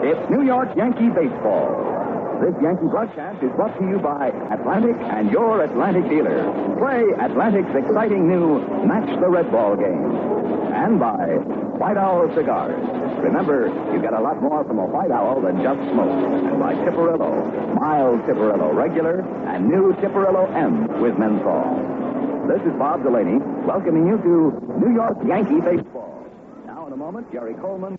It's New York Yankee baseball. This Yankee broadcast is brought to you by Atlantic and your Atlantic dealer. Play Atlantic's exciting new Match the Red Ball game. And by White Owl Cigars. Remember, you get a lot more from a White Owl than just smoke. And by Tipperillo, mild Tipperillo regular and new Tipperillo M with menthol. This is Bob Delaney welcoming you to New York Yankee baseball. Now in a moment, Jerry Coleman,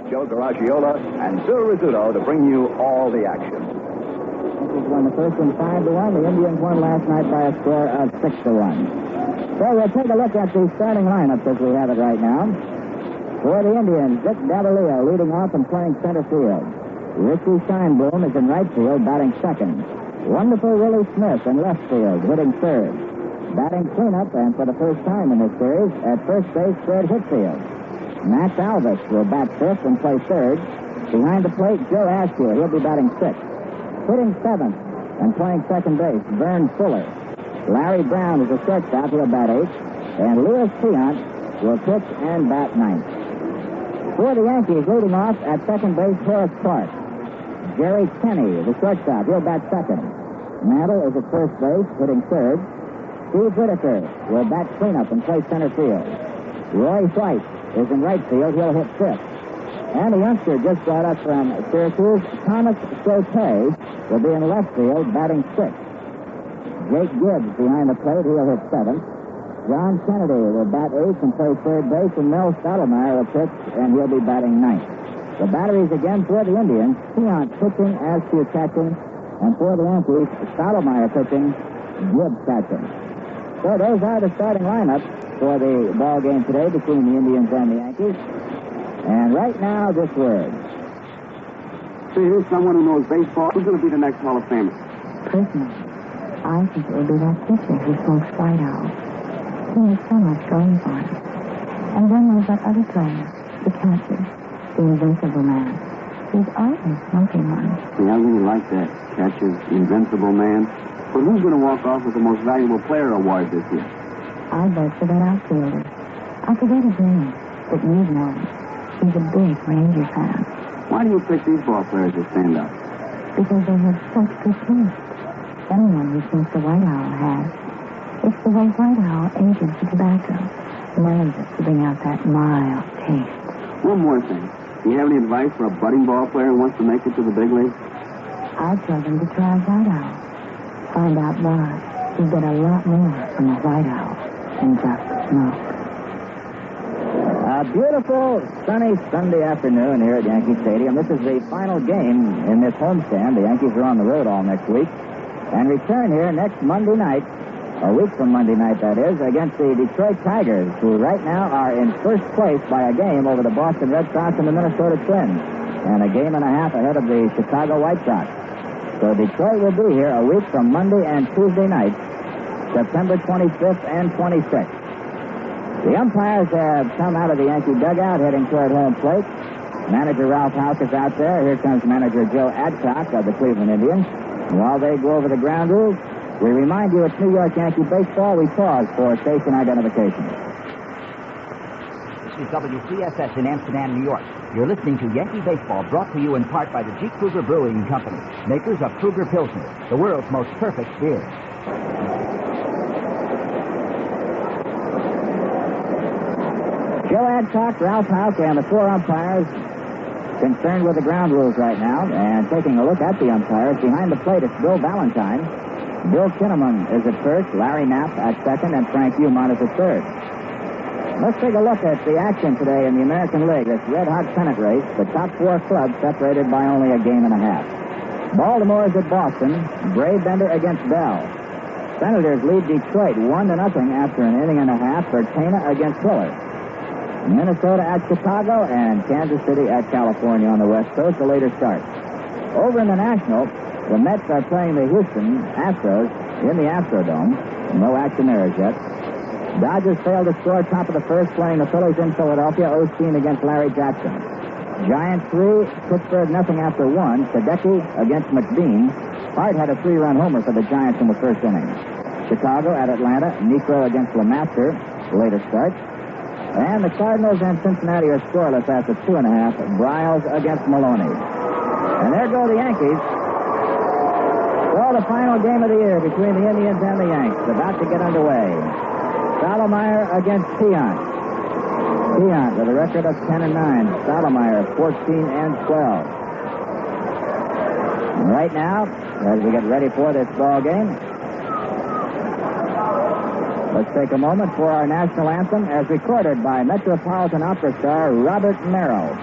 Joe Garagiola, and Phil Rizzuto to bring you all the action. Yankees won the first one 5-1. The Indians won last night by a score of 6-1. So we'll take a look at the starting lineup as we have it right now. For the Indians, Vic Davalillo leading off and playing center field. Richie Scheinblum is in right field, batting second. Wonderful Willie Smith in left field, hitting third. Batting cleanup, and for the first time in this series, at first base, Fred Whitfield. Max Alvis will bat fifth and play third. Behind the plate, Joe Azcue. He'll be batting sixth. Hitting seventh and playing second base, Vern Fuller. Larry Brown is a shortstop. He'll bat eighth. And Luis Tiant will pitch and bat ninth. For the Yankees, leading off at second base, Horace Clarke. Jerry Kenney, the shortstop. He'll bat second. Mantle is at first base, hitting third. Steve Whitaker will bat cleanup and play center field. Roy White is in right field. He'll hit fifth. And a youngster just brought up from Syracuse, Tom Shopay, will be in left field, batting sixth. Jake Gibbs behind the plate. He'll hit seventh. John Kennedy will bat eighth and play third base, and Mel Stottlemyre will pitch, and he'll be batting ninth. The batteries again for the Indians, Tiant pitching, Azcue catching, and for the Yankees, Stottlemyre pitching, Gibbs catching. So those are the starting lineups for the ball game today between the Indians and the Yankees. And right now, this word. See, here's someone who knows baseball. Who's going to be the next Hall of Famer? Personally, I think it will be that pitcher who smokes White Owl. He has so much going for him. And then there's that other player, the catcher, the invincible man. He's always smoking one. See, I really like that. Catcher, invincible man. But who's going to walk off with the most valuable player award this year? I bet for that outfielder. I forget his name, but you'd know him. He's a big Ranger fan. Why do you pick these ball players to stand up? Because they have such good taste. Anyone who thinks the White Owl has. It's the way White Owl ages the tobacco. Learns it to bring out that mild taste. One more thing. Do you have any advice for a budding ball player who wants to make it to the big league? I'd tell them to try White Owl. Find out why. You get a lot more from a White Owl than just smoke. A beautiful, sunny Sunday afternoon here at Yankee Stadium. This is the final game in this homestand. The Yankees are on the road all next week and return here next Monday night, a week from Monday night, that is, against the Detroit Tigers, who right now are in first place by a game over the Boston Red Sox and the Minnesota Twins, and a game and a half ahead of the Chicago White Sox. So Detroit will be here a week from Monday and Tuesday night, September 25th and 26th. The umpires have come out of the Yankee dugout heading toward home plate. Manager Ralph Houk is out there. Here comes manager Joe Azcue of the Cleveland Indians. And while they go over the ground rules, we remind you it's New York Yankee baseball. We pause for station identification. This is WCSS in Amsterdam, New York. You're listening to Yankee Baseball, brought to you in part by the G. Kruger Brewing Company, makers of Kruger Pilsner, the world's most perfect beer. Joe Azcue, Ralph Houk, and the four umpires concerned with the ground rules right now, and taking a look at the umpires. Behind the plate, it's Bill Valentine. Bill Kinnaman is at first, Larry Knapp at second, and Frank Umont is at third. Let's take a look at the action today in the American League. This red-hot pennant race, the top four clubs separated by only a game and a half. Baltimore is at Boston, Braybender against Bell. Senators lead Detroit 1-0 after an inning and a half. Bertana against Hiller. Minnesota at Chicago, and Kansas City at California on the West Coast, a later start. Over in the National, the Mets are playing the Houston Astros in the Astrodome. No action there as yet. Dodgers failed to score top of the first, playing the Phillies in Philadelphia. Osteen against Larry Jackson. Giants 3, Pittsburgh nothing after 1. Sadecki against McBean. Hart had a 3-run homer for the Giants in the first inning. Chicago at Atlanta. Necro against LeMaster. Later start. And the Cardinals and Cincinnati are scoreless after 2.5. Bryles against Maloney. And there go the Yankees. Well, the final game of the year between the Indians and the Yanks, about to get underway. Stottlemyre against Tiant. Tiant with a record of 10-9. Stottlemyre 14-12. And right now, as we get ready for this ball game, let's take a moment for our national anthem as recorded by Metropolitan Opera star Robert Merrill.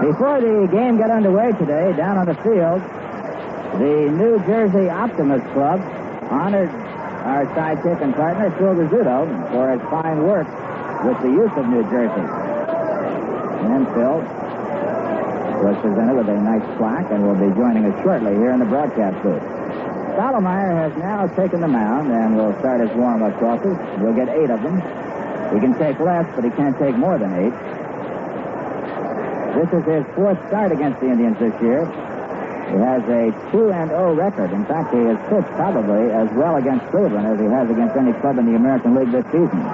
Before the game got underway today, down on the field, the New Jersey Optimist Club honored our sidekick and partner, Phil Rizzuto, for his fine work with the youth of New Jersey. And Phil was presented with a nice plaque and will be joining us shortly here in the broadcast booth. Stottlemyre has now taken the mound and will start his warm-up tosses. He'll get 8 of them. He can take less, but he can't take more than 8. This is his 4th start against the Indians this year. He has a 2-0 record. In fact, he has pitched probably as well against Cleveland as he has against any club in the American League this season.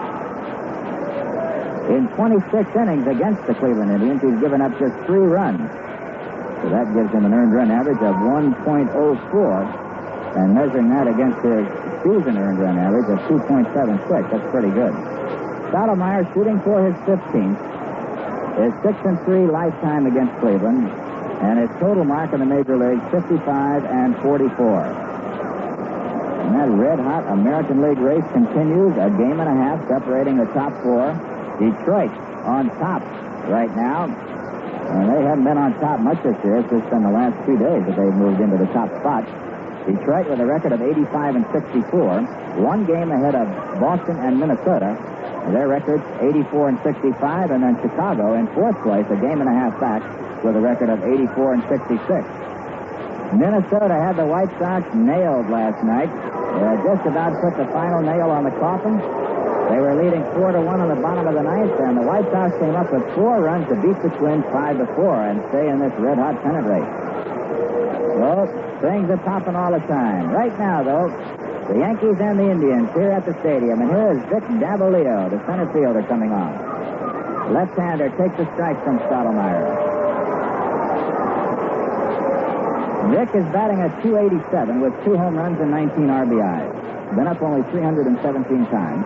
In 26 innings against the Cleveland Indians, he's given up just 3 runs. So that gives him an earned run average of 1.04. And measuring that against his season earned run average of 2.76, that's pretty good. Stottlemyre shooting for his 15th. Is 6-3 lifetime against Cleveland, and his total mark in the major leagues 55-44. And that red-hot American League race continues. A game and a half separating the top 4. Detroit on top right now, and they haven't been on top much this year. It's just been the last 2 days that they've moved into the top spot. Detroit with a record of 85-64, 1 game ahead of Boston and Minnesota. Their records 84-65, and then Chicago in 4th place, a game and a half back, with a record of 84-66. Minnesota had the White Sox nailed last night. Just about put the final nail on the coffin. They were leading 4-1 in the bottom of the 9th, and the White Sox came up with 4 runs to beat the Twins 5-4 and stay in this red-hot pennant race. Well, things are popping all the time. Right now, though, the Yankees and the Indians here at the stadium. And here is Vic Davalillo, the center fielder, coming on. Left-hander takes a strike from Stottlemyre. Vic is batting at .287 with 2 home runs and 19 RBIs. Been up only 317 times.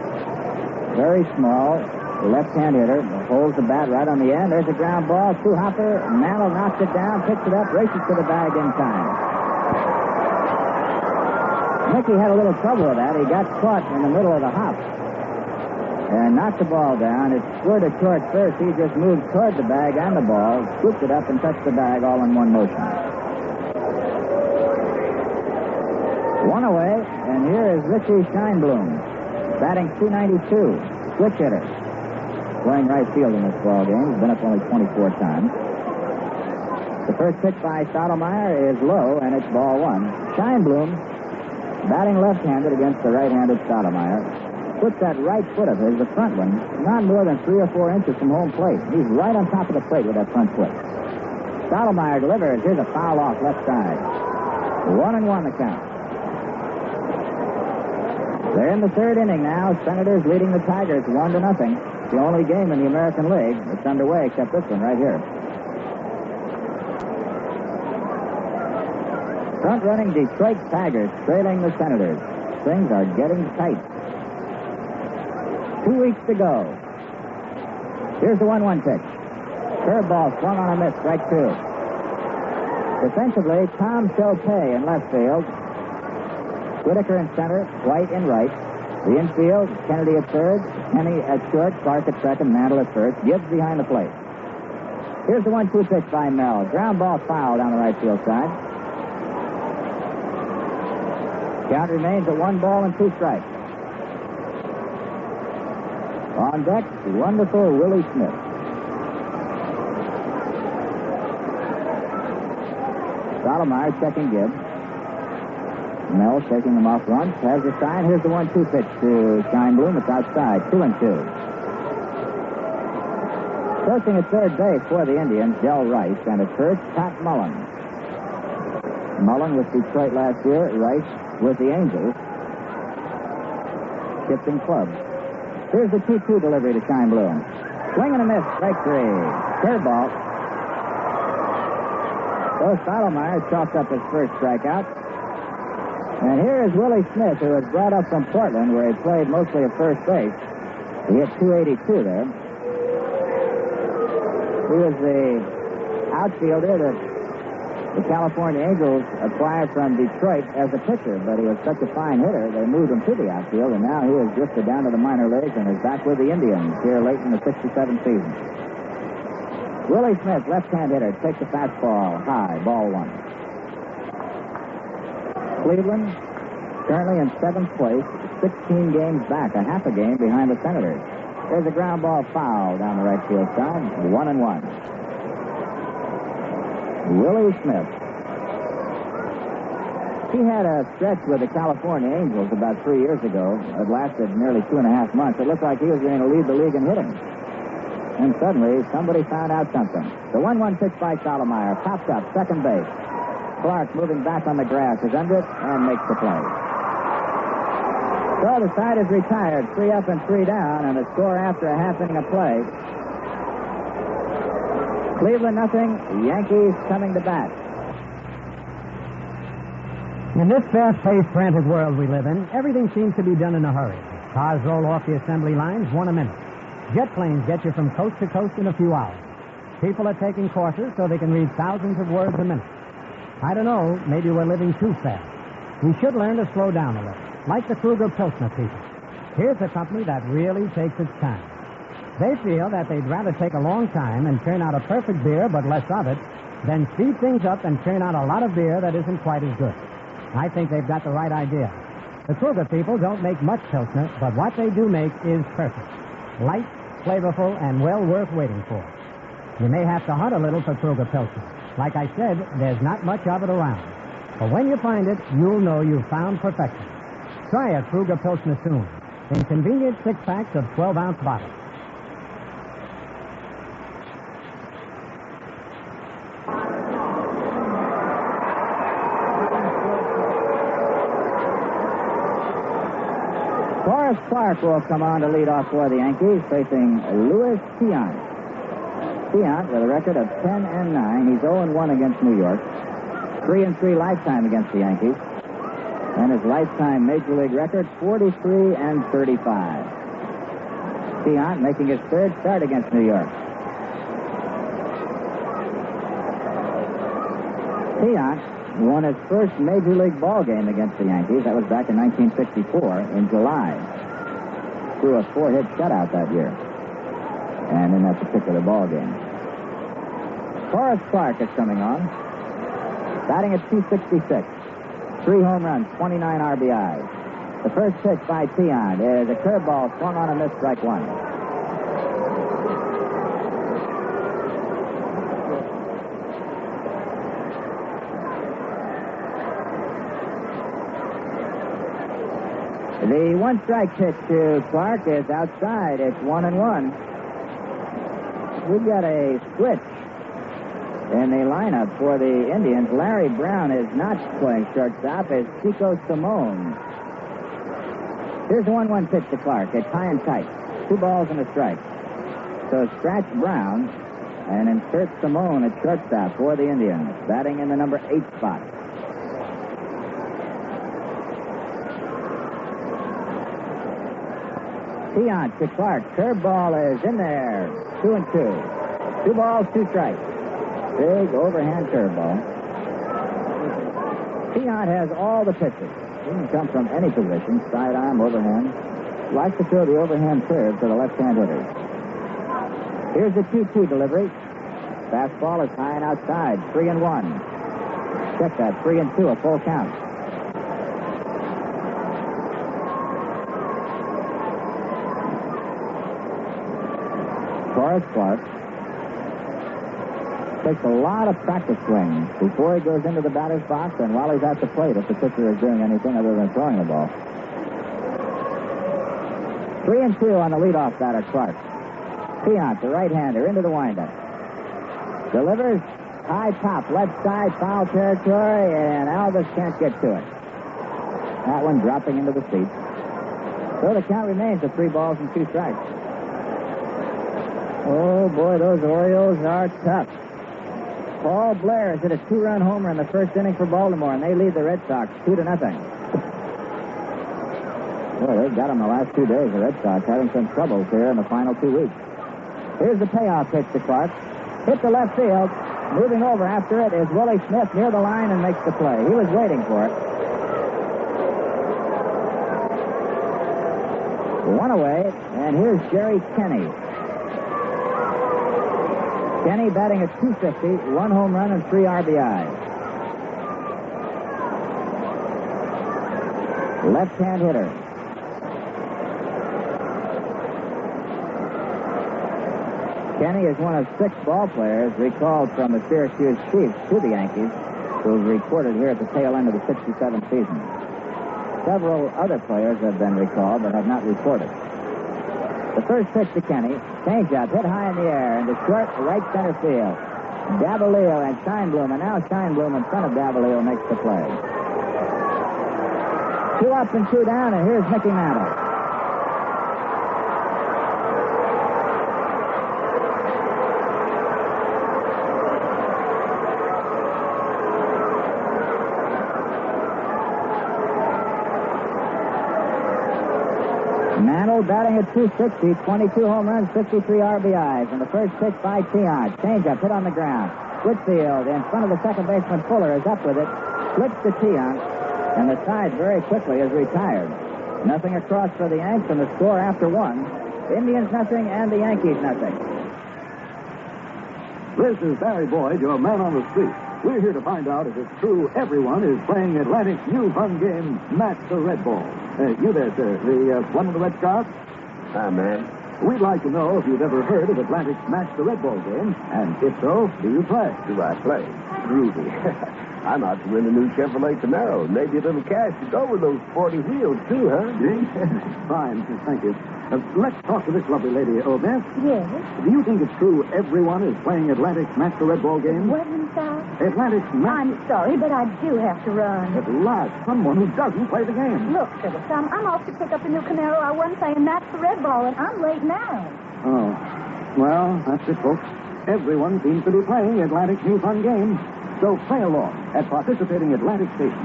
Very small left-hand hitter. Holds the bat right on the end. There's a ground ball. Two-hopper. Mantle knocks it down, picks it up, races to the bag in time. Mickey had a little trouble with that. He got caught in the middle of the hop and knocked the ball down. It squirted toward first. He just moved toward the bag and the ball, scooped it up, and touched the bag all in one motion. 1 away, and here is Richie Scheinblum, batting .292, switch hitter. Playing right field in this ball game. He's been up only 24 times. The first pitch by Stottlemyre is low, and it's ball 1. Scheinblum batting left-handed against the right-handed Stottlemyre. puts that right foot of his, the front one, not more than 3 or 4 inches from home plate. He's right on top of the plate with that front foot. Stottlemyre delivers. Here's a foul off left side. 1-1 the count. They're in the third inning now. Senators leading the Tigers 1-0. It's the only game in the American League that's underway except this one right here. Front-running Detroit Tigers trailing the Senators. Things are getting tight. 2 weeks to go. Here's the 1-1 pitch. Curveball swung on a miss, strike 2. Defensively, Tom Shopay in left field. Whitaker in center, White in right. The infield, Kennedy at third, Kennedy at short, Clarke at second, Mantle at first. Gibbs behind the plate. Here's the 1-2 pitch by Mel. Ground ball foul down the right field side. Count remains at 1-2 strikes. On deck, the wonderful Willie Smith. Stottlemyre checking Gibbs. Mel shaking him off once. Has the sign. Here's the 1-2 pitch to Scheinblum. It's outside. 2-2. Coaching at third base for the Indians, Del Rice, and at first, Pat Mullen. Mullen with Detroit last year. Rice with the Angels. Shifting clubs. Here's the 2-2 delivery to Scheinblum. Swing and a miss. Strike 3. Curveball. So Stottlemyre chalked up his first strikeout. And here is Willie Smith, who was brought up from Portland, where he played mostly at first base. He hit .282 there. He was the outfielder that the California Angels acquired from Detroit as a pitcher, but he was such a fine hitter, they moved him to the outfield, and now he has drifted down to the minor leagues and is back with the Indians here late in the '67 season. Willie Smith, left-hand hitter, takes a fastball high, ball 1. Cleveland, currently in 7th place, 16 games back, a half a game behind the Senators. There's a ground ball foul down the right field side, 1-1. Willie Smith. He had a stretch with the California Angels about 3 years ago. It lasted nearly 2.5 months. It looked like he was going to lead the league in hitting. And suddenly, somebody found out something. The 1-1 pitch by Stottlemyre pops up, second base. Clarke moving back on the grass is under it and makes the play. So the side is retired, 3 up and 3 down, and the score after a half inning of play. Cleveland 0, Yankees coming to bat. In this fast-paced, frantic world we live in, everything seems to be done in a hurry. Cars roll off the assembly lines 1 a minute. Jet planes get you from coast to coast in a few hours. People are taking courses so they can read thousands of words a minute. I don't know, maybe we're living too fast. We should learn to slow down a little, like the Kruger Pilsner people. Here's a company that really takes its time. They feel that they'd rather take a long time and turn out a perfect beer, but less of it, than speed things up and turn out a lot of beer that isn't quite as good. I think they've got the right idea. The Kruger people don't make much Pilsner, but what they do make is perfect. Light, flavorful, and well worth waiting for. You may have to hunt a little for Kruger Pilsner. Like I said, there's not much of it around. But when you find it, you'll know you've found perfection. Try a Kruger Pilsner soon, in convenient 6-packs of 12-ounce bottles. Horace Clarke will come on to lead off for the Yankees, facing Luis Tiant. Tiant with a record of 10-9. He's 0-1 against New York. 3-3 lifetime against the Yankees. And his lifetime Major League record, 43-35. Tiant making his third start against New York. Tiant won his first Major League ball game against the Yankees. That was back in 1964 in July. Threw a 4-hit shutout that year. And in that particular ball game. Horace Clarke is coming on. Batting at .266. 3 home runs, 29 RBIs. The first pitch by Tiant is a curveball swung on a miss, strike 1. The one-strike pitch to Clarke is outside. It's 1-1. We've got a switch in the lineup for the Indians. Larry Brown is not playing shortstop. It's Chico Salmon. Here's the 1-1 pitch to Clarke. It's high and tight. 2 balls and a strike. So scratch Brown and insert Salmon at shortstop for the Indians, batting in the number 8 spot. Tiant to Clarke. Curveball is in there. 2-2. 2 balls, 2 strikes. Big overhand curveball. Tiant has all the pitches. He can come from any position, sidearm, overhand. Likes to throw the overhand curve to the left-hand hitter. Here's the 2-2 delivery. Fastball is high and outside. 3-1. Check that. 3-2, a full count. Horace Clarke takes a lot of practice swings before he goes into the batter's box and while he's at the plate if the pitcher is doing anything other than throwing the ball. 3-2 on the leadoff batter, Clarke. Tiant, the right-hander, into the windup. Delivers high top, left side, foul territory, and Alvis can't get to it. That one dropping into the seat. So the count remains at 3 balls and 2 strikes. Oh, boy, those Orioles are tough. Paul Blair has hit a 2-run homer in the first inning for Baltimore, and they lead the Red Sox 2-0. Boy, they've got them the last 2 days, the Red Sox, having some troubles here in the final 2 weeks. Here's the payoff pitch to Clarke. Hit to left field. Moving over after it is Willie Smith near the line and makes the play. He was waiting for it. 1 away, and here's Jerry Kenney. Kenney batting at .250, 1 home run and 3 RBIs. Left-hand hitter. Kenney is one of 6 ball players recalled from the Syracuse Chiefs to the Yankees who have recorded here at the tail end of the 67 season. Several other players have been recalled but have not reported. The first pitch to Kenney, changeup hit high in the air into short right center field. Davalillo and Scheinblum, and now Scheinblum in front of Davalillo makes the play. 2 up and 2 down, and here's Mickey Mantle. Mantle batting at .260, 22 home runs, 53 RBIs. And the first pitch by Tiant. Changeup hit on the ground. Whitfield in front of the second baseman Fuller is up with it. Flips to Tiant, and the side very quickly is retired. Nothing across for the Yanks, and the score after 1. Indians nothing and the Yankees nothing. This is Barry Boyd, your man on the street. We're here to find out if it's true everyone is playing Atlantic's new fun game, Match the Red Ball. You there, sir, the one with the red scarf? Hi, man. We'd like to know if you've ever heard of Atlantic's Match the Red Ball game, and if so, do you play? Do I play? Groovy. I'm out to win a new Chevrolet Camaro. Maybe a little cash to go with those 40 wheels, too, huh? Fine, thank you. Let's talk to this lovely lady, Beth. Yes? Do you think it's true everyone is playing Atlantic's Match the Red Ball game? What, Sal? Atlantic's Match... I'm sorry, but I do have to run. At last, someone who doesn't play the game. Look, Sugar Thumb, I'm off to pick up a new Camaro I won playing Match the Red Ball, and I'm late now. Oh. Well, that's it, folks. Everyone seems to be playing Atlantic's new fun game. So play along at participating Atlantic stations.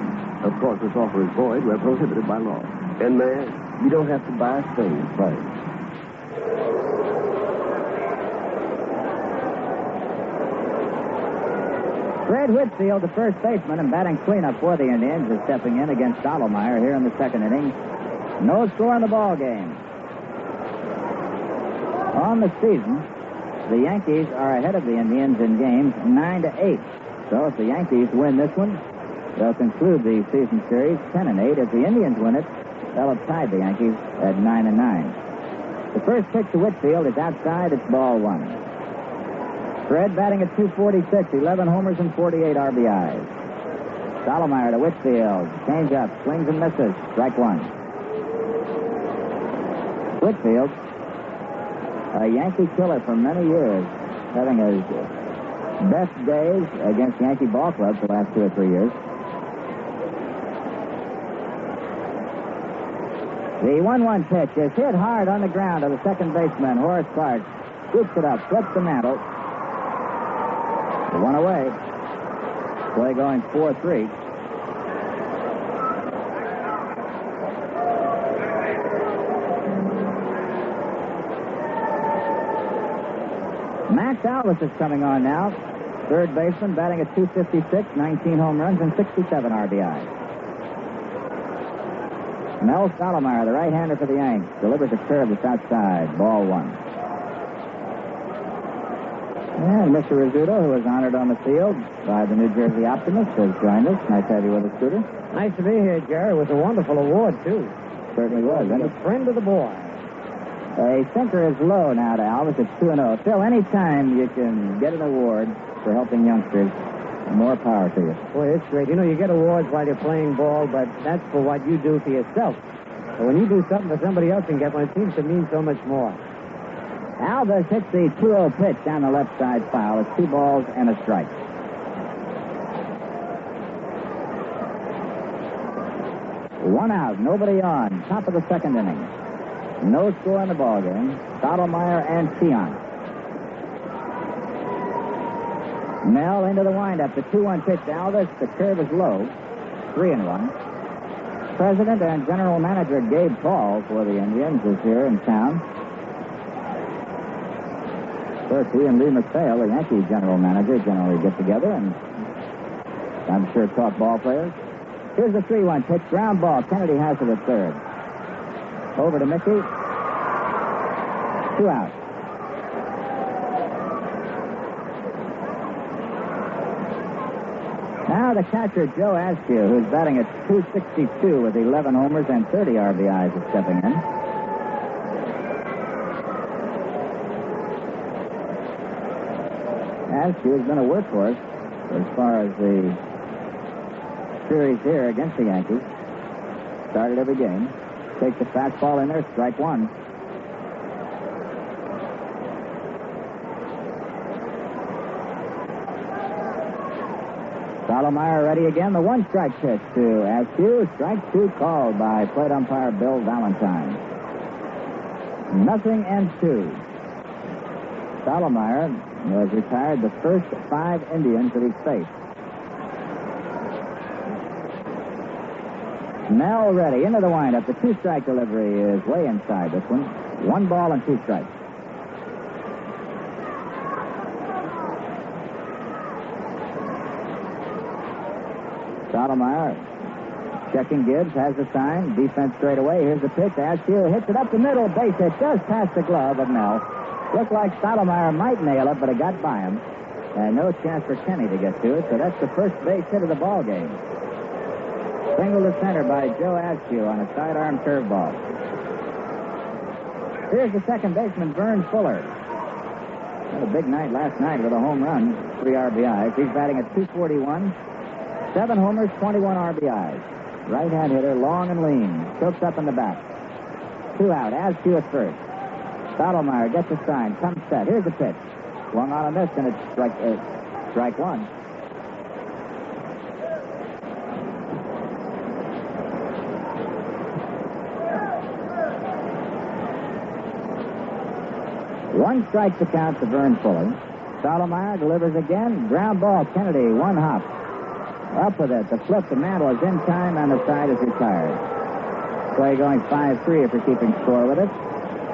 Of course, this offer is void where prohibited by law. And, man, you don't have to buy a thing to play. Fred Whitfield, the first baseman and batting cleanup for the Indians, is stepping in against Stottlemyre here in the second inning. No score in the ball game. On the season, the Yankees are ahead of the Indians in games 9-8. So if the Yankees win this one, they'll conclude the season series 10-8. If the Indians win it, they'll have tied the Yankees at 9-9. The first pitch to Whitfield is outside. It's ball 1. Fred batting at .246, 11 homers and 48 RBIs. Stottlemyre to Whitfield. Change up, swings and misses. Strike 1. Whitfield, a Yankee killer for many years, having his best days against Yankee ball clubs the last 2 or 3 years. The 1-1 pitch is hit hard on the ground to the second baseman, Horace Clarke. Scoops it up, flips the Mantle. One away. Play going 4-3. Max Alvis is coming on now. Third baseman, batting at .256, 19 home runs and 67 RBI. Mel Stottlemyre, the right-hander for the Yanks, delivers a curve that's outside. Ball 1. And Mr. Rizzuto, who was honored on the field by the New Jersey Optimist, has joined us. Nice to have you with us, Scooter. Nice to be here, Jerry. It was a wonderful award, too. Certainly was. And a friend of the boy. A sinker is low now to Alvis. It's 2-0. Phil, anytime you can get an award for helping youngsters, more power to you. Boy, it's great. You know, you get awards while you're playing ball, but that's for what you do for yourself. So when you do something for somebody else and get one, it seems to mean so much more. Alvis hits the 2-0 pitch down the left side foul. It's 2 balls and a strike. One out, nobody on. Top of the second inning. No score in the ballgame. Stottlemyre and Tiant. Mel into the windup. The 2-1 pitch to Alvis. The curve is low. 3-1. President and General Manager Gabe Paul for the Indians is here in town. Of course, he and Lee McPhail, the Yankee General Manager, generally get together and I'm sure talk ball players. Here's the 3-1 pitch. Ground ball. Kennedy has it at third. Over to Mickey. 2 out. Now the catcher, Joe Azcue, who's batting at .262 with 11 homers and 30 RBIs, is stepping in. Azcue has been a workhorse as far as the series here against the Yankees. Started every game. Takes the fastball in there, strike 1. Stottlemyre ready again. The 1-strike pitch to Azcue. Strike 2 called by plate umpire Bill Valentine. 0-2. Stottlemyre was retired the first 5 Indians that he faced. Mel ready. Into the windup. The 2-strike delivery is way inside this one. 1 ball and 2 strikes. Stottlemyre checking Gibbs. Has the sign. Defense straight away. Here's the pitch. Azcue hits it up the middle. Base hit. Does pass the glove of Mel. Looked like Stottlemyre might nail it, but it got by him. And no chance for Kenny to get to it. So that's the first base hit of the ball game. Single to center by Joe Azcue on a sidearm curveball. Here's the second baseman, Vern Fuller. Had a big night last night with a home run, 3 RBIs. He's batting at .241, 7 homers, 21 RBIs. Right-hand hitter, long and lean. Chokes up in the back. 2 out. Azcue at first. Stottlemyre gets a sign. Comes set. Here's the pitch. Swung on a miss, and it's strike 1. One strike to count to Vern Fuller. Stottlemyre delivers again. Ground ball. Kennedy, 1 hop. Up with it. The flip. The Mantle is in time, and the side is retired. Play going 5-3 if you're keeping score with it.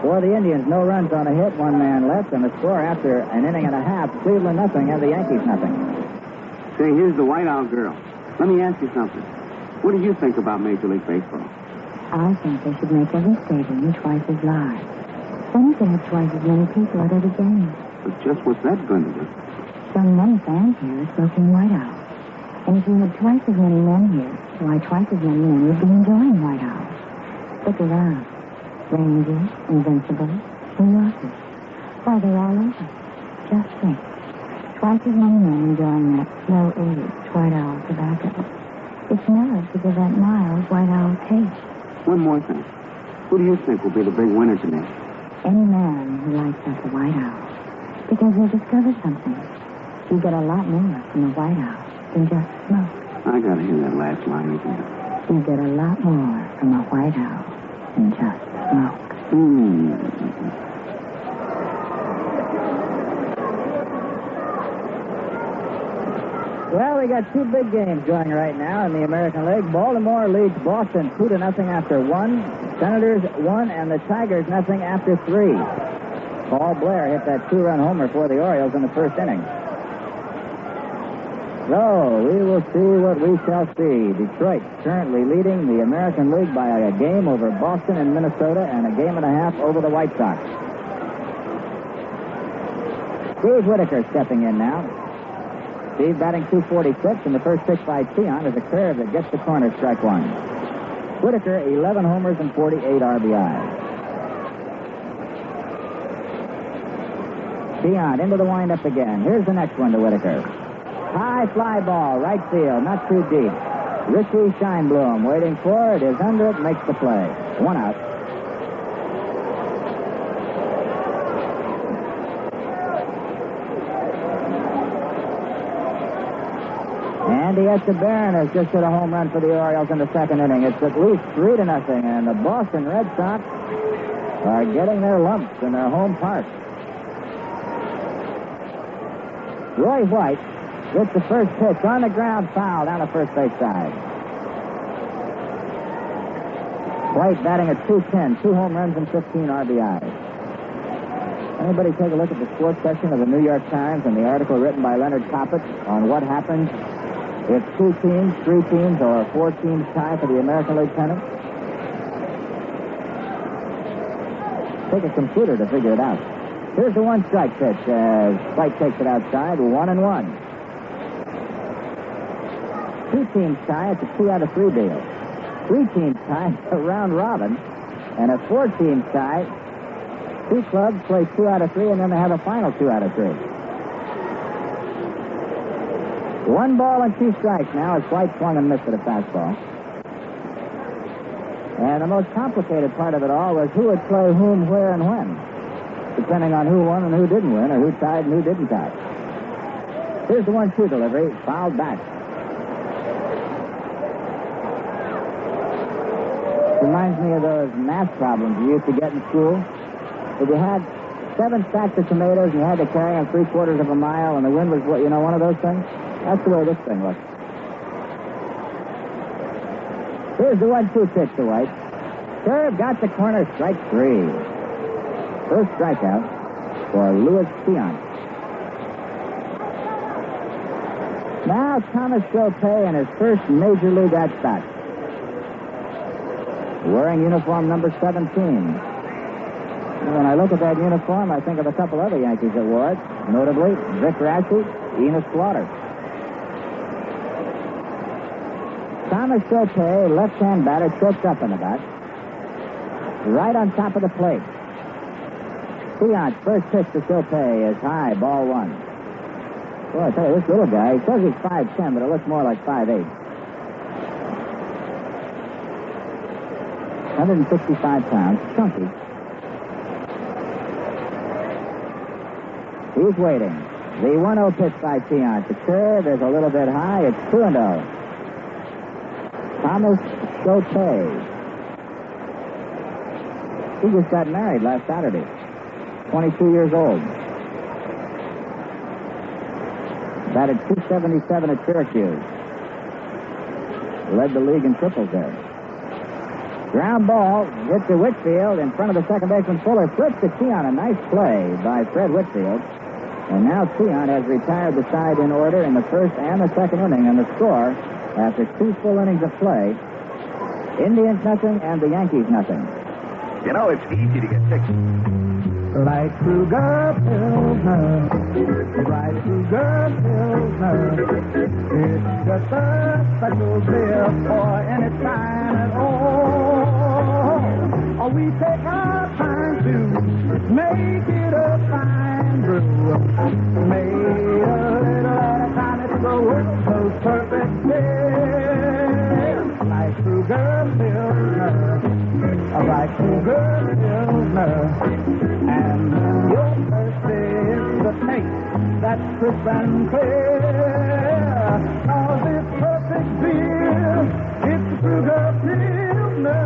For the Indians, no runs on a hit, 1 man left, and the score after an inning and a half, Cleveland nothing and the Yankees nothing. Say, here's the White Owl girl. Let me ask you something. What do you think about Major League Baseball? I think they should make every stadium twice as large. Then you could have twice as many people at every game. But just what's that going to do? Some many fans here are smoking White Owl. And if you had twice as many men here, why twice as many men would be enjoying White Owl. Look around. Rangers, Invincibles, New Yorkers. Why, they're all over. Just think. Twice as many men enjoying that slow-aged White Owl tobacco. It's nerve to give that mild White Owl taste. One more thing. Who do you think will be the big winner tonight? Any man who lights up the White House. Because you discovered something. You get a lot more from the White House than just smoke. I gotta hear that last line again. You get a lot more from the White House than just smoke. Well, we got two big games going right now in the American League. Baltimore leads Boston 2-0 after 1. Senators 1 and the Tigers nothing after 3. Paul Blair hit that 2-run homer for the Orioles in the first inning. So, we will see what we shall see. Detroit currently leading the American League by a game over Boston and Minnesota and a game and a half over the White Sox. Steve Whitaker stepping in now. Steve batting .246, and the first pitch by Tiant is a curve that gets the corner, strike one. Whitaker, 11 homers and 48 RBIs. Tiant into the windup again. Here's the next one to Whitaker. High fly ball, right field, not too deep. Richie Scheinblum waiting for it, is under it, makes the play. 1 out. Andy Esteban has just hit a home run for the Orioles in the second inning. It's at least 3-0, and the Boston Red Sox are getting their lumps in their home park. Roy White gets the first pitch on the ground, foul down the first base side. White batting at .210, 2 home runs and 15 RBIs. Anybody take a look at the sports section of the New York Times and the article written by Leonard Coppett on what happens if 2 teams, 3 teams, or 4 teams tie for the American League pennant? Take a computer to figure it out. Here's the 1-strike pitch as White takes it outside, 1-1. 2 teams tie, it's a 2 out of 3 deal. 3 teams tie, a round robin. And a 4 teams tie, 2 clubs play 2 out of 3, and then they have a final 2 out of 3. 1 ball and 2 strikes now as White swung and missed at a fastball. And the most complicated part of it all was who would play whom, where, and when, depending on who won and who didn't win, or who tied and who didn't tie. Here's the 1-2 delivery, fouled back. Reminds me of those math problems you used to get in school. If you had 7 stacks of tomatoes and you had to carry them 3/4 of a mile and the wind was, one of those things? That's the way this thing looks. Here's the 1-2 pitch to White. Curve, got the corner, strike 3. First strikeout for Luis Tiant. Now Thomas Shopay in his first major league at-bat. Wearing uniform number 17. When I look at that uniform, I think of a couple other Yankees that wore it, notably Vic Davalillo, Enos Slaughter. Thomas Shopay, left-hand batter, choked up in the bat. Right on top of the plate. Tiant's first pitch to Shopay is high, ball 1. Boy, I tell you, this little guy, he says he's 5'10", but it looks more like 5'8". 165 pounds, chunky. He's waiting. The 1-0 pitch by Tiant. The curve is a little bit high. It's 2-0. Thomas Shopay. He just got married last Saturday. 22 years old. Batted .277 at Syracuse. Led the league in triples there. Ground ball hit to Whitfield in front of the second baseman Fuller. Flips to Tiant. A nice play by Fred Whitfield. And now Tiant has retired the side in order in the first and the second inning. And the score, after 2 full innings of play, Indians nothing and the Yankees nothing. You know, it's easy to get sick. Like Sugar Pilsner, right Sugar Pilsner. It's just a special beer for any time at all. We take our time to make it a fine brew. Made a little at a time, it's the world's most perfect beer. Like Sugar Pilsner, like Sugar that's crisp and clear. Cause it's perfect beer. It's the Kruger Pilsner.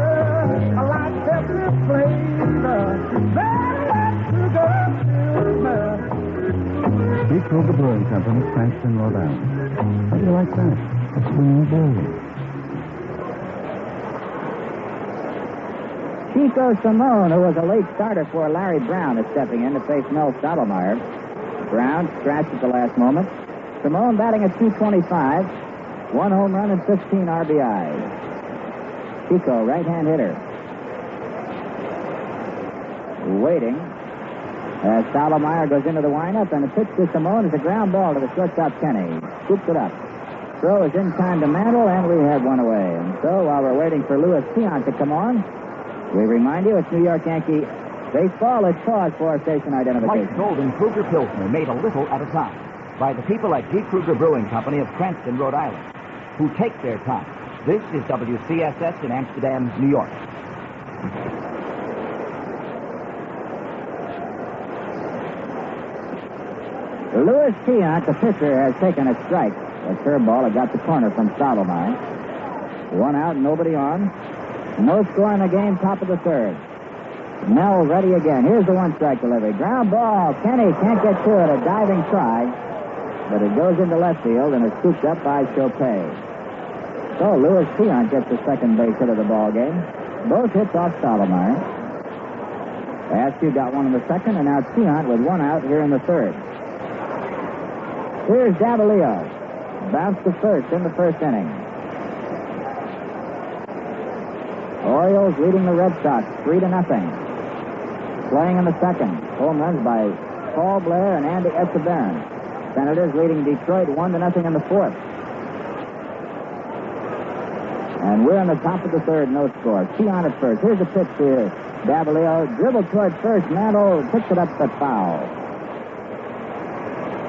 I like every flavor. That's Kruger Pilsner. G. Kruger Brewing Company, Cranston, Rhode Island. How do you like that? A swing beer. Chico Salmon, who was a late starter for Larry Brown, is stepping in to face Mel Stottlemyre. Brown scratched at the last moment. Salmon batting at .225. 1 home run and 15 RBIs. Chico, right-hand hitter. Waiting as Stottlemyre goes into the windup, and the pitch to Salmon is a ground ball to the shortstop Kenney. Scoops it up. Throw is in time to Mantle, and we have one away. And so, while we're waiting for Luis Tiant to come on, we remind you it's New York Yankee baseball. Let's pause for station identification. White Golden Kruger Pilsner, made a little at a time by the people at G. Kruger Brewing Company of Cranston, Rhode Island, who take their time. This is WCSS in Amsterdam, New York. Luis Tiant, the pitcher, has taken a strike. A curveball that got the corner from Stottlemyre. 1 out, nobody on. No score in the game, top of the third. Mel ready again. Here's the 1-strike delivery. Ground ball. Kenney can't get to it. A diving try. But it goes into left field and is scooped up by Shopay. So Luis Tiant gets the second base hit of the ball game. Both hits off Stottlemyre. Azcue got one in the second, and now Tiant with 1 out here in the third. Here's Davalillo. Bounced to first in the first inning. Orioles leading the Red Sox 3-0. Playing in the second. Home runs by Paul Blair and Andy Etchebarren. Senators leading Detroit 1-0 in the fourth. And we're in the top of the third, no score. Tiant at first. Here's a pitch to Davalillo. Dribble toward first. Mantle picks it up but foul.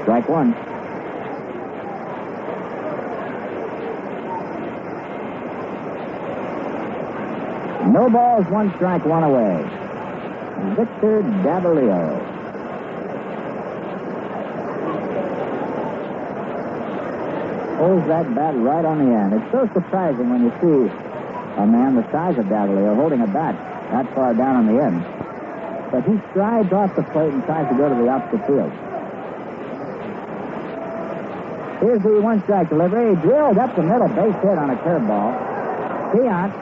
Strike one. No balls, 1 strike, 1 away. Victor Davalillo. Holds that bat right on the end. It's so surprising when you see a man the size of Davalillo holding a bat that far down on the end. But he strides off the plate and tries to go to the opposite field. Here's the 1-strike delivery. Drilled up the middle, base hit on a curveball. Tiant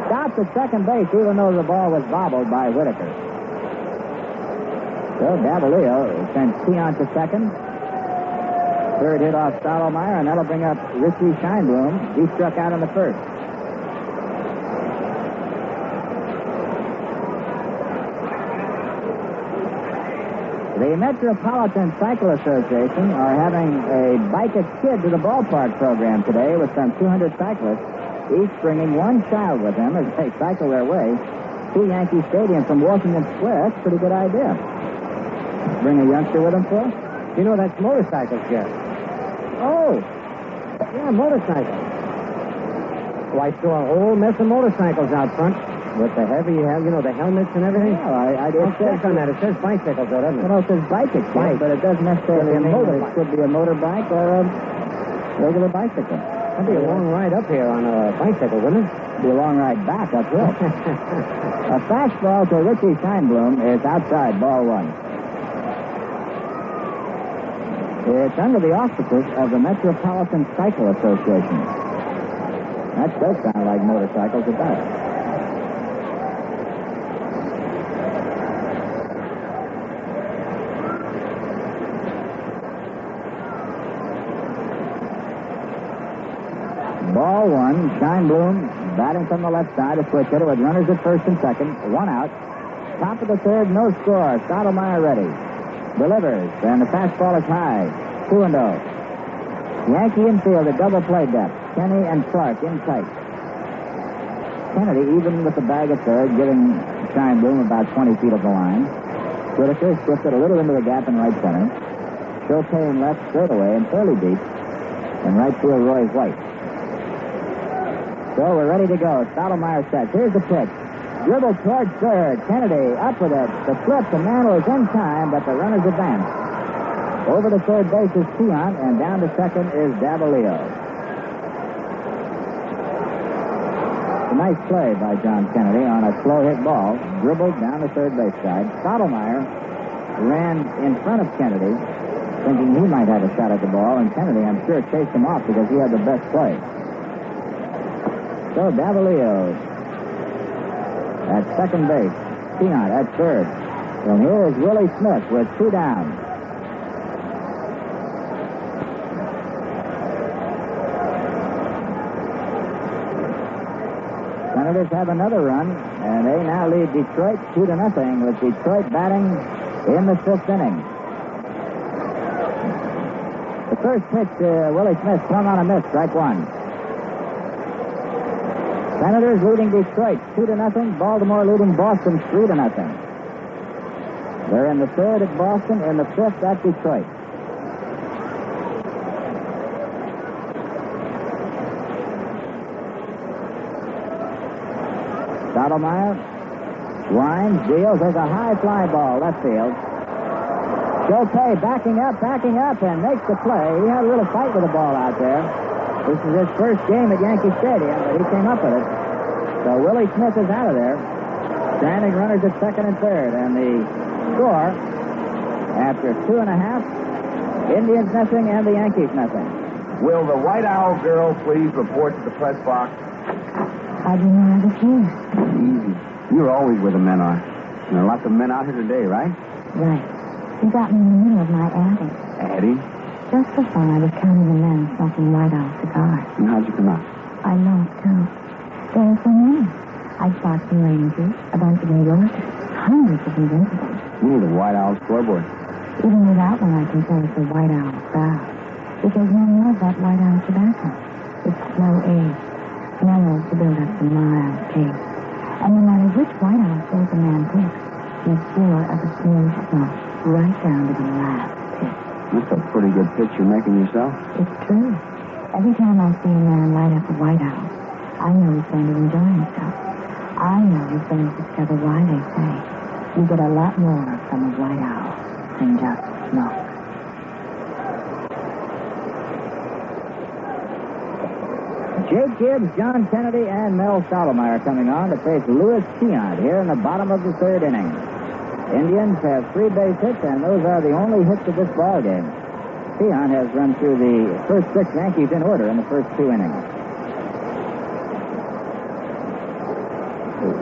stopped at second base, even though the ball was bobbled by Whitaker. So Davalillo sends Tiant to second. Third hit off Stottlemyre, and that'll bring up Richie Scheinblum. He struck out in the first. The Metropolitan Cycle Association are having a Bike a Kid to the Ballpark program today with some 200 cyclists, each bringing one child with them as they cycle their way to Yankee Stadium from Washington Square. That's a pretty good idea. Bring a youngster with them, Phil? You know, that's motorcycles, Jeff. Oh, Yeah, motorcycles. Well, I saw a whole mess of motorcycles out front with the heavy, the helmets and everything. yeah, I did check on that. It says bicycles, though, doesn't it? Well, it says bike, but it doesn't necessarily mean that it could be a motorbike or a regular bicycle. That'd be a long ride up here on a bicycle, wouldn't it? Be a long ride back uphill. A fastball to Richie Scheinblum is outside, ball one. It's under the auspices of the Metropolitan Cycle Association. That does sound like motorcycles, it does. Ball one, Scheinblum batting from the left side, a switch hitter with runners at first and second, 1 out. Top of the third, no score. Stottlemyre ready. Delivers, and the fastball is high. 2-0. Yankee infield, a double play depth. Kenney and Clarke in tight. Kennedy, even with the bag at third, giving Scheinblum about 20 feet of the line. Whitaker shifted a little into the gap in right center. Shopay in left straightaway and fairly deep. And right field, Roy White. So we're ready to go. Stottlemyre sets. Here's the pitch. Dribble towards third. Kennedy up with it. The flip to Mantle is in time, but the runners advance. Over to third base is Tiant, and down to second is Davalillo. A nice play by John Kennedy on a slow hit ball, dribbled down the third base side. Stottlemyre ran in front of Kennedy, thinking he might have a shot at the ball, and Kennedy, I'm sure, chased him off because he had the best play. So Davalillo at second base, Tiant at third. And here is Willie Smith with 2 down. Senators have another run, and they now lead Detroit 2-0, with Detroit batting in the 5th inning. The first pitch to Willie Smith swung on a miss, strike 1. Senators leading Detroit 2-0. Baltimore leading Boston 3-0. They're in the 3rd at Boston, in the 5th at Detroit. Stottlemyre winds, deals. There's a high fly ball, left field. Shopay backing up, and makes the play. He had a little fight with the ball out there. This is his first game at Yankee Stadium, but he came up with it. So Willie Smith is out of there. Standing runners at second and third, and the score after 2.5, Indians nothing and the Yankees nothing. Will the White Owl girl please report to the press box? How do you know I was here? Easy. You're always where the men are. And there are lots of men out here today, right? Right. You got me in the middle of my attic. Addie? Just for fun, I was counting the men smoking White Owl cigars. And how'd you come out? I lost count. There were so many. I spot some Rangers, a bunch of New Yorkers, hundreds of Invincibles. We need a White Owl scoreboard. Even without one, I can tell it's a White Owl crowd. Because men love that White Owl tobacco. It's slow aged, mellow to build up the mild taste. And no matter which White Owl fills a man picks, he's sure of a smooth smoke right down to the last tip. That's a pretty good pitch you're making yourself. It's true. Every time I see a man light up a White Owl, I know he's going to enjoy himself. I know he's going to discover why they say you get a lot more from a White Owl than just smoke. Jake Gibbs, John Kennedy, and Mel Stottlemyre coming on to face Luis Tiant here in the bottom of the 3rd inning. Indians have 3 base hits, and those are the only hits of this ball game. Tiant has run through the first 6 Yankees in order in the first 2 innings.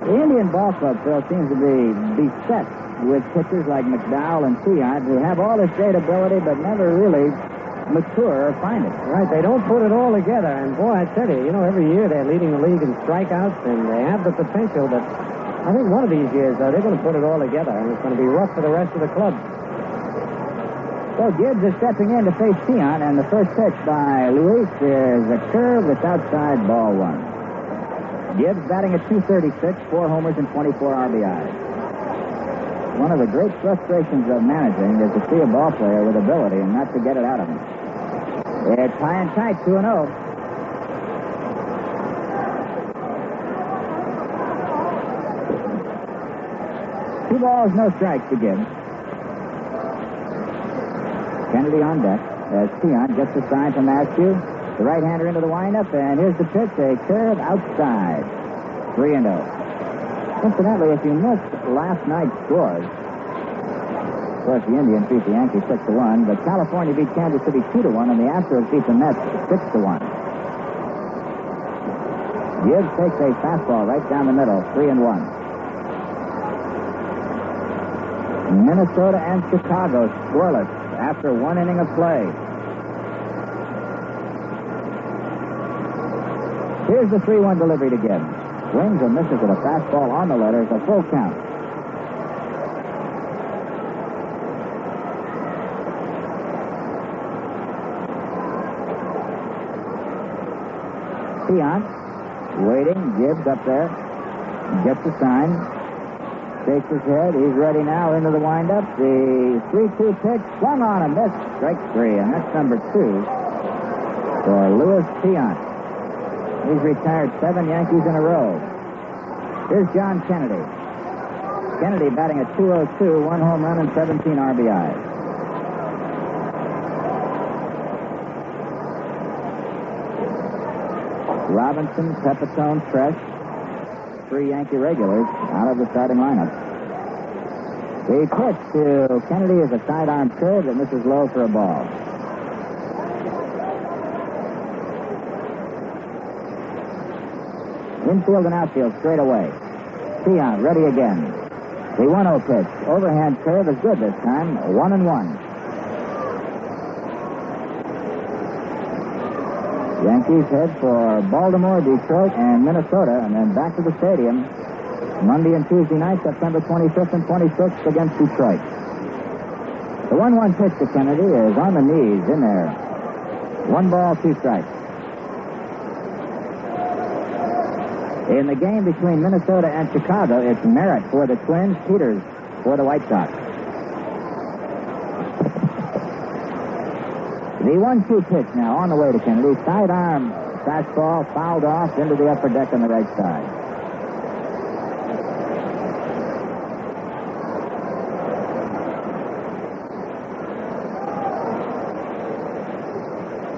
The Indian ball club, Phil, seems to be beset with pitchers like McDowell and Tiant who have all this great ability but never really mature or find it. Right, they don't put it all together. And, boy, I tell you, every year they're leading the league in strikeouts, and they have the potential, but I think one of these years, though, they're going to put it all together, and it's going to be rough for the rest of the club. So Gibbs is stepping in to face Tiant, and the first pitch by Luis is a curve that's outside, ball 1. Gibbs batting at .236, 4 homers and 24 RBIs. One of the great frustrations of managing is to see a ball player with ability and not to get it out of him. It's high and tight, 2-0. Two balls, no strikes to Gibbs. Kennedy on deck as Tiant gets the sign from Azcue. The right-hander into the windup, and here's the pitch, a curve outside. 3-0. Incidentally, if you missed last night's scores, of course, the Indians beat the Yankees 6-1, but California beat Kansas City 2-1, and the Astros beat the Mets 6-1. Gibbs takes a fastball right down the middle, 3-1. Minnesota and Chicago scoreless after 1 inning of play. Here's the 3-1 delivery to Gibbs. Swings and misses with a fastball on the letters, a full count. Tiant waiting. Gibbs up there. Gets the sign. Shakes his head. He's ready now into the windup. The 3-2 pitch swung on a miss. Strike 3, and that's number 2 for Luis Tiant. He's retired 7 Yankees in a row. Here's John Kennedy. Kennedy batting at .202, 1 home run and 17 RBIs. Robinson, Pepitone, Tresh, 3 Yankee regulars out of the starting lineup. The pitch to Kennedy is a sidearm curve that misses low for a ball. Infield and outfield straight away. Tiant ready again. The 1-0 pitch. Overhand curve is good this time. 1-1. Yankees head for Baltimore, Detroit, and Minnesota, and then back to the stadium Monday and Tuesday night, September 25th and 26th against Detroit. The 1-1 pitch to Kennedy is on the knees, in there. 1 ball, 2 strikes. In the game between Minnesota and Chicago, it's Merritt for the Twins, Peters for the White Sox. The 1-2 pitch now on the way to Kennedy. Sidearm fastball fouled off into the upper deck on the right side.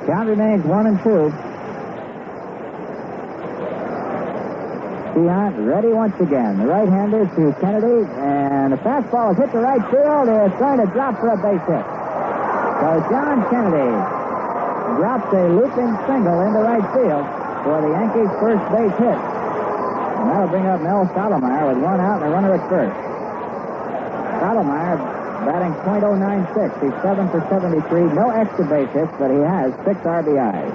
Count remains 1-2. Tiant ready once again. The right-hander to Kennedy, and the fastball is hit to right field. It's going to drop for a base hit. So John Kennedy drops a looping single into right field for the Yankees' first base hit. And that'll bring up Mel Stottlemyre with 1 out and a runner at first. Stottlemyre batting .096. He's 7 for 73. No extra base hits, but he has 6 RBIs.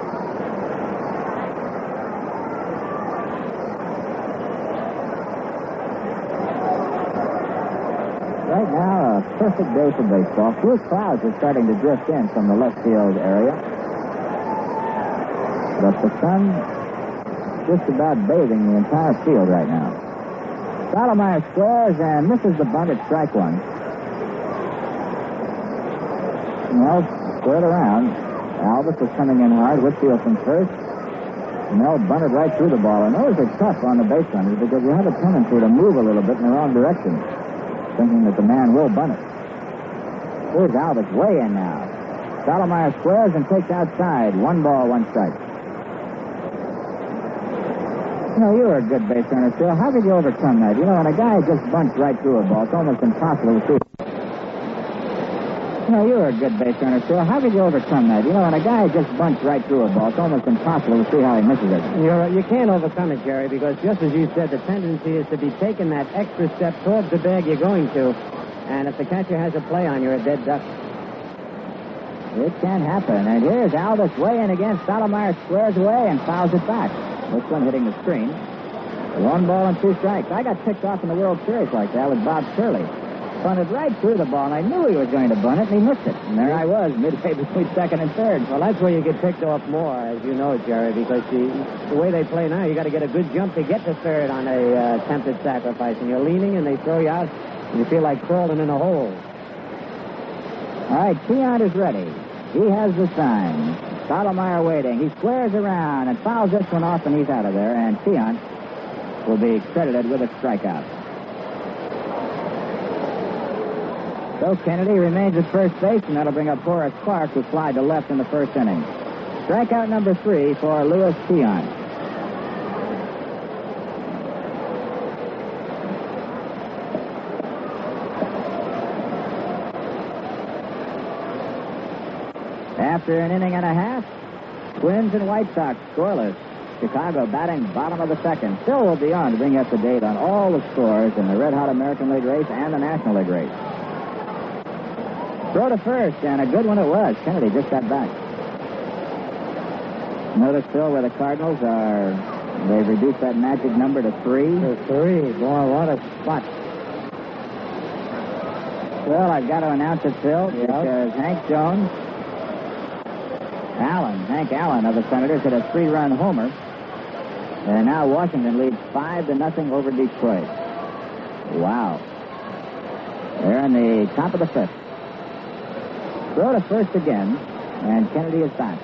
Right now, a perfect day for baseball. Few clouds are starting to drift in from the left field area. But the sun just about bathing the entire field right now. Stottlemyre squares and misses the bunt at strike 1. Mel squared around. Alvis was coming in hard. Whitfield from first. Mel bunted right through the ball. And those are tough on the base runners because you have a tendency to move a little bit in the wrong direction, thinking that the man will bunt it. Here's Alvis way in now. Stottlemyre squares and takes outside. 1 ball, 1 strike. You know, you were a good base runner, Phil. How did you overcome that? You know, when a guy just bunts right through a ball, it's almost impossible to see. You know, you were a good base runner, Phil. How did you overcome that? You know, when a guy just bunts right through a ball, it's almost impossible to see how he misses it. You can't overcome it, Jerry, because just as you said, the tendency is to be taking that extra step towards the bag you're going to. And if the catcher has a play on, you're a dead duck. It can happen. And here's Alvis way in again. Stottlemyre squares away and fouls it back. This one hitting the screen. 1 ball and 2 strikes. I got ticked off in the World Series like that with Bob Shirley. Bunted right through the ball, and I knew he was going to bunt it, and he missed it. And there I was, midway between second and third. Well, that's where you get ticked off more, as you know, Jerry, because the way they play now, you got to get a good jump to get to third on a attempted sacrifice. And you're leaning, and they throw you out, and you feel like crawling in a hole. All right, Tiant is ready. He has the sign. Stottlemyre waiting. He squares around and fouls this one off, and he's out of there. And Tiant will be credited with a strikeout. So Kennedy remains at first base, and that'll bring up Horace Clarke, who flied to left in the first inning. Strikeout number 3 for Luis Tiant. After an inning and a half, Twins and White Sox scoreless. Chicago batting bottom of the second. Still will be on to bring you up to date on all the scores in the Red Hot American League race and the National League race. Throw to first, and a good one it was. Kennedy just got back. Notice, Phil, where the Cardinals are. They've reduced that magic number to 3. To 3. Boy, what a spot. Well, I've got to announce it, Phil, because Hank Jones, Hank Allen of the Senators hit a 3-run homer. And now Washington leads 5-0 over Detroit. Wow. They're in the top of the 5th. Throw to first again, and Kennedy is back.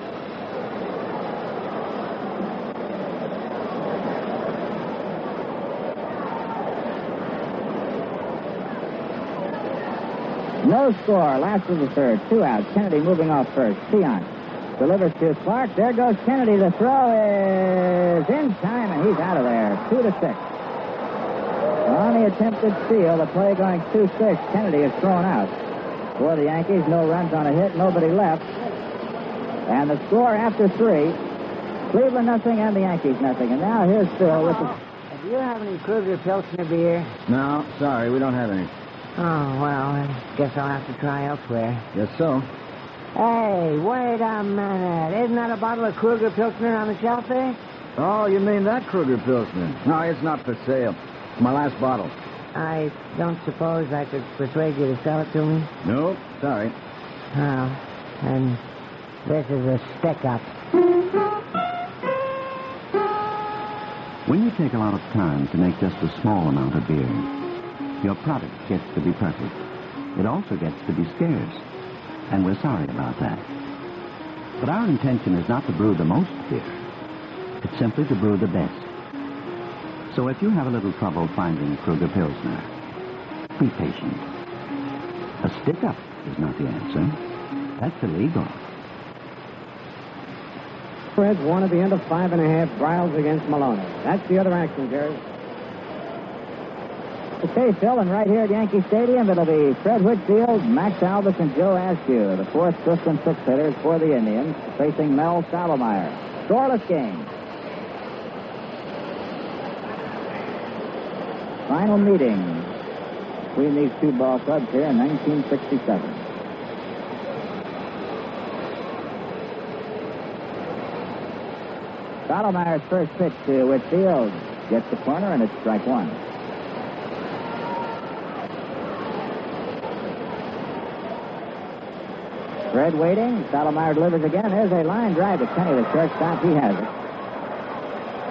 No score. Last of the third. 2 outs. Kennedy moving off first. Tiant Delivers to Clarke. There goes Kennedy. The throw is in time, and he's out of there. 2-6. On the attempted steal, the play going 2-6. Kennedy is thrown out. For the Yankees, no runs on a hit, nobody left. And the score after 3, Cleveland nothing and the Yankees nothing. And now here's Phil with the... Do you have any Kruger Pilsner beer? No, sorry, we don't have any. Oh, well, I guess I'll have to try elsewhere. Guess so. Hey, wait a minute. Isn't that a bottle of Kruger Pilsner on the shelf there? Oh, you mean that Kruger Pilsner? No, it's not for sale. It's my last bottle. I don't suppose I could persuade you to sell it to me? No, sorry. Oh, and this is a stick-up. When you take a lot of time to make just a small amount of beer, your product gets to be perfect. It also gets to be scarce, and we're sorry about that. But our intention is not to brew the most beer. It's simply to brew the best. So if you have a little trouble finding Kruger Pilsner, be patient. A stick-up is not the answer. That's illegal. Reds won at the end of 5.5 trials against Maloney. That's the other action, Jerry. Okay, Phil, and right here at Yankee Stadium, it'll be Fred Whitfield, Max Alvis, and Joe Azcue, the 4th, 5th, and 6th hitters for the Indians, facing Mel Stottlemyre. Scoreless game. Final meeting between these two ball clubs here in 1967. Stottlemyre's first pitch to Whitfield gets the corner, and it's strike one. Fred waiting. Stottlemyre delivers again. There's a line drive to Kenny, the shortstop. He has it.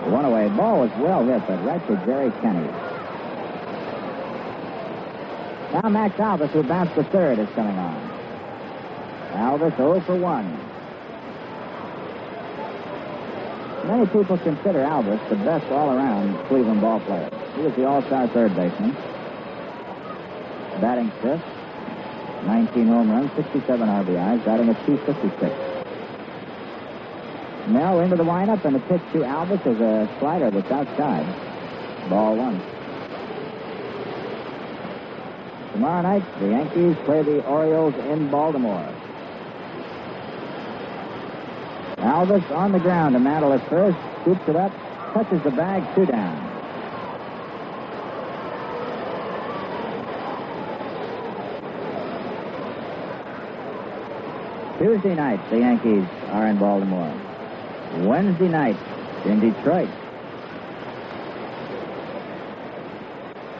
The one-away ball was well hit, but right to Jerry Kenney. Now Max Alvis, who bounced to third, is coming on. Alvis 0 for 1. Many people consider Alvis the best all-around Cleveland ball player. He was the all-star third baseman. Batting fifth, 19 home runs, 67 RBIs, batting at .256. Mel into the windup, and the pitch to Alvis is a slider that's outside. Ball one. Tomorrow night, the Yankees play the Orioles in Baltimore. Alvis on the ground to Mantle at first, scoops it up, touches the bag, 2 down. Tuesday night, the Yankees are in Baltimore. Wednesday night in Detroit.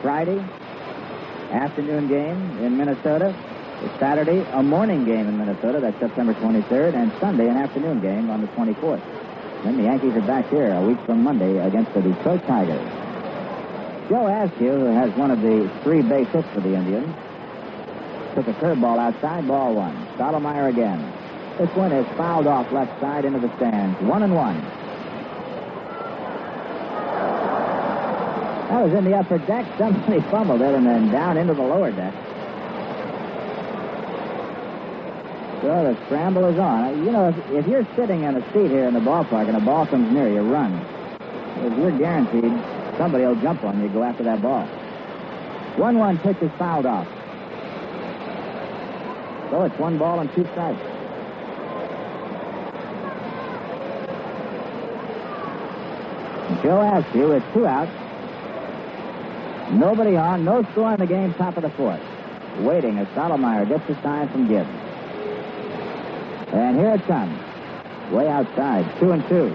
Friday, afternoon game in Minnesota. Saturday, a morning game in Minnesota. That's September 23rd. And Sunday, an afternoon game on the 24th. Then the Yankees are back here a week from Monday against the Detroit Tigers. Joe Azcue, who has one of the 3 base hits for the Indians, took a curveball outside, ball one. Stottlemyre again. This one is fouled off left side into the stands. 1-1. That was in the upper deck. Somebody fumbled it and then down into the lower deck. So the scramble is on. You know, if you're sitting in a seat here in the ballpark and a ball comes near you, run. If you're guaranteed somebody will jump on you, go after that ball. 1-1 pitch is fouled off. So it's 1 ball and 2 strikes. Joe Azcue with 2 outs. Nobody on, no score in the game, top of the 4th. Waiting as Stottlemyre gets the sign from Gibbs. And here it comes. Way outside, 2-2.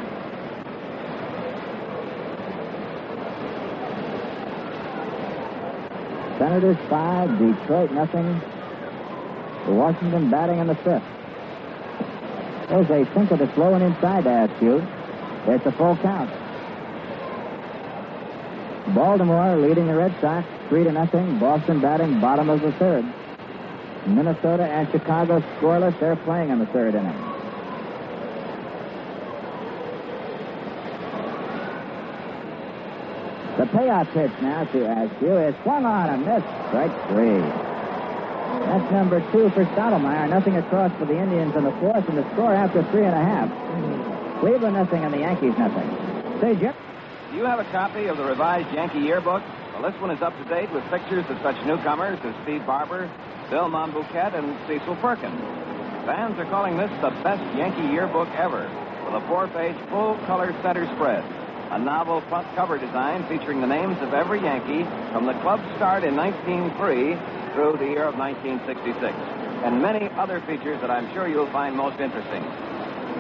Senators 5, Detroit nothing. Washington batting in the 5th. There's a sinker that's low and inside to Azcue. It's a full count. Baltimore leading the Red Sox 3-0. Boston batting bottom of the 3rd. Minnesota and Chicago scoreless. They're playing in the 3rd inning. The payoff pitch now to Azcue is swung on and missed. Strike 3. That's number 2 for Stottlemyre. Nothing across for the Indians in the fourth, and the score after 3.5. Cleveland nothing and the Yankees nothing. Say, Jip. Do you have a copy of the revised Yankee yearbook? Well, this one is up to date with pictures of such newcomers as Steve Barber, Bill Monbouquet, and Cecil Perkins. Fans are calling this the best Yankee yearbook ever, with a 4-page full-color center spread. A novel front cover design featuring the names of every Yankee from the club's start in 1903 through the year of 1966. And many other features that I'm sure you'll find most interesting.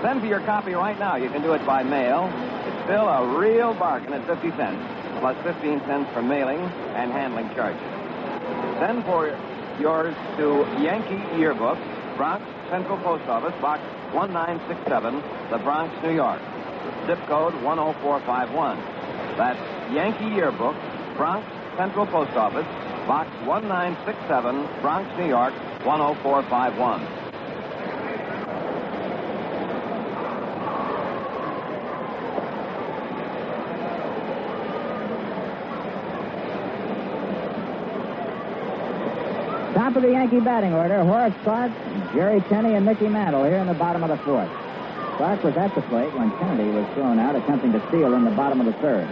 Send for your copy right now. You can do it by mail. It's still a real bargain at 50 cents, plus 15 cents for mailing and handling charges. Send for yours to Yankee Yearbook, Bronx Central Post Office, Box 1967, The Bronx, New York. Zip code 10451. That's Yankee Yearbook, Bronx Central Post Office, Box 1967, Bronx, New York, 10451. Top of the Yankee batting order, Horace Clarke, Jerry Kenney, and Mickey Mantle here in the bottom of the fourth. Clarke was at the plate when Kennedy was thrown out, attempting to steal in the bottom of the third.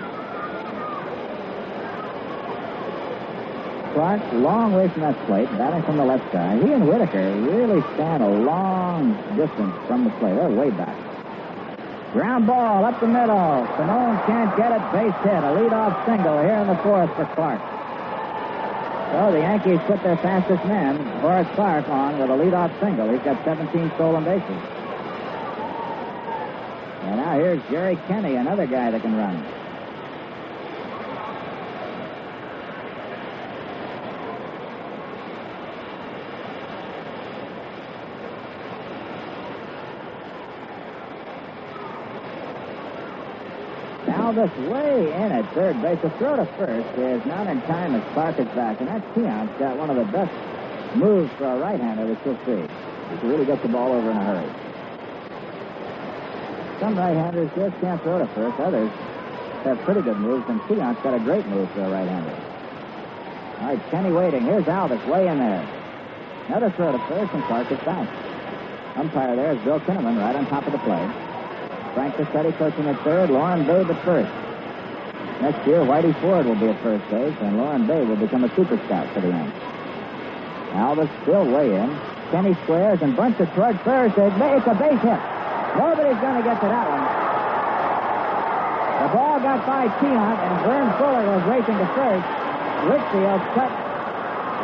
Clarke, long way from that plate, batting from the left side. He and Whitaker really stand a long distance from the plate. They're way back. Ground ball up the middle. Simone can't get it. Base hit. A leadoff single here in the fourth for Clarke. So the Yankees put their fastest man, Horace Clarke, on with a leadoff single. He's got 17 stolen bases. And now here's Jerry Kenney, another guy that can run. Alvis way in at third base. The throw to first is not in time as Clarke is back. And that Tiant's got one of the best moves for a right-hander that you'll see. He can really get the ball over in a hurry. Some right-handers just can't throw to first. Others have pretty good moves, and Tiant's got a great move for a right-hander. All right, Kenney waiting. Here's Alvis way in there. Another throw to first, and Clarke is back. Umpire there is Bill Kinnaman right on top of the play. Frank Cassetti coaching at third, Lauren Babe at first. Next year, Whitey Ford will be at first base, and Lauren Babe will become a super scout for the Yankees. Alvis still way in. Kenney squares and bunts it toward first. It's a base hit. Nobody's going to get to that one. The ball got by Tiant, and Vern Fuller was racing to first. Whitfield cut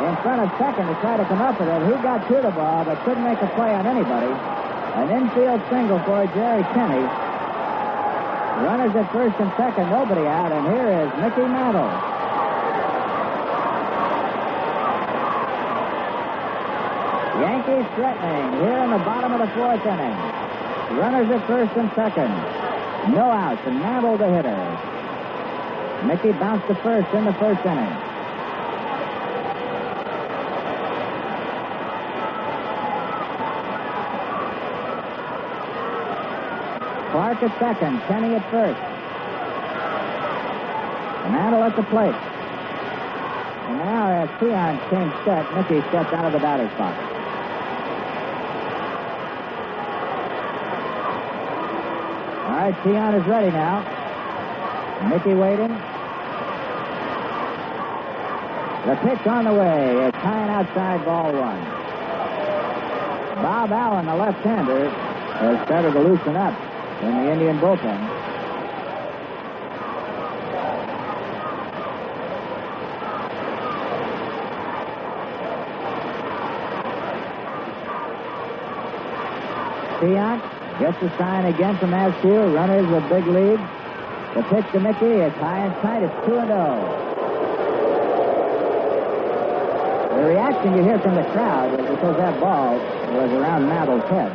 in front of second to try to come up with it. He got to the ball, but couldn't make a play on anybody. An infield single for Jerry Kenney. Runners at first and second, nobody out, and here is Mickey Mantle. Yankees threatening here in the bottom of the fourth inning. Runners at first and second. No outs, and Mantle the hitter. Mickey bounced to first in the first inning. Clarke at second, Kenney at first. Mantle at the plate. And now as Tiant came set, Mickey stepped out of the batter's box. All right, Tiant is ready now. Mickey waiting. The pitch on the way. It's high and outside, ball one. Bob Allen, the left-hander, has started to loosen up in the Indian bullpen. Tiant gets the sign again from Azcue. Runners with big lead. The pitch to Mickey is high and tight. It's 2-0. The reaction you hear from the crowd is because that ball was around Mantle's head.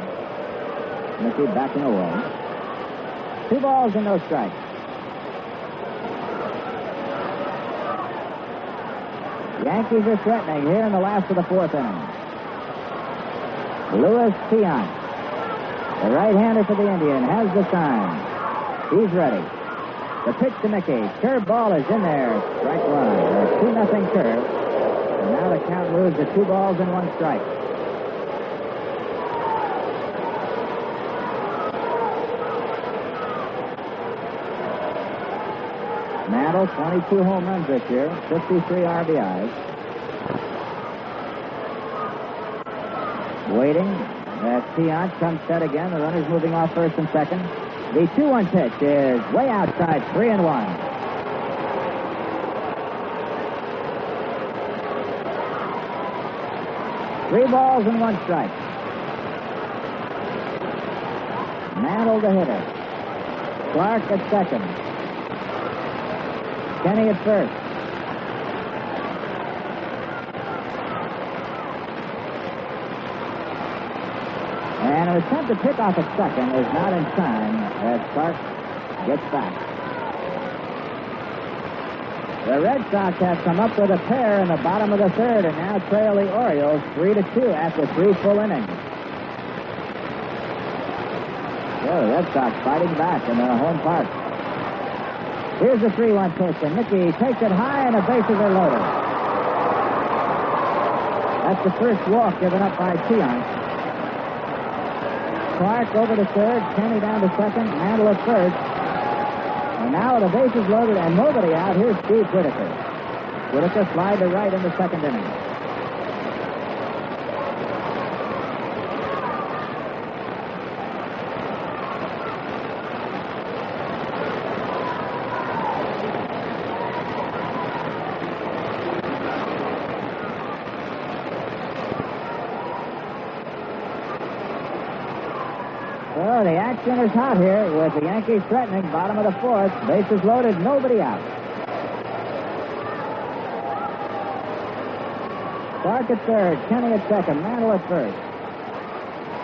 Mickey backing away. 2 balls and no strikes. Yankees are threatening here in the last of the fourth inning. Luis Tiant, the right-hander for the Indian, has the sign. He's ready. The pitch to Mickey. Curve ball is in there. Strike one. A 2-0 curve. And now the count moves to 2 balls and 1 strike. Mantle, 22 home runs this year, 53 RBIs. Waiting. Tiant comes set again. The runner's moving off first and second. The 2-1 pitch is way outside, 3-1. Three balls and 1 strike. Mantle the hitter. Clarke at second. Kenney at first. And an attempt to pick off at second is not in time as Clarke gets back. The Red Sox have come up with a pair in the bottom of the third and now trail the Orioles 3-2 after 3 full innings. So the Red Sox fighting back in their home park. Here's the 3-1 pitch, and Mickey takes it high, and the bases are loaded. That's the first walk given up by Tiant. Clarke over to third, Kenney down to second, Mantle at first. And now the bases loaded and nobody out, here's Steve Whitaker. Whitaker slide to right in the second inning. Well, the action is hot here with the Yankees threatening. Bottom of the fourth. Bases loaded. Nobody out. Clarke at third. Kenney at second. Mantle at first.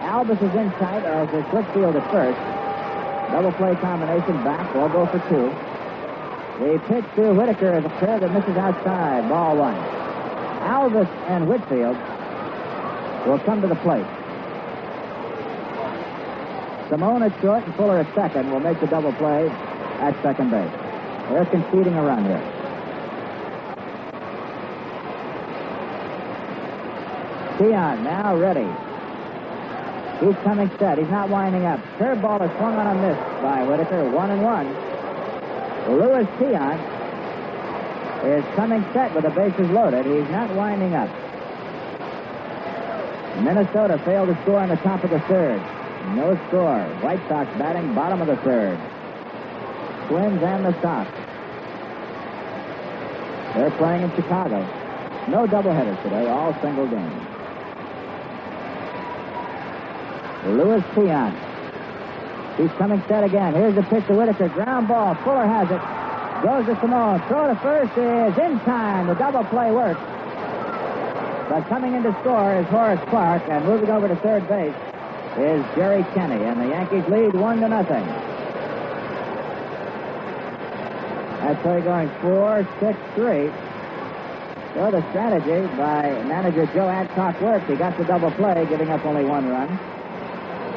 Alvis is in tight as is Whitfield at first. Double play combination back. They'll go for 2. The pitch to Whitaker is a curve that misses outside. Ball 1. Alvis and Whitfield will come to the plate. Simone at short and Fuller at second will make the double play at second base. They're conceding a run here. Tiant now ready. He's coming set. He's not winding up. Curveball is swung on a miss by Whitaker. 1-1. Luis Tiant is coming set with the bases loaded. He's not winding up. Minnesota failed to score on the top of the third. No score. White Sox batting bottom of the third. Twins and the Sox. They're playing in Chicago. No doubleheaders today, all single games. Luis Tiant. He's coming set again. Here's the pitch to Whitaker. Ground ball. Fuller has it. Goes to Simone. Throw to first is in time. The double play works. But coming in to score is Horace Clarke, and moving over to third base is Jerry Kenney, and the Yankees lead 1-0. That's play going 4-6-3. So the strategy by manager Joe Azcue worked. He got the double play, giving up only 1 run.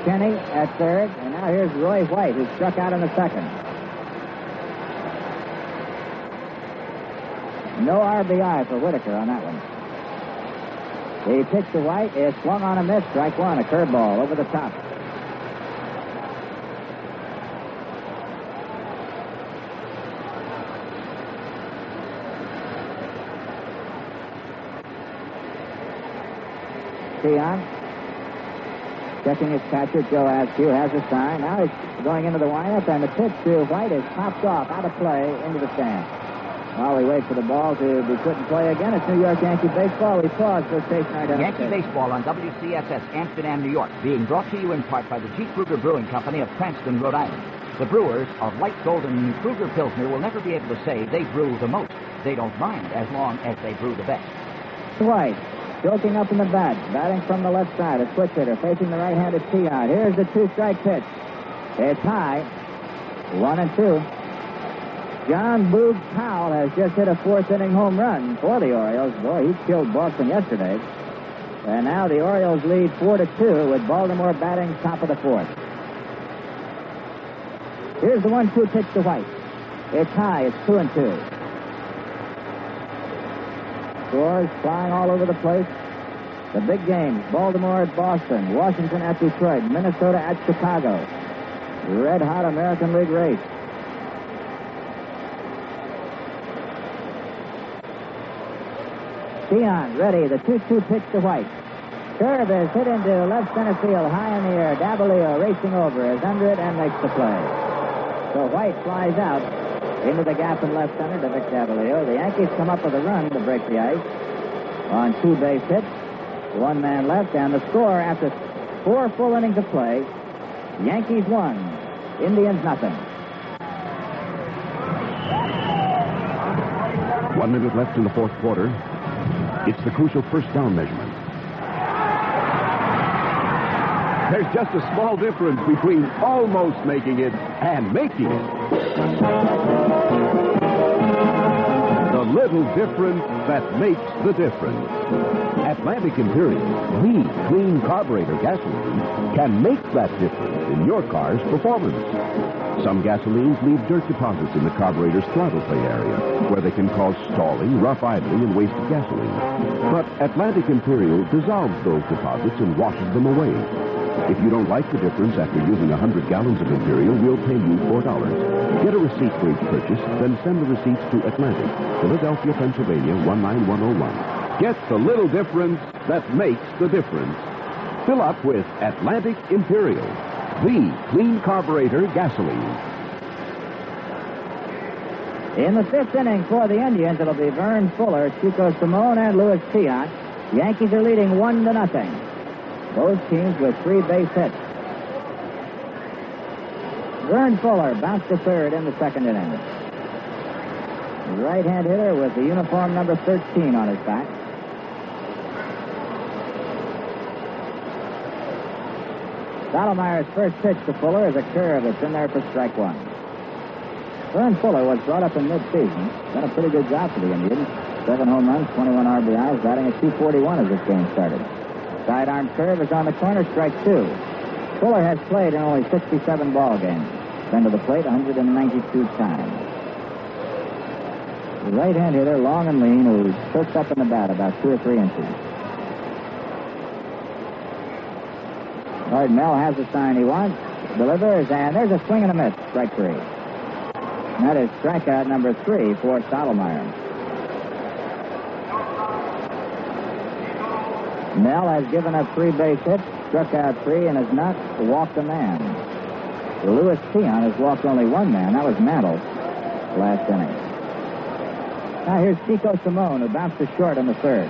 Kenney at third, and now here's Roy White, who struck out in the second. No RBI for Whitaker on that one. The pitch to White is swung on a miss. Strike 1, a curveball over the top. Tiant checking his catcher. Joe Azcue has a sign. Now he's going into the windup, and the pitch to White is popped off out of play into the stand. While we wait for the ball to be put in play again, it's New York Yankee baseball. We pause for station identification. Yankee baseball on WCSS, Amsterdam, New York, being brought to you in part by the G. Kruger Brewing Company of Cranston, Rhode Island. The brewers of light golden Kruger Pilsner will never be able to say they brew the most. They don't mind as long as they brew the best. White, joking up in the bat, batting from the left side, a switch hitter, facing the right-handed Tiant. Here's the 2-strike pitch. It's high, 1-2. John Boog Powell has just hit a 4th-inning home run for the Orioles. Boy, he killed Boston yesterday. And now the Orioles lead 4-2 with Baltimore batting top of the 4th. Here's the 1-2 pitch to White. It's high. It's 2-2. scores flying all over the place. The big games, Baltimore at Boston, Washington at Detroit, Minnesota at Chicago. Red-hot American League race. Tiant ready, the 2-2 pitch to White. Curve is hit into left center field, high in the air. Davalillo racing over, is under it, and makes the play. So White flies out into the gap in left center to Vic Davalillo. The Yankees come up with a run to break the ice on 2 base hits. 1 man left, and the score after 4 full innings of play, Yankees 1, Indians nothing. 1 minute left in the 4th quarter. It's the crucial first down measurement. There's just a small difference between almost making it and making it. The little difference that makes the difference. Atlantic Imperial, the clean carburetor gasoline, can make that difference in your car's performance. Some gasolines leave dirt deposits in the carburetor's throttle plate area, where they can cause stalling, rough idling, and wasted gasoline. But Atlantic Imperial dissolves those deposits and washes them away. If you don't like the difference after using 100 gallons of Imperial, we'll pay you $4. Get a receipt for each purchase, then send the receipts to Atlantic, Philadelphia, Pennsylvania, 19101. Get the little difference that makes the difference. Fill up with Atlantic Imperial, the clean carburetor gasoline. In the 5th inning for the Indians, it'll be Vern Fuller, Chico Salmon, and Luis Tiant. Yankees are leading 1-0. Both teams with 3 base hits. Vern Fuller bounced to third in the 2nd inning. Right-hand hitter with the uniform number 13 on his back. Stottlemyre's first pitch to Fuller is a curve that's in there for strike 1. Vern Fuller was brought up in mid-season. Done a pretty good job for the Indians. 7 home runs, 21 RBIs, batting at .241 as this game started. Sidearm curve is on the corner, strike 2. Fuller has played in only 67 ball games. Been to the plate 192 times. The right-hand hitter, long and lean, who perks up in the bat about 2 or 3 inches. All right, Mel has the sign he wants, delivers, and there's a swing and a miss, strike 3. And that is strikeout number 3 for Stottlemyre. Mel has given up 3 base hits, struck out 3, and has not walked a man. Luis Tiant has walked only 1 man. That was Mantle last inning. Now here's Chico Salmon, who bounced to short in the 3rd.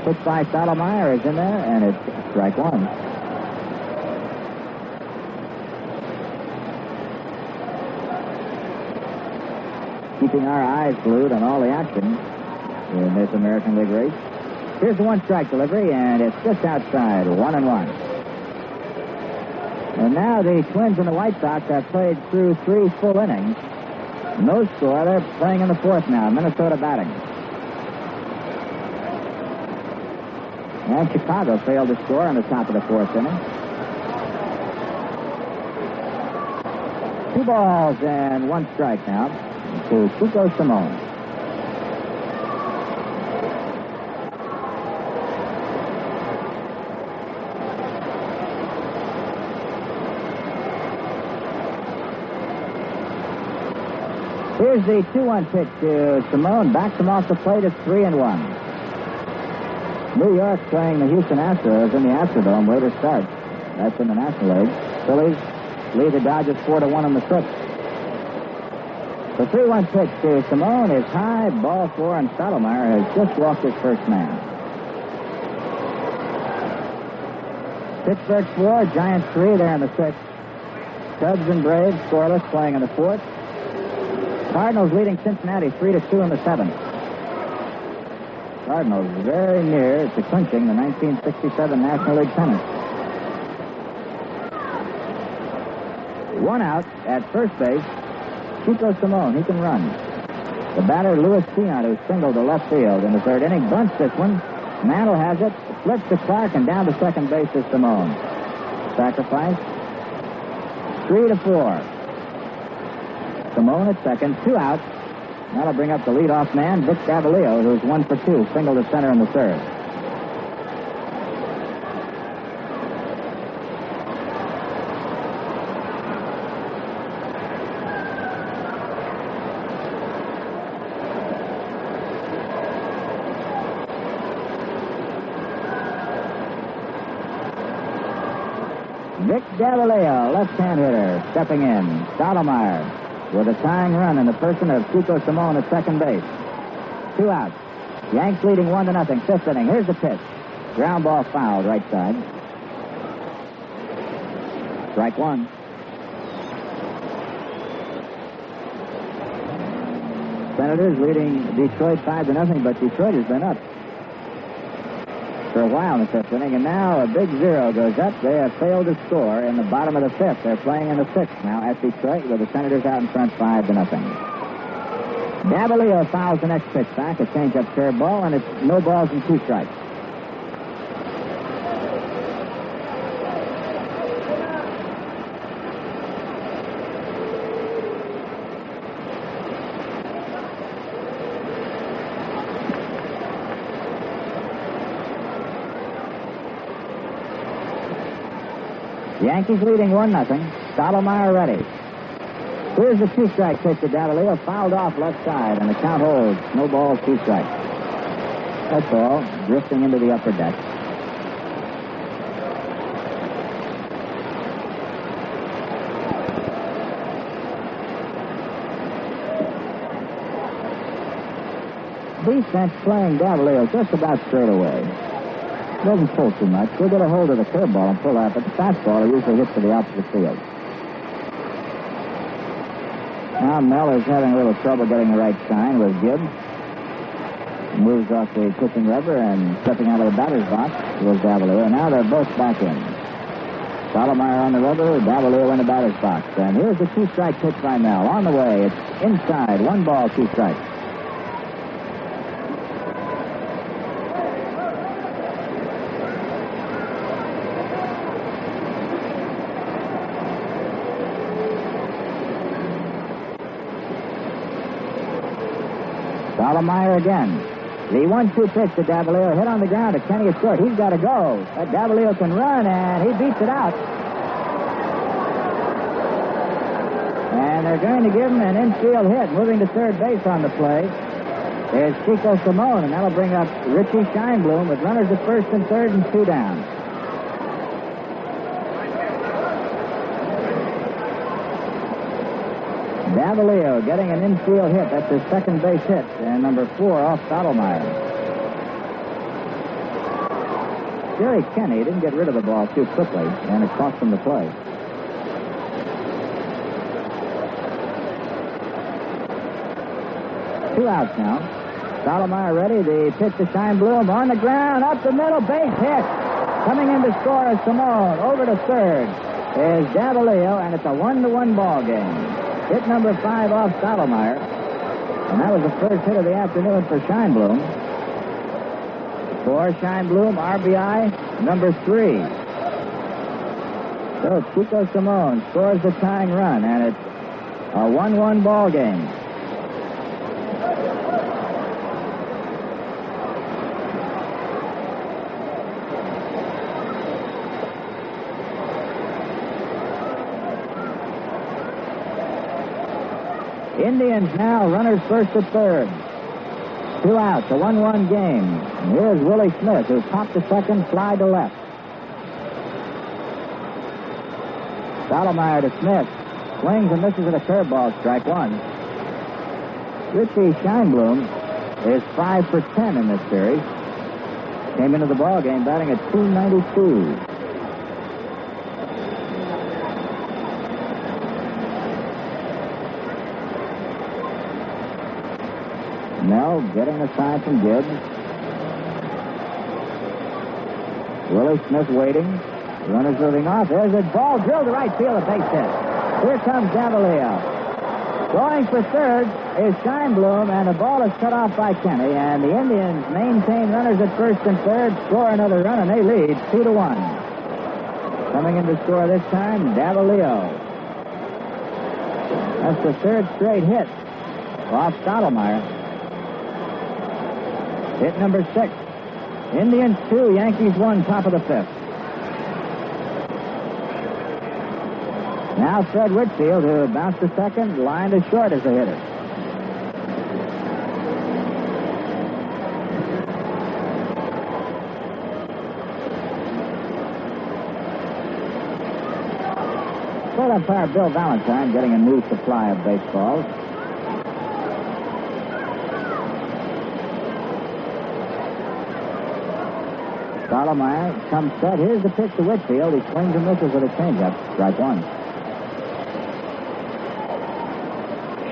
Pitch by Stottlemyre is in there, and it's strike 1. Keeping our eyes glued on all the action in this American League race. Here's the 1-strike delivery, and it's just outside, 1-1. And now the Twins and the White Sox have played through 3 full innings. No score. They're playing in the 4th now. Minnesota batting. And Chicago failed to score on the top of the 4th inning. 2 balls and 1 strike now to Chico Salmon. Here's the 2-1 pitch to Salmon. Backs him off the plate. It's 3-1. New York playing the Houston Astros in the Astrodome. Later start. That's in the National League. Phillies lead the Dodgers 4-1 in the 6th. The 3-1 pitch to Salmon is high, ball 4, and Stottlemyre has just walked his first man. Pittsburgh 4, Giants 3 there in the 6th. Cubs and Braves scoreless playing in the 4th. Cardinals leading Cincinnati 3-2 in the 7th. Cardinals very near to clinching the 1967 National League pennant. 1 out at first base. Chico Salmon, he can run. The batter, Luis Tiant, who singled to left field in the 3rd inning, bunts this one. Mantle has it, flips to Clarke, and down to second base is Salmon. Sacrifice. 3-4. Salmon at second, 2 outs. That'll bring up the leadoff man, Vic Davalillo, who's 1 for 2, single to center in the third. Vic Davalillo, left-hand hitter, stepping in. Stottlemyre with a tying run in the person of Chico Salmon at second base. 2 outs. Yanks leading 1-0. Fifth inning. Here's the pitch. Ground ball fouled, right side. Strike one. Senators leading Detroit 5-0, but Detroit has been up for a while in the fifth inning, and now a big 0 goes up. They have failed to score in the bottom of the fifth. They're playing in the sixth now at Detroit with the Senators out in front 5-0. Davalillo fouls the next pitch back, a change-up curveball, and it's no balls and 2 strikes. Yankees leading 1-0. Stottlemyre ready. Here's the 2-strike pitch to Davalillo, fouled off left side, and the count holds. No balls, 2 strikes. That's all, drifting into the upper deck. Defense playing Davalillo just about straight away. Doesn't pull too much. We'll get a hold of the curveball and pull out, but the fastball usually hits to the opposite field. Now Mel is having a little trouble getting the right sign with Gibbs. Moves off the pitching rubber and stepping out of the batter's box was Davalillo. Now they're both back in. Stottlemyre on the rubber, Davalillo in the batter's box. And here's the 2-strike pitch by Mel. On the way, it's inside. 1 ball, 2 strikes. Stottlemyre again. The 1-2 pitch to Davalillo, hit on the ground to Kenney at short. He's got to go. But Davalillo can run, and he beats it out. And they're going to give him an infield hit. Moving to third base on the play is Chico Salmon, and that'll bring up Richie Scheinblum with runners at first and third and 2 down. Davalillo getting an infield hit. That's his second base hit. And number 4 off Stottlemyre. Jerry Kenney didn't get rid of the ball too quickly, and it cost him the play. Two outs now. Stottlemyre ready. The pitch to Scheinblum on the ground, up the middle, base hit. Coming in to score is Salmon. Over to third is Davalillo, and it's a 1-1 ball game. Hit number 5 off Stottlemyre. And that was the first hit of the afternoon for Scheinblum. For Scheinblum, RBI number 3. So Chico Salmon scores the tying run, and it's a 1-1 ball game. Indians now runners first at third. 2 outs, a 1-1 game. And here's Willie Smith, who popped to second, fly to left. Stottlemyre to Smith. Swings and misses at a curveball, strike 1. Richie Scheinblum is 5 for 10 in this series. Came into the ball game batting at .292. Mel getting a sign from Gibbs. Willie Smith waiting. Runners moving off. There's a ball drilled to right field, a base hit. Here comes Davalillo. Going for third is Scheinblum, and the ball is cut off by Kenney. And the Indians maintain runners at first and third, score another run, and they lead 2-1. Coming in to score this time, Davalillo. That's the third straight hit off Stottlemyre. Hit number 6. Indians 2, Yankees 1, top of the 5th. Now Fred Whitfield, who bounced to second, lined as short as the hitter. Plate umpire Bill Valentine getting a new supply of baseballs. Stottlemyre comes set. Here's the pitch to Whitfield. He swings and misses with a changeup. Strike one.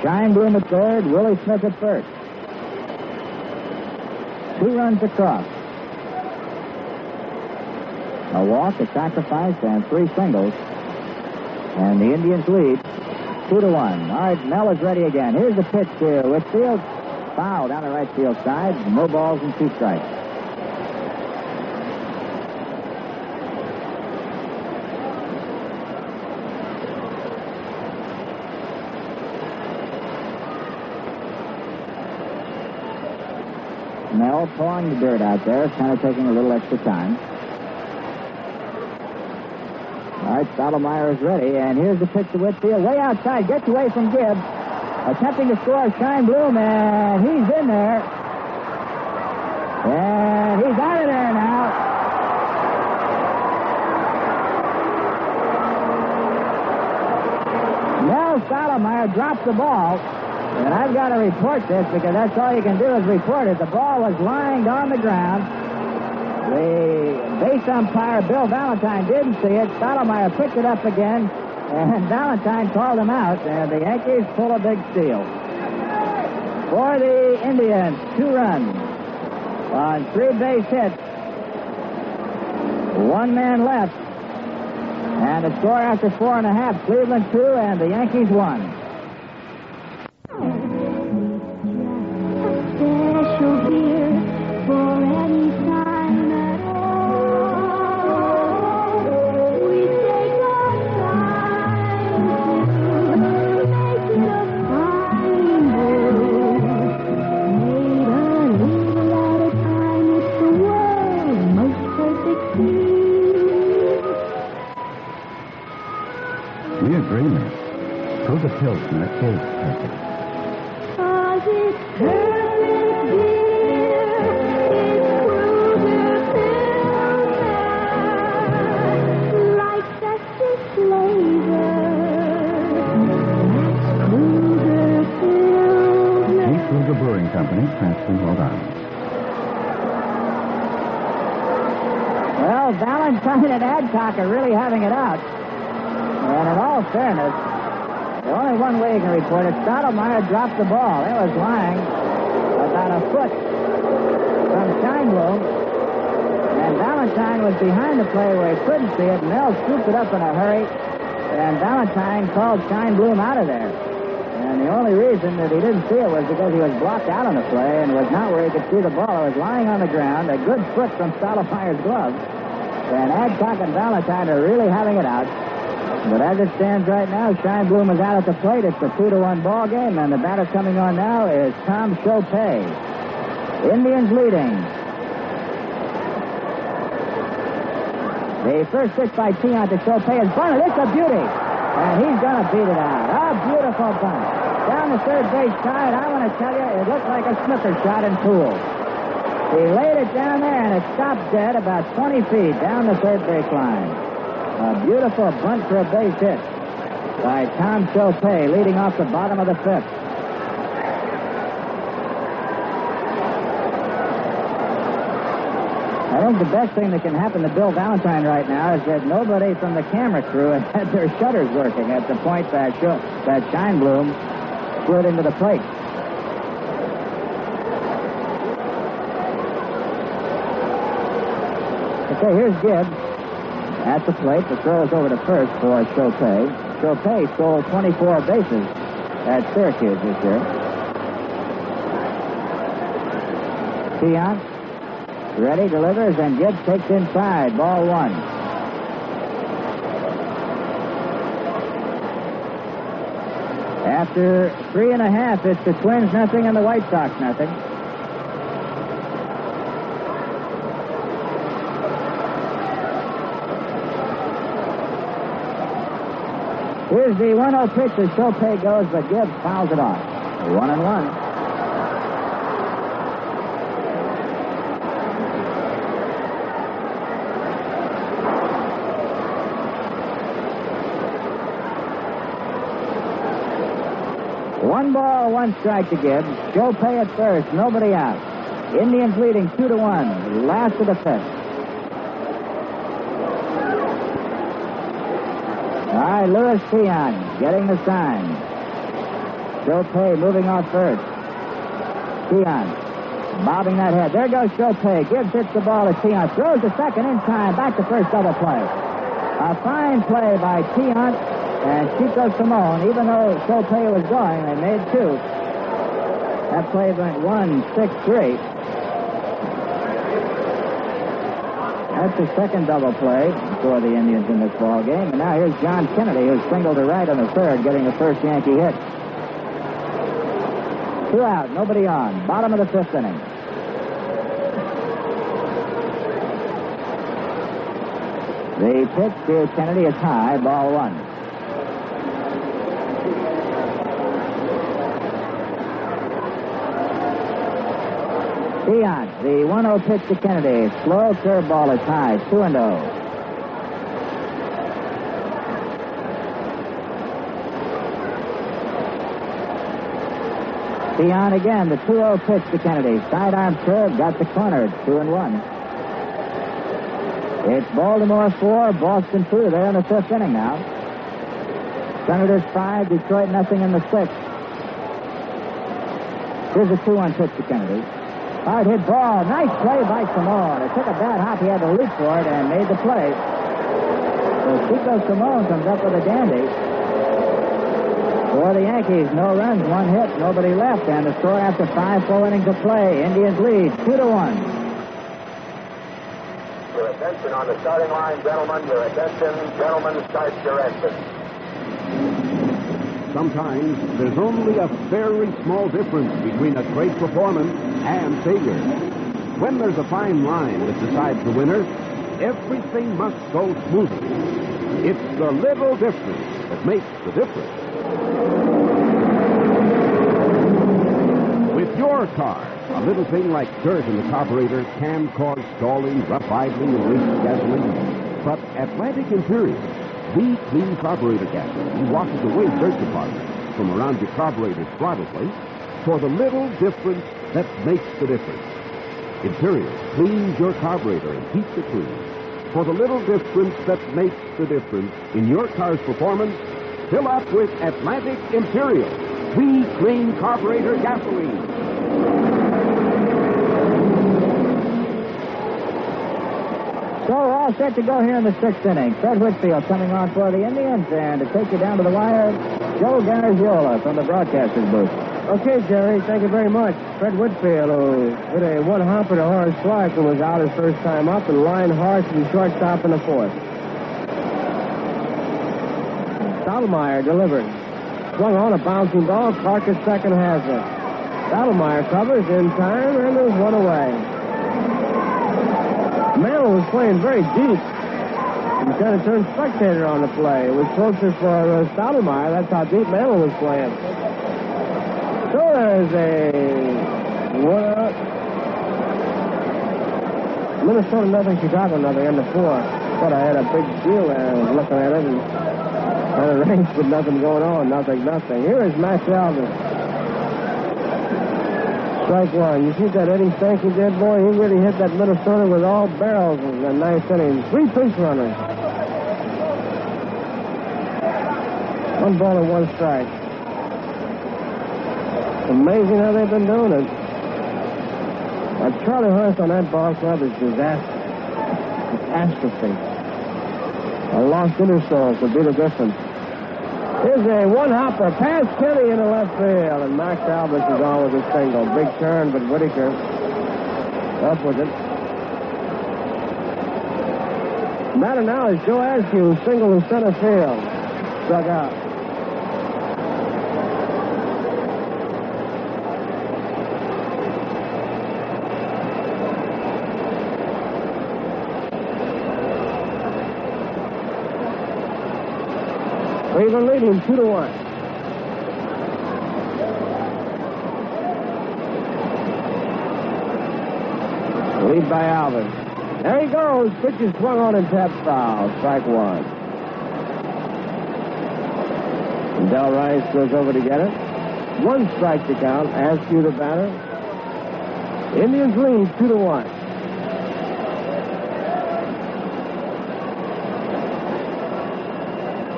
Scheinblum at third. Willie Smith at first. 2 runs across. A walk, a sacrifice, and 3 singles. And the Indians lead 2-1. All right, Mel is ready again. Here's the pitch to Whitfield. Foul down the right field side. No balls and 2 strikes. Mel pulling the dirt out there, kind of taking a little extra time. All right, Stottlemyre is ready, and here's the pitch to Whitfield. Way outside, gets away from Gibbs. Attempting to score Scheinblum, and he's in there. And he's out of there now. Mel Stottlemyre dropped the ball. And I've got to report this because that's all you can do is report it. The ball was lying on the ground. The base umpire, Bill Valentine, didn't see it. Stottlemyre picked it up again, and Valentine called him out, and the Yankees pull a big steal. For the Indians, 2 runs on 3 base hits. 1 man left. And the score after 4.5, Cleveland 2 and the Yankees 1. Special beer for any time at all. We take our time to make it a fine brew. Made a little at a time, it's the world's most perfect tea. We agree, miss. Prove the Pilsner is perfect. 'Cause it's perfect. Brewing Company, Cranston, Rhode Island. Well, Valentine and Adcock are really having it out. And in all fairness, the only one way you can report it, Stottlemyre dropped the ball. It was lying about a foot from Scheinblum. And Valentine was behind the play where he couldn't see it. Mel scooped it up in a hurry. And Valentine called Scheinblum out of there. And the only reason that he didn't see it was because he was blocked out on the play and was not where he could see the ball. It was lying on the ground, a good foot from Stottlemyre's glove. And Adcock and Valentine are really having it out. But as it stands right now, Scheinblum is out at the plate. It's a 2-1 ball game, and the batter coming on now is Tom Shopay. Indians leading. The first pitch by Tiant to Shopay is bunted. It's a beauty. And he's going to beat it out. A beautiful bunt. Down the third base side, I want to tell you, it looked like a snooker shot in pool. He laid it down there, and it stopped dead about 20 feet down the third base line. A beautiful bunt for a base hit by Tom Shopay, leading off the bottom of the 5th. I think the best thing that can happen to Bill Valentine right now is that nobody from the camera crew had their shutters working at the point that Scheinblum slid into the plate. Okay, here's Gibbs at the plate. The throw is over to first for Shopay. Shopay stole 24 bases at Syracuse this year. Tiant ready, delivers, and Gibbs takes inside. Ball 1. After 3.5, it's the Twins nothing and the White Sox nothing. Here's the 1-0 pitch as Shopay goes, but Gibbs fouls it off. 1-1. One ball, one strike to Gibbs. Shopay at first, nobody out. Indians leading 2-1. Last of the fifth. All right, Luis Tiant getting the sign. Shopay moving off first. Tiant bobbing that head. There goes Shopay. Gibbs hits the ball to Tiant. Throws to second in time. Back to first, double play. A fine play by Tiant and Chico Salmon. Even though Shopay was going, they made two. That play went 1-6-3. That's the second double play for the Indians in this ball game. And now here's John Kennedy, who's singled to right on the third, getting the first Yankee hit. 2 out, nobody on. Bottom of the fifth inning. The pitch to Kennedy is high, ball one. Tiant, the 1-0 pitch to Kennedy. Slow curveball is high, 2-0. Tiant again, the 2-0 pitch to Kennedy. Sidearm curve, got the corner, 2-1. It's Baltimore 4, Boston 2. They're in the fifth inning now. Senators 5, Detroit nothing in the sixth. Here's a 2-1 pitch to Kennedy. Hard hit ball. Nice play by Salmon. It took a bad hop. He had to leap for it and made the play. So Chico Salmon comes up with a dandy. For the Yankees, no runs, one hit, nobody left. And the score after 5 full innings of play. Indians lead 2-1. Your attention on the starting line, gentlemen. Your attention, gentlemen, start your engine. Sometimes there's only a very small difference between a great performance and failure. When there's a fine line that decides the winner, everything must go smoothly. It's the little difference that makes the difference. With your car, a little thing like dirt in the carburetor can cause stalling, rough idling, and wasted gasoline. But Atlantic Imperial, the clean carburetor gasoline, washes away dirt deposits from around your carburetor's throttle plate for the little difference that makes the difference. Imperial cleans your carburetor and keeps it clean. For the little difference that makes the difference in your car's performance, fill up with Atlantic Imperial, the clean carburetor gasoline. So all set to go here in the sixth inning. Fred Whitfield coming on for the Indians, and to take you down to the wire, Joe Azcue from the broadcaster's booth. Okay, Jerry, thank you very much. Fred Whitfield, who hit a one-hopper to Horace Clarke, and was out his first time up, and lined Horace to the shortstop in the fourth. Stottlemyre delivered. Swung on a bouncing ball. Clarke at second has it. Stottlemyre covers in time, and there's one away. Mantle was playing very deep. He kind of turned spectator on the play. It was closer for Stottlemyre. That's how deep Mantle was playing. So there's a 1 out. Minnesota nothing, Chicago nothing in the fourth. Thought I had a big deal there. I was looking at it and on the range with nothing going on. Nothing. Here is Max Alvis. Strike one. You see that Eddie Stanky did, boy? He really hit that Minnesota with all barrels in the ninth inning. 3 pinch runners. 1 ball and 1 strike. Amazing how they've been doing it. Charlie Hurst on that ball club is disaster. Catastrophe. A lost inner soul could be the difference. Here's a one-hopper past Kenny in the left field, and Max Alvis is on with a single. Big turn, but Whitaker up with it. The matter now is Joe Azcue, single in center field. Struck out. Cleveland leading 2-1. Lead by Alvis. There he goes. Pitch is swung on and tapped foul. Strike one. And Del Rice goes over to get it. One strike to count. Azcue the batter. Indians lead 2-1.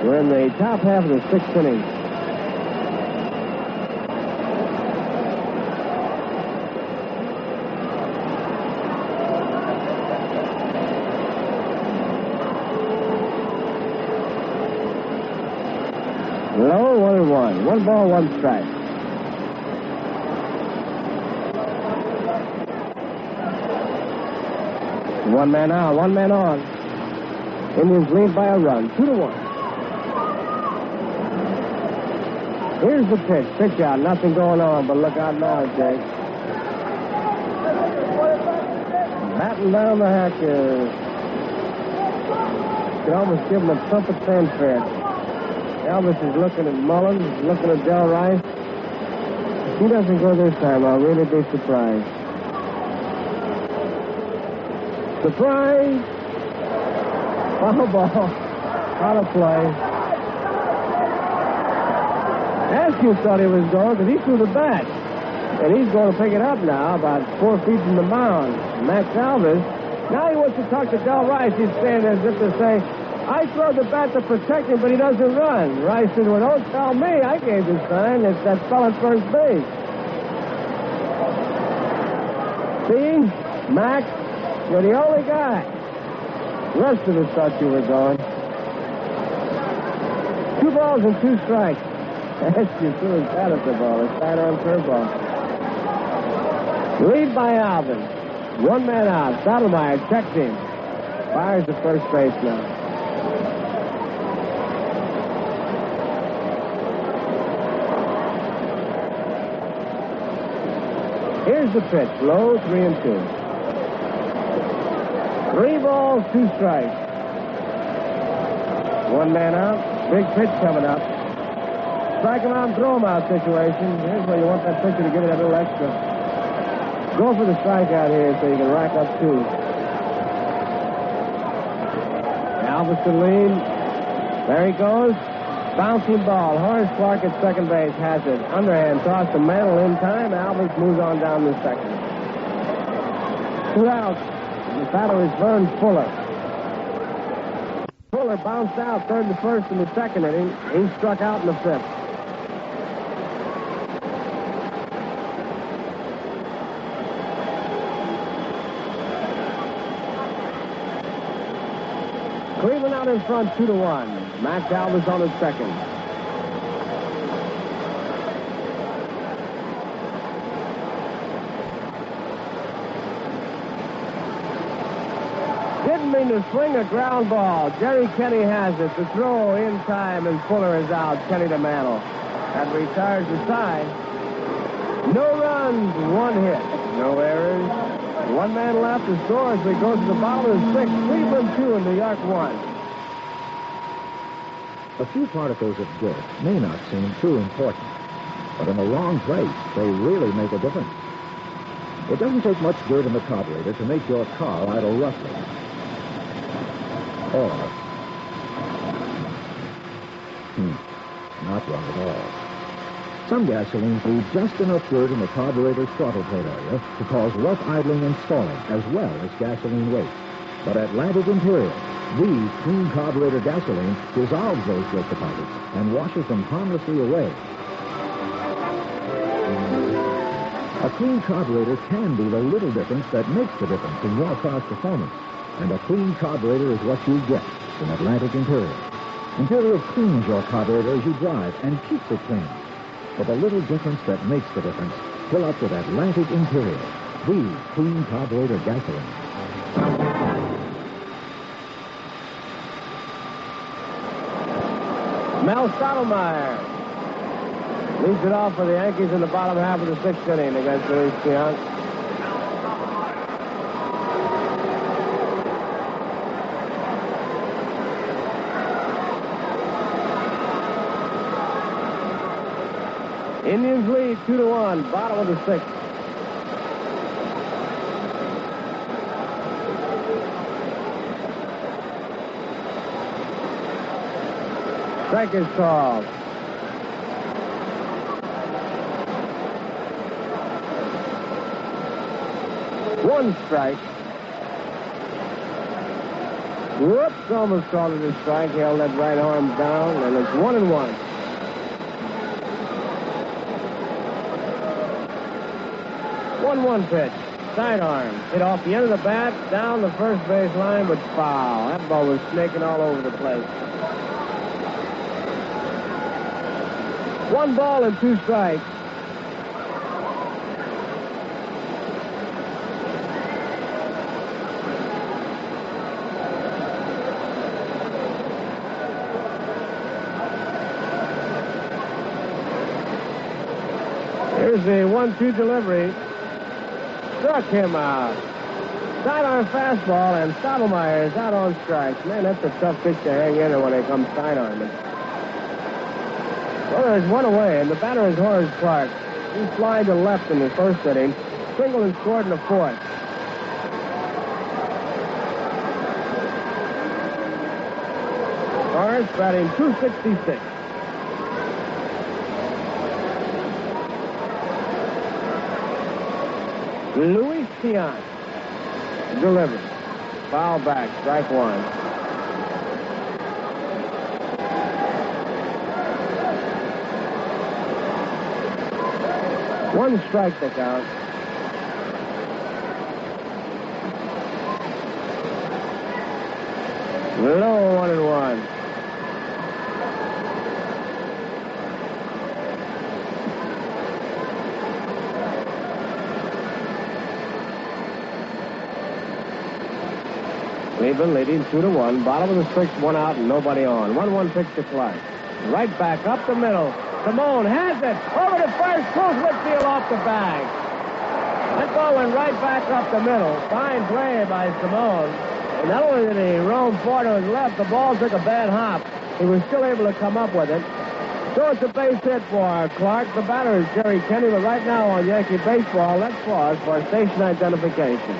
We're in the top half of the sixth inning. Low, 1-1. 1 ball, 1 strike. One man out, 1 man on. Indians lead by a run, 2-1. Here's the pitch. Pitch out. Nothing going on, but look out now, Jake. Batting down the hatches. You could almost give him a trumpet fanfare. Alvis is looking at Mullins, looking at Del Rice. If he doesn't go this time, I'll really be surprised. Surprise! Foul ball. Out of play. Azcue thought he was going because he threw the bat. And he's going to pick it up now, about 4 feet from the mound. Max Alvis. Now he wants to talk to Del Rice. He's standing there as if to say, I throw the bat to protect him, but he doesn't run. Rice said, well, don't tell me. I gave the sign. It's that fella at first base. See? Max, you're the only guy. The rest of us thought you were going. 2 balls and 2 strikes. Azcue threw his bat at the ball. A side-on curveball. Lead by Alvis. 1 man out. Stottlemyre checked him. Fires to first base now. Here's the pitch. Low, 3-2. 3 balls, 2 strikes. 1 man out. Big pitch coming up. Strike him out and throw him out situation. Here's where you want that pitcher to give it a little extra. Go for the strikeout here so you can rack up 2. Alvis to lead. There he goes. Bouncing ball. Horace Clarke at second base has it. Underhand toss to Mantle in time. Alvis moves on down to second. 2 outs. The batter is Vern Fuller. Fuller bounced out third to first in the second inning. He struck out in the fifth. Cleveland out in front, 2-1. Max Alvis on his second. Didn't mean to swing a ground ball. Jerry Kenney has it. The throw in time, and Fuller is out. Kenney to Mantle. That retires the side. No runs, 1 hit. No errors. 1 man left to score as we go to the bottom of the 6th. Cleveland 2 and New York 1. A few particles of dirt may not seem too important, but in the wrong place, they really make a difference. It doesn't take much dirt in the carburetor to make your car idle roughly. Or, not wrong at all. Some gasolines leave just enough dirt in the carburetor's throttle plate area to cause rough idling and stalling, as well as gasoline waste. But Atlantic Imperial, the clean carburetor gasoline, dissolves those dirt deposits and washes them harmlessly away. A clean carburetor can be the little difference that makes the difference in your car's performance. And a clean carburetor is what you get from Atlantic Imperial. Imperial cleans your carburetor as you drive and keeps it clean. For the little difference that makes the difference, fill up with Atlantic Imperial, the clean carburetor gasoline. Mel Stottlemyre leads it off for the Yankees in the bottom half of the 6th inning against Luis Tiant. Indians lead 2-1, bottom of the 6th. Strike is called. One strike. Whoops, almost called it a strike. Held that right arm down, and it's 1-1. One pitch. Sidearm. Hit off the end of the bat, down the first base line, but foul. That ball was snaking all over the place. 1 ball and 2 strikes. Here's the 1-2 delivery. Struck him out. Sidearm fastball, and Stottlemyre is out on strikes. Man, that's a tough pitch to hang in there when they come sidearming. Well, there's one away, and the batter is Horace Clarke. He flied to left in the first inning. Singled and scored in the 4th. Horace batting .266. Luis Tiant delivered. Foul back, strike 1. One strike to count. Low 1-1. Cleveland leading 2-1. Bottom of the 6th, 1 out and nobody on. 1-1 pitch to Clarke. Right back up the middle. Simone has it. Over to first. Pulls Whitfield off the bag. That ball went right back up the middle. Fine play by Simone. And not only did he roam forward to his left, the ball took a bad hop. He was still able to come up with it. So it's a base hit for Clarke. The batter is Jerry Kenney, but right now on Yankee Baseball, let's pause for station identification.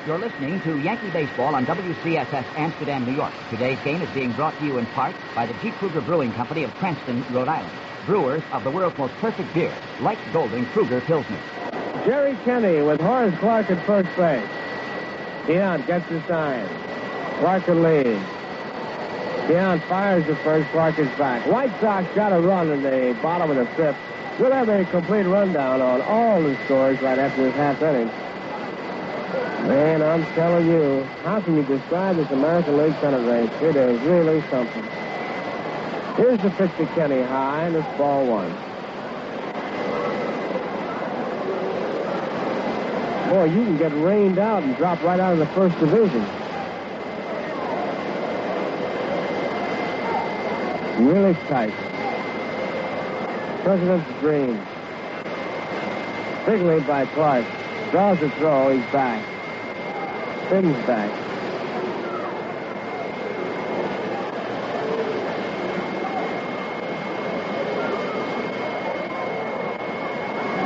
You're listening to Yankee Baseball on WCSS Amsterdam, New York. Today's game is being brought to you in part by the G. Kruger Brewing Company of Cranston, Rhode Island. Brewers of the world's most perfect beer, Light Golden Kruger Pilsner. Jerry Kenney with Horace Clarke at first base. Tiant gets the sign. Clarke leads. Tiant fires the first. Clarke is back. White Sox got a run in the bottom of the 5th. We'll have a complete rundown on all the scores right after this half inning. Man, I'm telling you, how can you describe this American League Senate race? It is really something. Here's the pitch to Kenney high, and it's ball 1. Boy, you can get rained out and drop right out of the first division. Really tight. President's dream. Big lead by Clarke. Draws the throw, he's back. Spins back.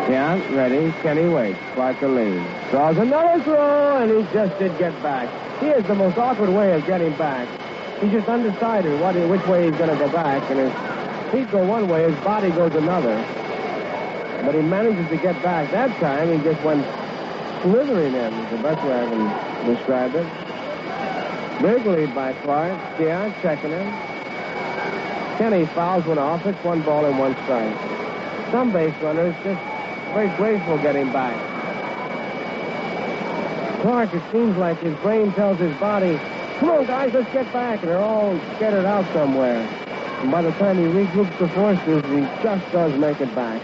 Tiant ready. Kenney waits. Clarke the lead. Draws another throw, and he just did get back. He has the most awkward way of getting back. He's just undecided which way he's going to go back, and his feet go one way, his body goes another. But he manages to get back. That time, he just went slithering in, is the best way I can describe it. Big lead by Clarke. Tiant checking him. Kenney fouls one off. It's 1 ball and 1 strike. Some base runners just very graceful getting back. Clarke, it seems like his brain tells his body, come on, guys, let's get back. And they're all scattered out somewhere. And by the time he regroups the forces, he just does make it back.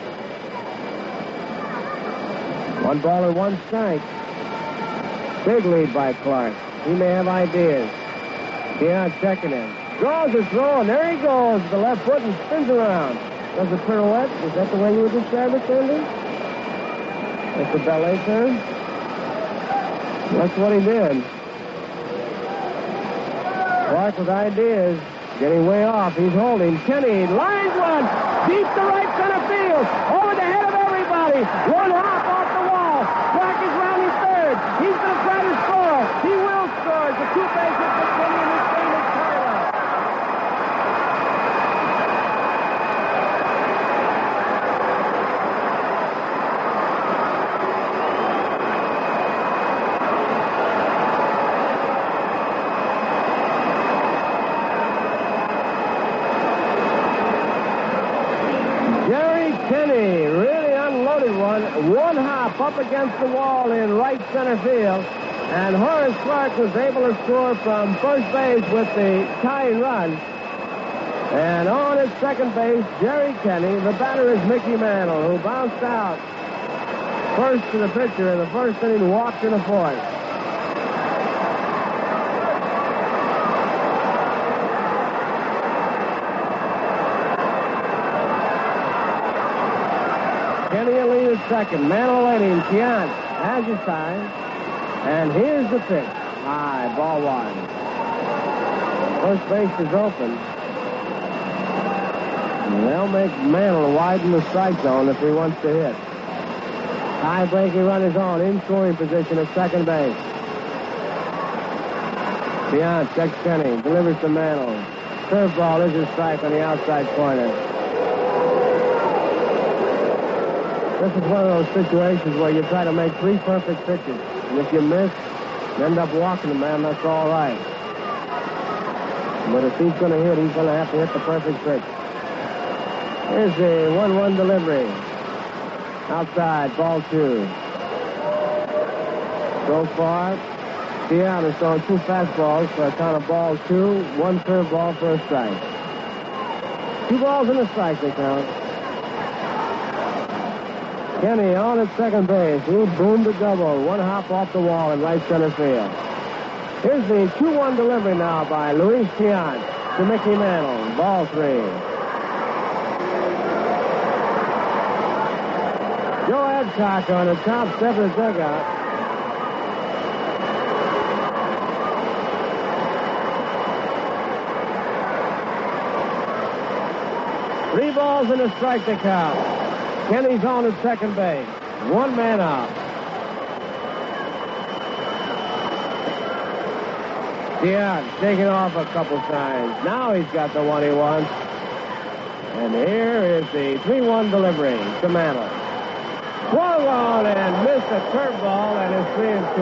1 ball and 1 strike. Big lead by Clarke. He may have ideas. Tiant checking him. Draws a throw, and there he goes with the left foot and spins around. Does a pirouette. Is that the way you would describe it, Sandy? That's the ballet turn? That's what he did. Clarke with ideas. Getting way off. He's holding. Kenney lines one. Deep to right center field. Over the head of everybody. One hop off the wall. Clarke is rounding third. He's going to try to score. He will score. The two bases for Kenney, and this game is tied up. Kenney really unloaded one hop up against the wall in right center field, and Horace Clarke was able to score from first base with the tying run. And on at second base, Jerry Kenney. The batter is Mickey Mantle, who bounced out first to the pitcher in the first inning, walked in the fourth. Kenney will lead at second. Mantle waiting. Tiant has his time. And here's the pitch. High, ball one. First base is open. And they'll make Mantle widen the strike zone if he wants to hit. High breaking run is on. In scoring position at second base. Tiant checks Kenney. Delivers to Mantle. Curveball is his strike on the outside corner. This is one of those situations where you try to make three perfect pitches. And if you miss, you end up walking the man, that's all right. But if he's going to hit, he's going to have to hit the perfect pitch. Here's the 1-1 delivery. Outside, ball two. So far, Tiant has thrown two fastballs for a count of ball two, one curveball for a strike. 2 balls and a strike, they count. Kenney on at second base. He boomed a double. One hop off the wall in right center field. Here's the 2-1 delivery now by Luis Tiant to Mickey Mantle. Ball 3. Joe Azcue on the top step of the dugout. Three balls and a strike to count. Kenney's on at second base. One man out. Tiant taking off a couple times. Now he's got the one he wants. And here is the 3-1 delivery to Mantle. Swung on and missed a curveball, and it's 3-2.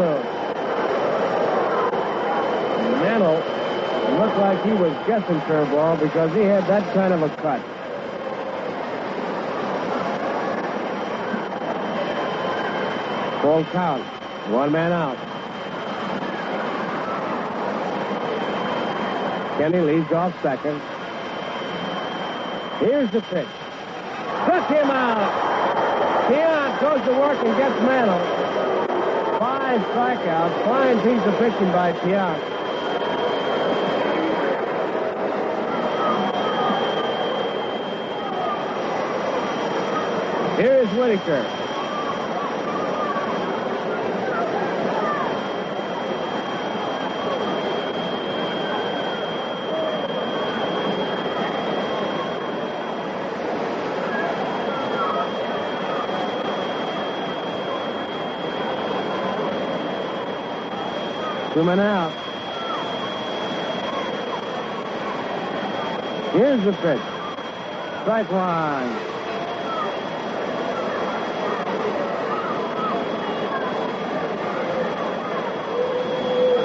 And Mantle, it looked like he was guessing curveball because he had that kind of a cut. Full count. One man out. Kenney leads off second. Here's the pitch. Struck him out. Tiant goes to work and gets Mantle. 5 strikeouts. Fine piece of pitching by Tiant. Here's Whitaker. Two men out. Here's the pitch. Strike one.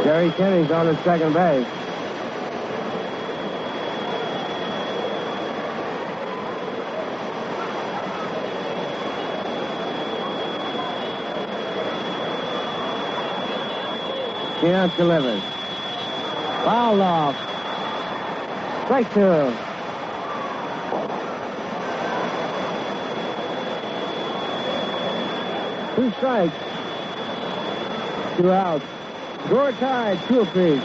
Jerry Kenney's on at second base. Tiant delivers. Fouled off. Strike 2. Two strikes. 2 outs. Score tied, 2 apiece.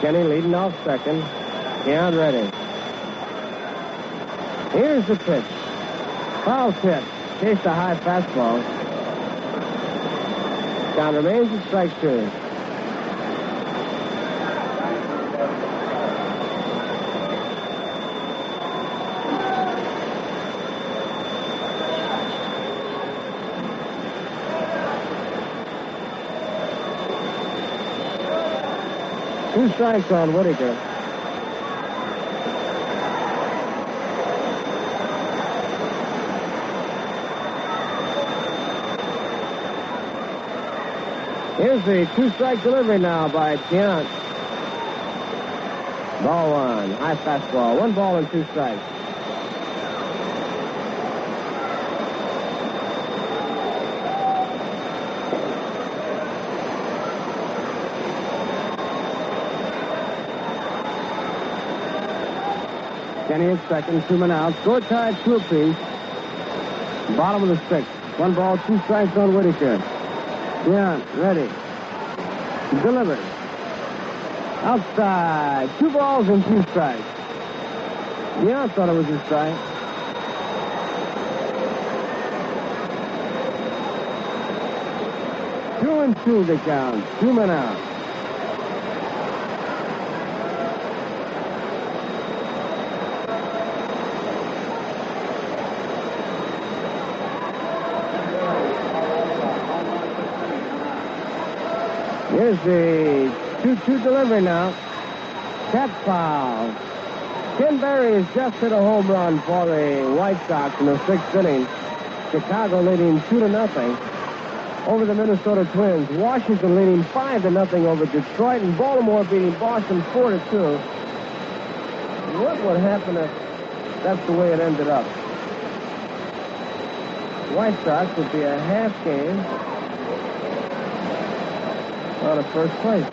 Kenney leading off second. Tiant ready. Here's the pitch. Foul tip. Chased a high fastball. Count remains at strike 2. Two strikes on Whitaker. Here's the two-strike delivery now by Tiant. Ball 1. High fastball. 1 ball and 2 strikes. Kenney at second, 2 men out. Score tied 2 apiece. Bottom of the 6th. 1 ball, 2 strikes on Whitaker. Tiant ready. Delivered. Outside. 2 balls and 2 strikes. Tiant thought it was a strike. Two and 2 the count. 2 men out. Here's the 2-2 delivery now. Cat foul. Ken Berry has just hit a home run for the White Sox in the 6th inning. Chicago leading 2-0 over the Minnesota Twins. Washington leading 5-0 over Detroit, and Baltimore beating Boston 4-2. What would happen if that's the way it ended up? White Sox would be a half game out of first place.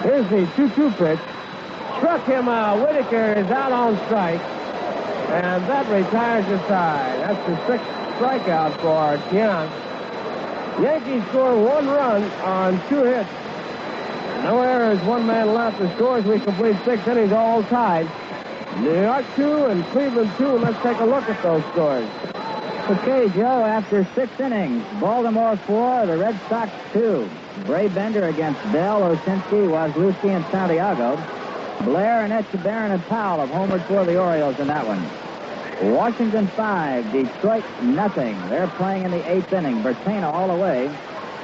Here's the 2-2 pitch. Struck him out. Whitaker is out on strike. And that retires the side. That's the 6th strikeout for Tiant. Yankees score 1 run on 2 hits. No errors, 1 man left. The scores we complete 6 innings all tied. New York 2 and Cleveland 2. Let's take a look at those scores. Okay, Joe, after 6 innings, Baltimore 4, the Red Sox 2. Bray Bender against Bell, Osinski, Wazlewski, and Santiago. Blair and Etchebarren and Powell have homered for the Orioles in that one. Washington 5, Detroit nothing. They're playing in the 8th inning. Bertena all the way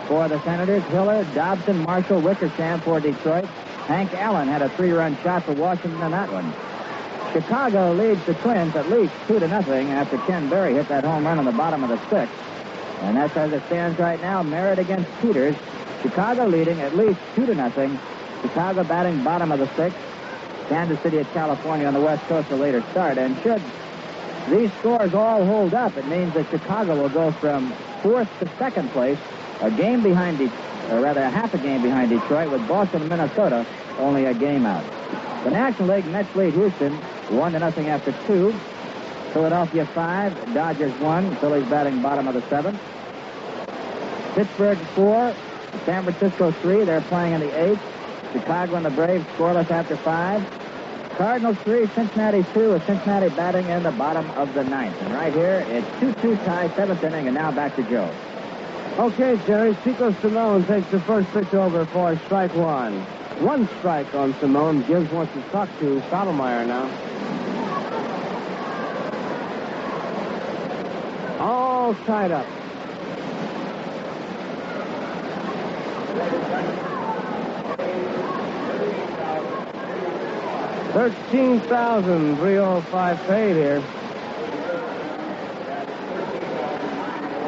for the Senators. Hiller, Dobson, Marshall, Wickersham for Detroit. Hank Allen had a 3-run shot for Washington in that one. Chicago leads the Twins at least 2-0 after Ken Berry hit that home run in the bottom of the 6th. And that's as it stands right now. Merritt against Peters. Chicago leading at least 2-0. Chicago batting bottom of the 6th. Kansas City at California on the West Coast a later start. And should these scores all hold up, it means that Chicago will go from 4th to 2nd place, a game behind, or rather a half a game behind Detroit, with Boston and Minnesota only a game out. The National League, Mets lead Houston 1-0 after 2. Philadelphia 5, Dodgers 1. Phillies batting bottom of the 7th. Pittsburgh 4, San Francisco 3. They're playing in the 8th. Chicago and the Braves scoreless after 5. Cardinals 3, Cincinnati 2, with Cincinnati batting in the bottom of the 9th. And right here, it's 2-2 tie, 7th inning, and now back to Joe. Okay, Jerry. Chico Salmon takes the first pitch over for strike 1. 1 strike on Salmon. Gibbs wants to talk to Stottlemyre now. All tied up. $13,305 paid here.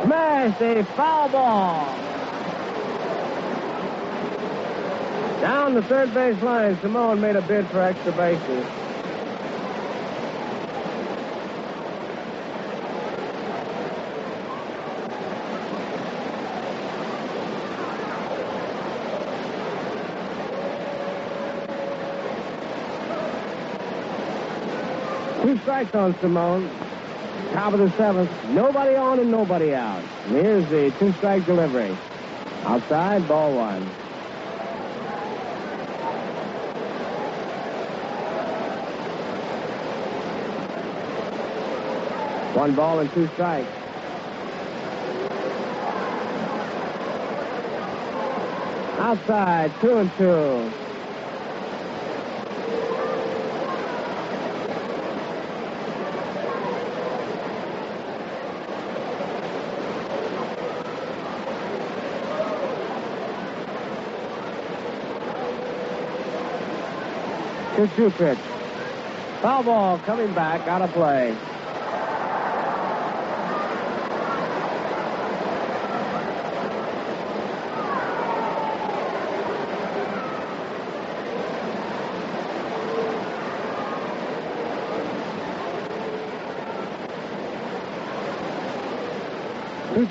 Smashed, a foul ball. Down the third base line, Salmon made a bid for extra bases. Two strikes on Salmon. Top of the 7th. Nobody on and nobody out. And here's the 2-strike delivery. Outside, ball 1. 1 ball and 2 strikes. Outside, 2-2. Two pitch. Foul ball coming back, out of play.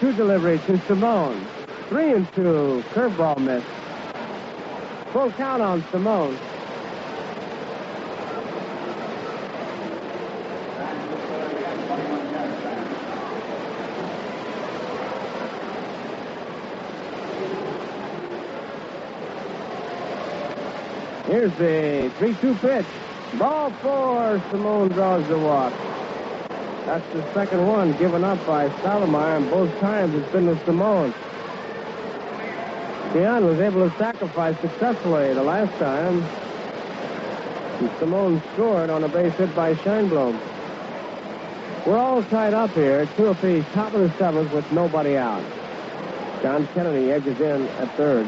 Two delivery to Simone. 3-2. Curveball miss. Full count on Simone. Here's the 3-2 pitch. Ball 4. Simone draws the walk. That's the second one given up by Stottlemyre, and both times it's been with Simone. Tiant was able to sacrifice successfully the last time. And Simone scored on a base hit by Scheinblum. We're all tied up here, 2 apiece, top of the 7th with nobody out. John Kennedy edges in at third.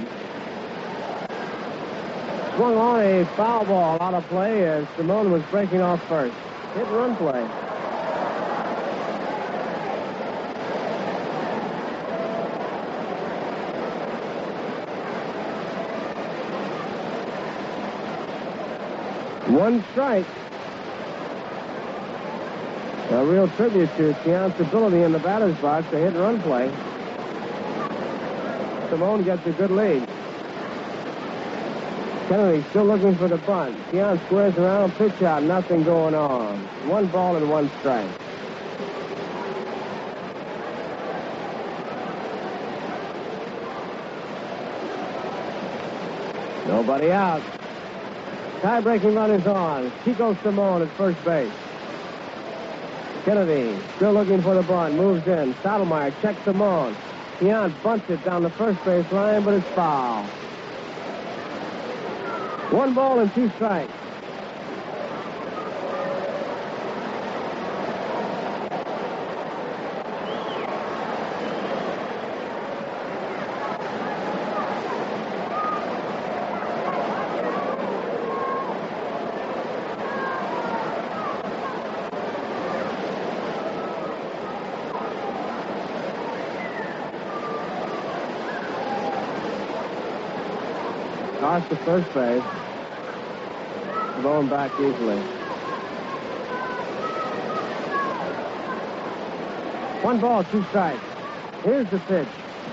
Swung on a foul ball out of play as Simone was breaking off first. Hit and run play. One strike. A real tribute to Tiant's ability in the batter's box to hit and run play. Simone gets a good lead. Kennedy still looking for the bunt. Tiant squares around, pitch out, nothing going on. 1 ball and 1 strike. Nobody out. Tie-breaking run is on. Chico Simone at first base. Kennedy still looking for the bunt. Moves in. Stottlemyre checks Simone. Tiant bunts it down the first base line, but it's foul. 1 ball and 2 strikes. Toss to first base. Going back easily. 1 ball, 2 strikes. Here's the pitch.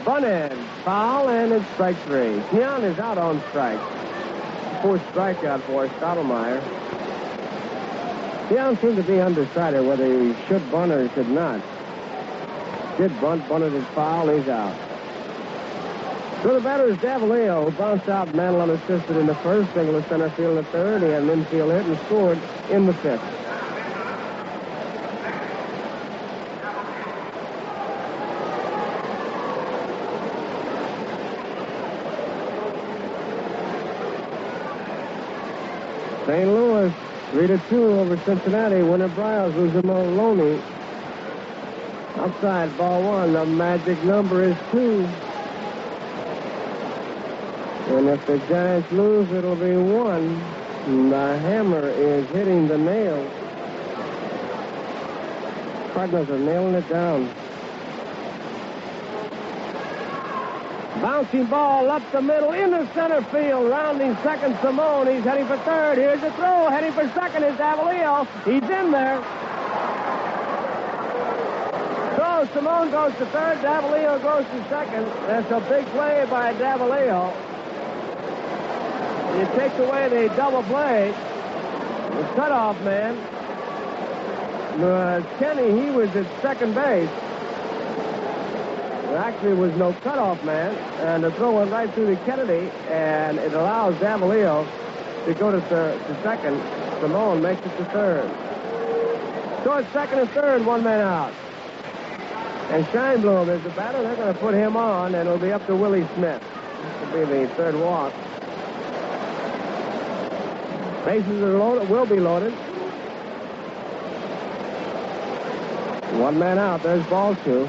Bunted. Foul, and it's strike 3. Tiant is out on strike. 4th strikeout for Stottlemyre. Tiant seemed to be undecided whether he should bunt or should not. Did bunt, bunted is foul, he's out. So the batter is Davalillo, who bounced out. Mantle unassisted in the first, single to center field in the third. He had an infield hit and scored in the 5th. St. Louis, 3-2 over Cincinnati. Winner Bryles, loser Maloney. Outside, ball 1. The magic number is 2. And if the Giants lose, it'll be 1. The hammer is hitting the nail. Cardinals are nailing it down. Bouncing ball up the middle into center field. Rounding second, Simone. He's heading for third. Here's the throw. Heading for second is Davalillo. He's in there. So Simone goes to third. Davalillo goes to second. That's a big play by Davalillo. It takes away the double play. The cutoff man. Kenny, he was at second base. There actually was no cutoff man. And the throw went right through the Kennedy. And it allows Davalillo to go to second. Simone makes it to third. Short, second, and third, one man out. And Scheinblum is the batter. They're going to put him on, and it'll be up to Willie Smith. This will be the third walk. Bases are loaded, will be loaded. One man out. There's ball two.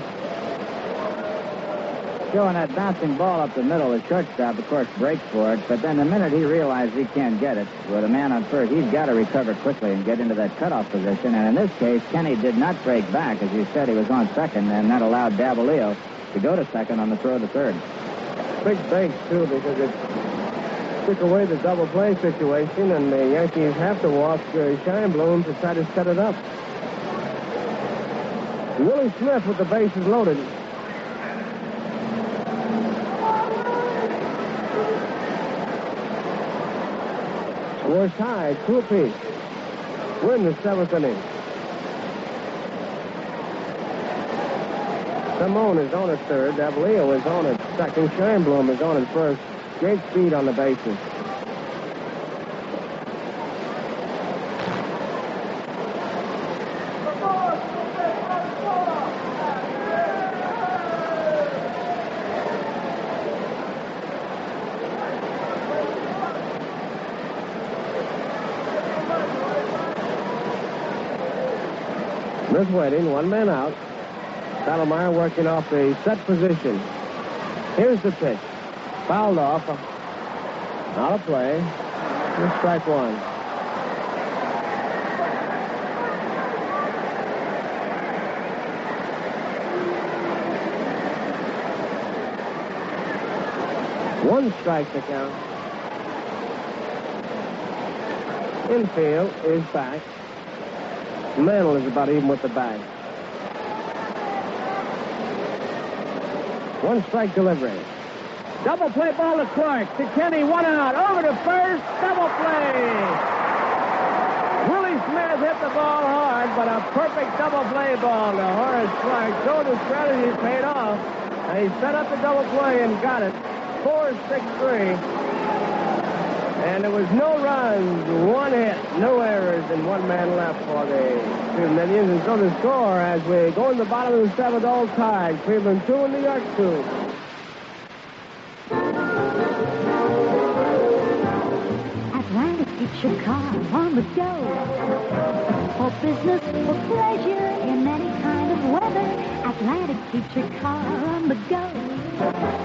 Showing that bouncing ball up the middle, the shortstop, of course, breaks for it. But then the minute he realized he can't get it with a man on first, he's got to recover quickly and get into that cutoff position. And in this case, Kenney did not break back. As you said, he was on second, and that allowed Davalillo to go to second on the throw to third. Big base, too, because it took away the double play situation, and the Yankees have to walk Scheinblum to try to set it up. Willie Smith with the bases loaded. We're tied, 2 apiece. We're in the 7th inning. Simone is on at third. Davalillo is on at second. Scheinblum is on at first. Great speed on the bases. Smith waiting, one man out. Stottlemyre working off the set position. Here's the pitch. Fouled off. Out of play. Here's strike one. One strike to count. Infield is back. Mantle is about even with the bag. One strike delivery. Double play ball to Clarke. To Kenney, one out. Over to first. Double play. Willie Smith hit the ball hard, but a perfect double play ball to Horace Clarke. So the strategy paid off. And he set up the double play and got it. 4-6-3. And there was no runs, one hit, no errors, and one man left for the Cleveland Indians. And so the score as we go in the bottom of the 7th, all tied. Cleveland 2 and New York 2. Atlantic, get your car on the go. For business, for pleasure, in any kind of weather. Atlantic, get your car on the go.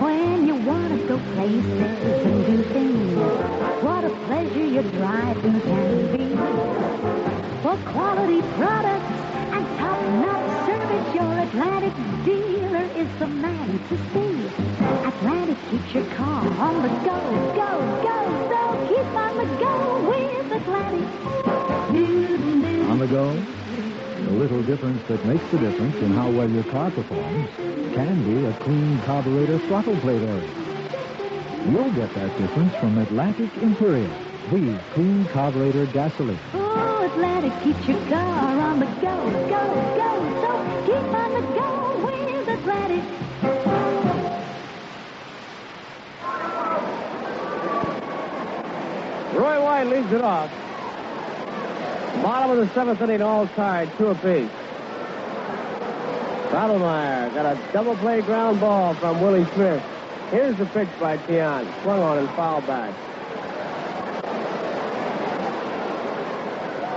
When you want to go places and do things, what a pleasure your driving can be. For quality products and top-notch service, your Atlantic dealer is the man to see. Atlantic keeps your car on the go, go, go. So keep on the go with Atlantic. On the go, the little difference that makes the difference in how well your car performs can be a clean carburetor throttle plate area. You'll get that difference from Atlantic Imperial, the clean carburetor gasoline. Oh, Atlantic keeps your car on the go, go, go. So keep on the go with Atlantic. Roy White leads it off. Bottom of the 7th inning, all tied, 2 apiece. Stottlemyre got a double play ground ball from Willie Smith. Here's the pitch by Tiant. Swung on and fouled back.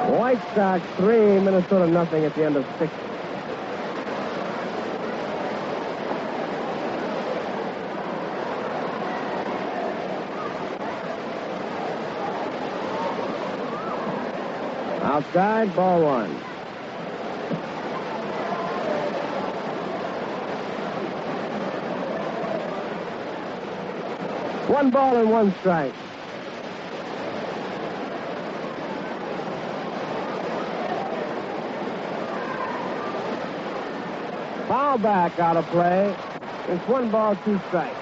White Sox 3, Minnesota nothing at the end of 6. Outside, ball one. One ball and one strike. Foul back out of play. It's 1 ball, 2 strikes.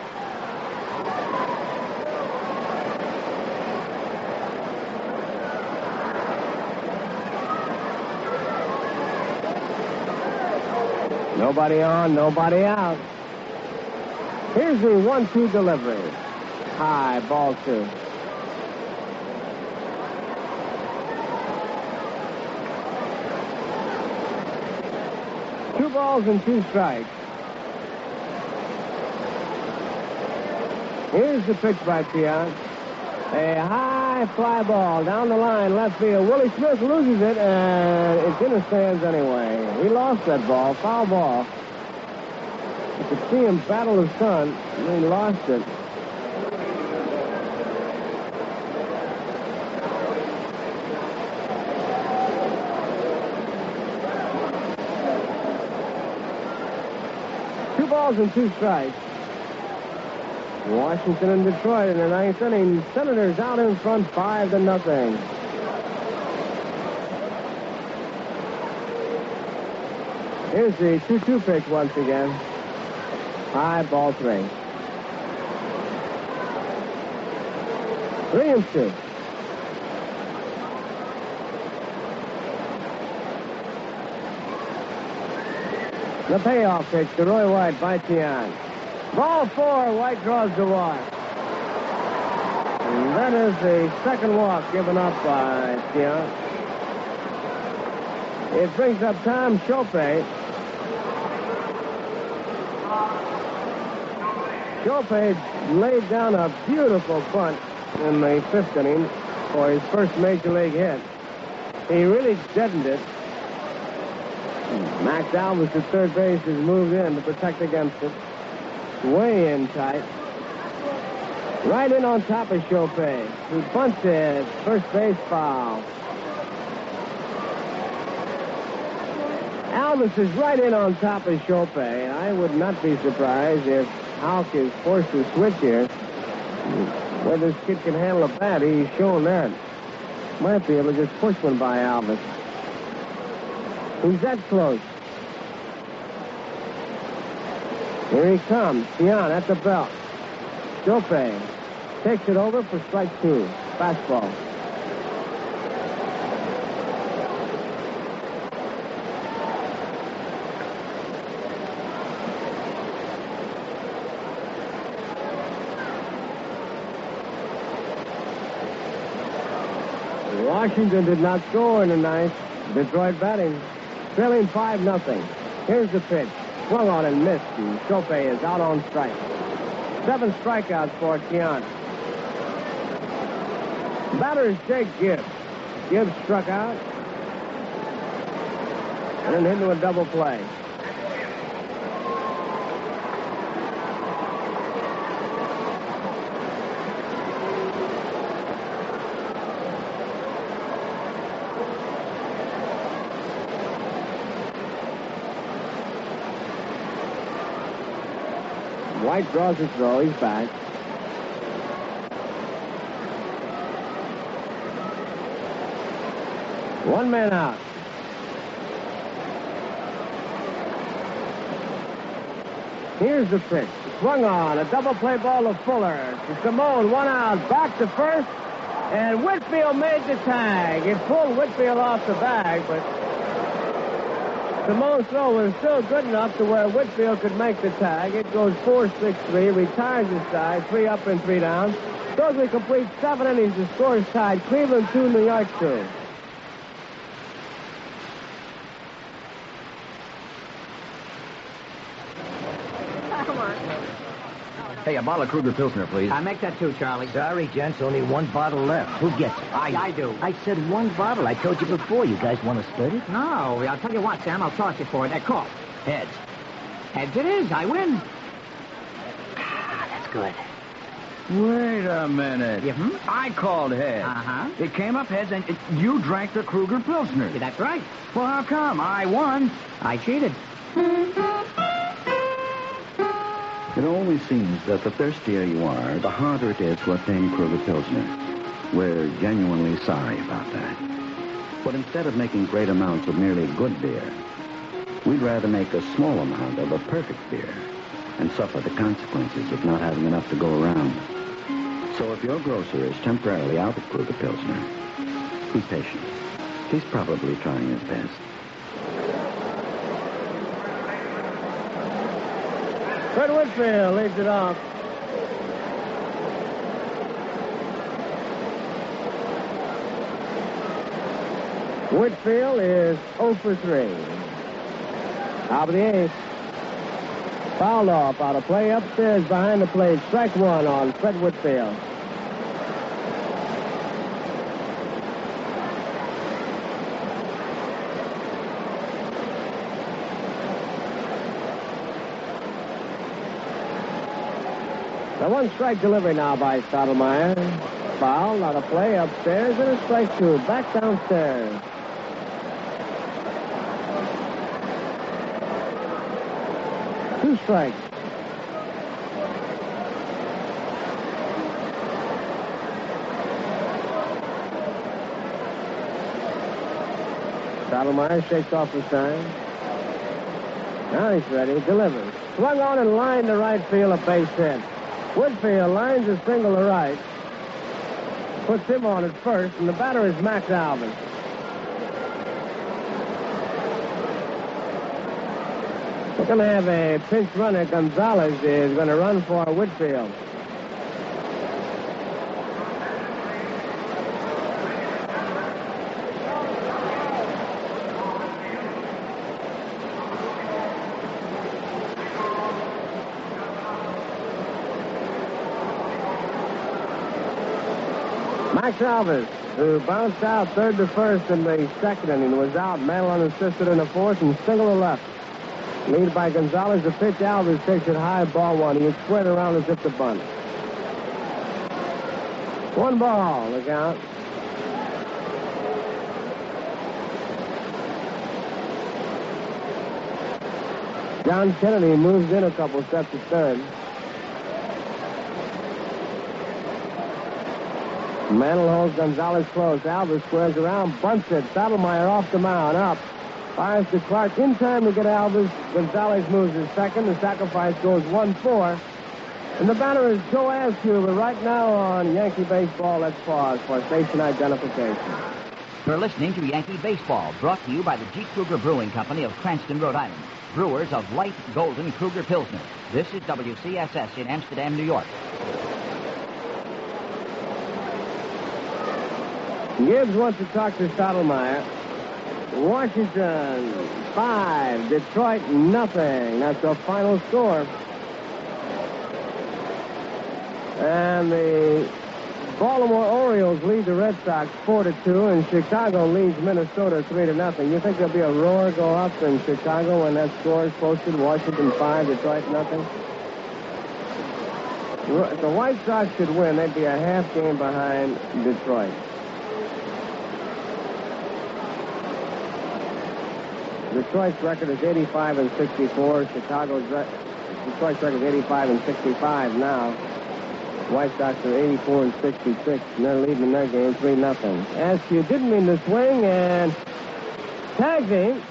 Nobody on, nobody out. Here's the 1-2 delivery. High, ball 2. balls and 2 strikes. Here's the pitch by Tiant. A high fly ball down the line, left field. Willie Smith loses it, and it's in the stands anyway. He lost that ball, foul ball. You could see him battle his son, and he lost it. Two balls and 2 strikes. Washington and Detroit in the 9th inning. Senators out in front 5-0. Here's the 2-2 pitch once again. High, ball 3. 3-2. The payoff pitch to Roy White by Tiant. Ball 4, White draws the walk. And that is the second walk given up by Tiant. It brings up Tom Shopay. Shopay laid down a beautiful bunt in the 5th inning for his first major league hit. He really deadened it. Max Alvis at third base has moved in to protect against it. Way in tight. Right in on top of Shopay. He bunts it. First base foul. Alvis is right in on top of Shopay. I would not be surprised if Houck is forced to switch here. Where this kid can handle a bat, he's shown that. Might be able to just push one by Alvis. He's that close. Here he comes. Tiant at the belt. Shopay takes it over for strike 2. Fastball. Washington did not score in the 9th. Detroit batting, trailing 5-0. Here's the pitch. Swung on and missed, and Shopay is out on strike. 7 strikeouts for Tiant. Batter is Jake Gibbs. Gibbs struck out and then into a double play. White draws his throw. He's back. One man out. Here's the pitch. Swung on. A double play ball to Fuller. To Simone. 1 out. Back to first. And Whitfield made the tag. It pulled Whitfield off the bag, but Simone's throw was still good enough to where Whitfield could make the tag. It goes 4-6-3, retires his side, 3 up and 3 down. Goes to complete 7 innings. The score is tied. Cleveland 2, New York 2. Hey, a bottle of Kruger Pilsner, please. I make that 2, Charlie. Sorry, gents, only 1 bottle left. Who gets it? I do. I said 1 bottle. I told you before. You guys want to split it? No, I'll tell you what, Sam. I'll toss you for it. Call. Heads. Heads it is. I win. That's good. Wait a minute. Yeah, I called heads. Uh-huh. It came up heads, and you drank the Kruger Pilsner. Yeah, that's right. Well, how come? I won. I cheated. It always seems that the thirstier you are, the harder it is to obtain Kruger Pilsner. We're genuinely sorry about that. But instead of making great amounts of merely good beer, we'd rather make a small amount of a perfect beer and suffer the consequences of not having enough to go around. So if your grocer is temporarily out of Kruger Pilsner, be patient. He's probably trying his best. Fred Whitfield leads it off. Whitfield is 0 for 3. Top of the eighth. Fouled off out of play upstairs behind the plate. Strike one on Fred Whitfield. The one strike delivery now by Stottlemyre. Foul, out of play, upstairs, and a strike two. Back downstairs. Two strikes. Stottlemyre shakes off the sign. Now he's ready. Delivers. Swung on and lined to right field, a base hit. Whitfield lines a single to right. Puts him on at first, and the batter is Max Alvis. We're going to have a pinch runner. Gonzalez is going to run for Whitfield. Max Alvis, who bounced out third to first in the second inning, was out. Mantle unassisted in the fourth and single to left. Lead by Gonzalez. The pitch, Alvis takes it high, ball one. He is squared around as if to bunt. One ball, look out. John Kennedy moves in a couple steps to third. Mantle holds Gonzalez close. Alvis squares around, bunts it. Stottlemyre off the mound, up. Fires to Clarke in time to get Alvis. Gonzalez moves his second. The sacrifice goes 1-4. And the batter is Joe Azcue. But right now on Yankee Baseball, let's pause for station identification. You're listening to Yankee Baseball, brought to you by the G. Kruger Brewing Company of Cranston, Rhode Island. Brewers of light golden Kruger Pilsner. This is WCSS in Amsterdam, New York. Gibbs wants to talk to Stottlemyre. Washington 5, Detroit nothing. That's the final score. And the Baltimore Orioles lead the Red Sox 4-2, and Chicago leads Minnesota 3-0. You think there'll be a roar go up in Chicago when that score is posted? Washington 5, Detroit nothing. If the White Sox should win, they'd be a half game behind Detroit. Detroit's record is 85-64. Detroit's record is 85-65 now. White Sox are 84-66, and they're leading in their game 3-0. Azcue didn't mean to swing and tagged him.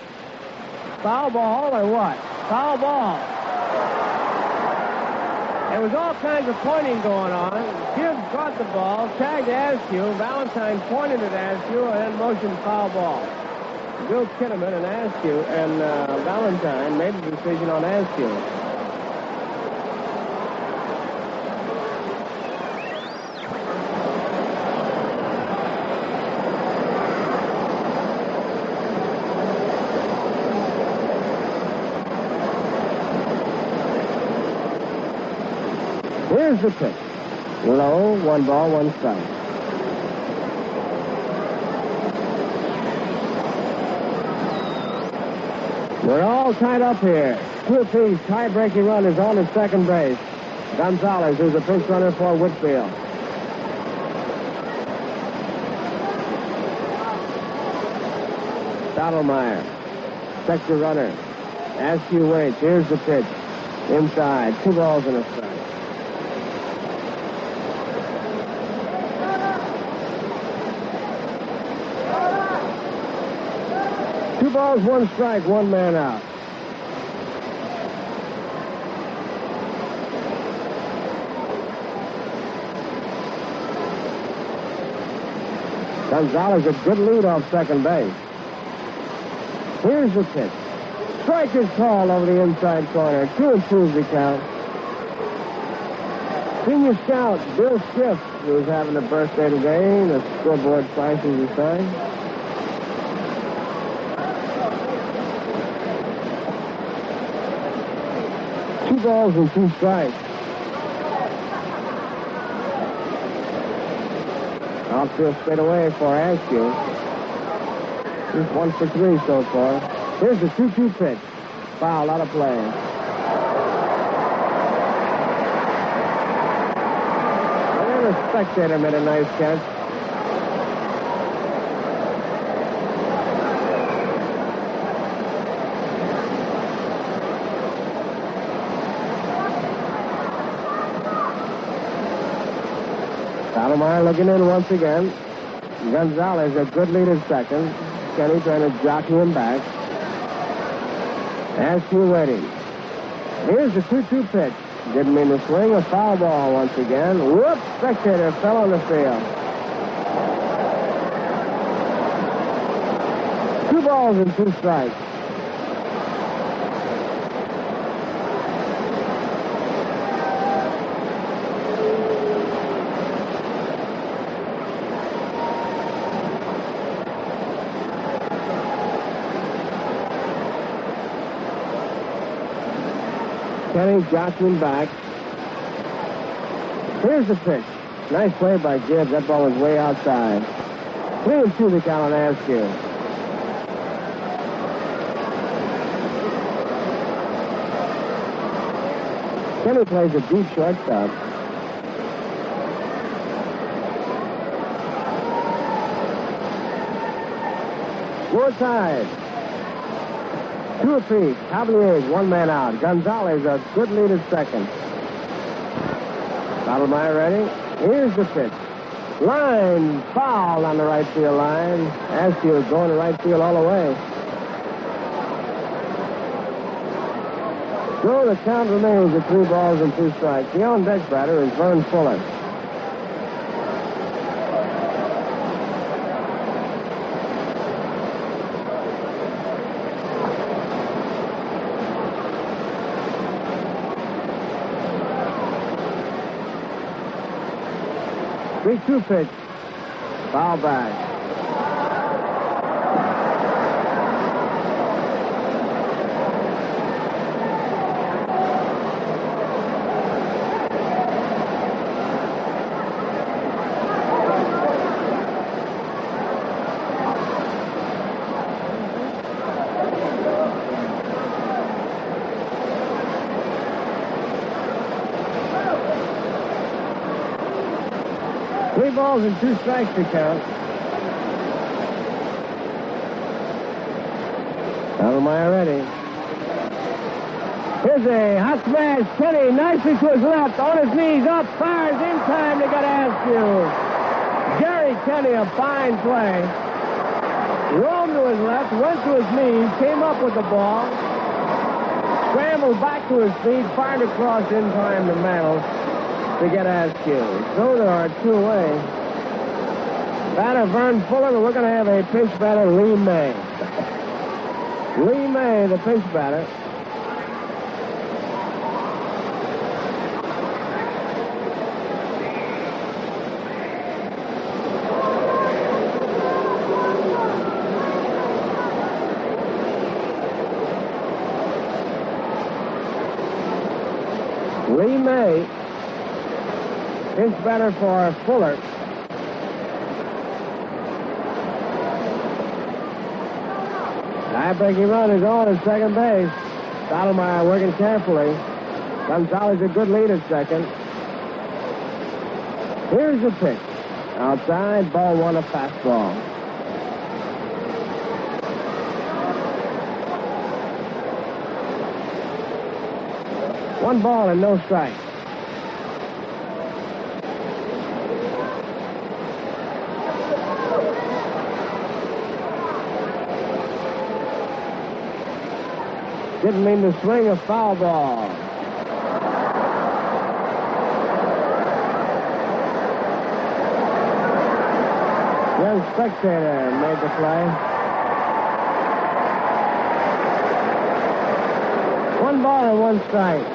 Foul ball or what? Foul ball. There was all kinds of pointing going on. Gibbs caught the ball, tagged Azcue. Valentine pointed at Azcue and motioned foul ball. Bill Kinnaman and Azcue and Valentine made the decision on Azcue. Here's the pitch. Low, 1 ball, 1 strike. We're all tied up here. 2-apiece. Tie-breaking run is on at second base. Gonzalez, who's a pinch runner for Whitfield. Stottlemyre, sector runner. Azcue waits. Here's the pitch. Inside. 2 balls and a strike. Two balls, 1 strike, 1 man out. Gonzalez a good lead off second base. Here's the pitch. Strike is called over the inside corner. 2-2 is the count. Senior scout Bill Schiff, who's having a birthday today. The scoreboard flashes the sign. 2 balls and 2 strikes. Outfield straight away for Azcue. He's 1 for 3 so far. Here's the 2-2 pitch. Foul, out of play. And the spectator made a nice catch. Stottlemyre looking in once again. Gonzalez a good lead at second. Kenney trying to jockey him back. Azcue waiting. Here's the 2-2 pitch. Didn't mean to swing. A foul ball once again. Whoops! Spectator fell on the field. 2 balls and 2 strikes. Kenney jockeying back. Here's the pitch. Nice play by Gibbs. That ball was way outside. 3-2 the count on Azcue. Kenney plays a deep shortstop. We're tied. 2 apiece. Cavaliers, 1 man out. Gonzalez a good lead at second. Stottlemyre ready. Here's the pitch. Line foul on the right field line. Azcue going to right field all the way. So the count remains at 3 balls and 2 strikes. The on-deck batter is Vern Fuller. Three-two pitch. Foul back. Balls and 2 strikes to count. Stottlemyre ready. Here's a hot smash. Kenney nicely to his left. On his knees. Up. Fires in time to get Azcue. Jerry Kenney, a fine play. Roamed to his left. Went to his knees. Came up with the ball. Scrambled back to his feet. Fired across in time to Mantle to get Azcue. So there are 2 away. Batter Vern Fuller, and we're going to have a pinch batter, Lee May. Lee May, the pinch batter. Lee May, pinch batter for Fuller. High-breaking run is on at second base. Stottlemyre working carefully. Gonzalez a good lead at second. Here's the pitch. Outside, ball 1, a fastball. One ball and no strikes. Didn't mean to swing, a foul ball. Young spectator made the play. 1 ball and 1 strike.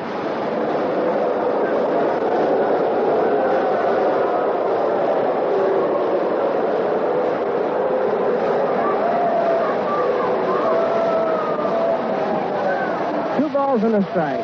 And a strike.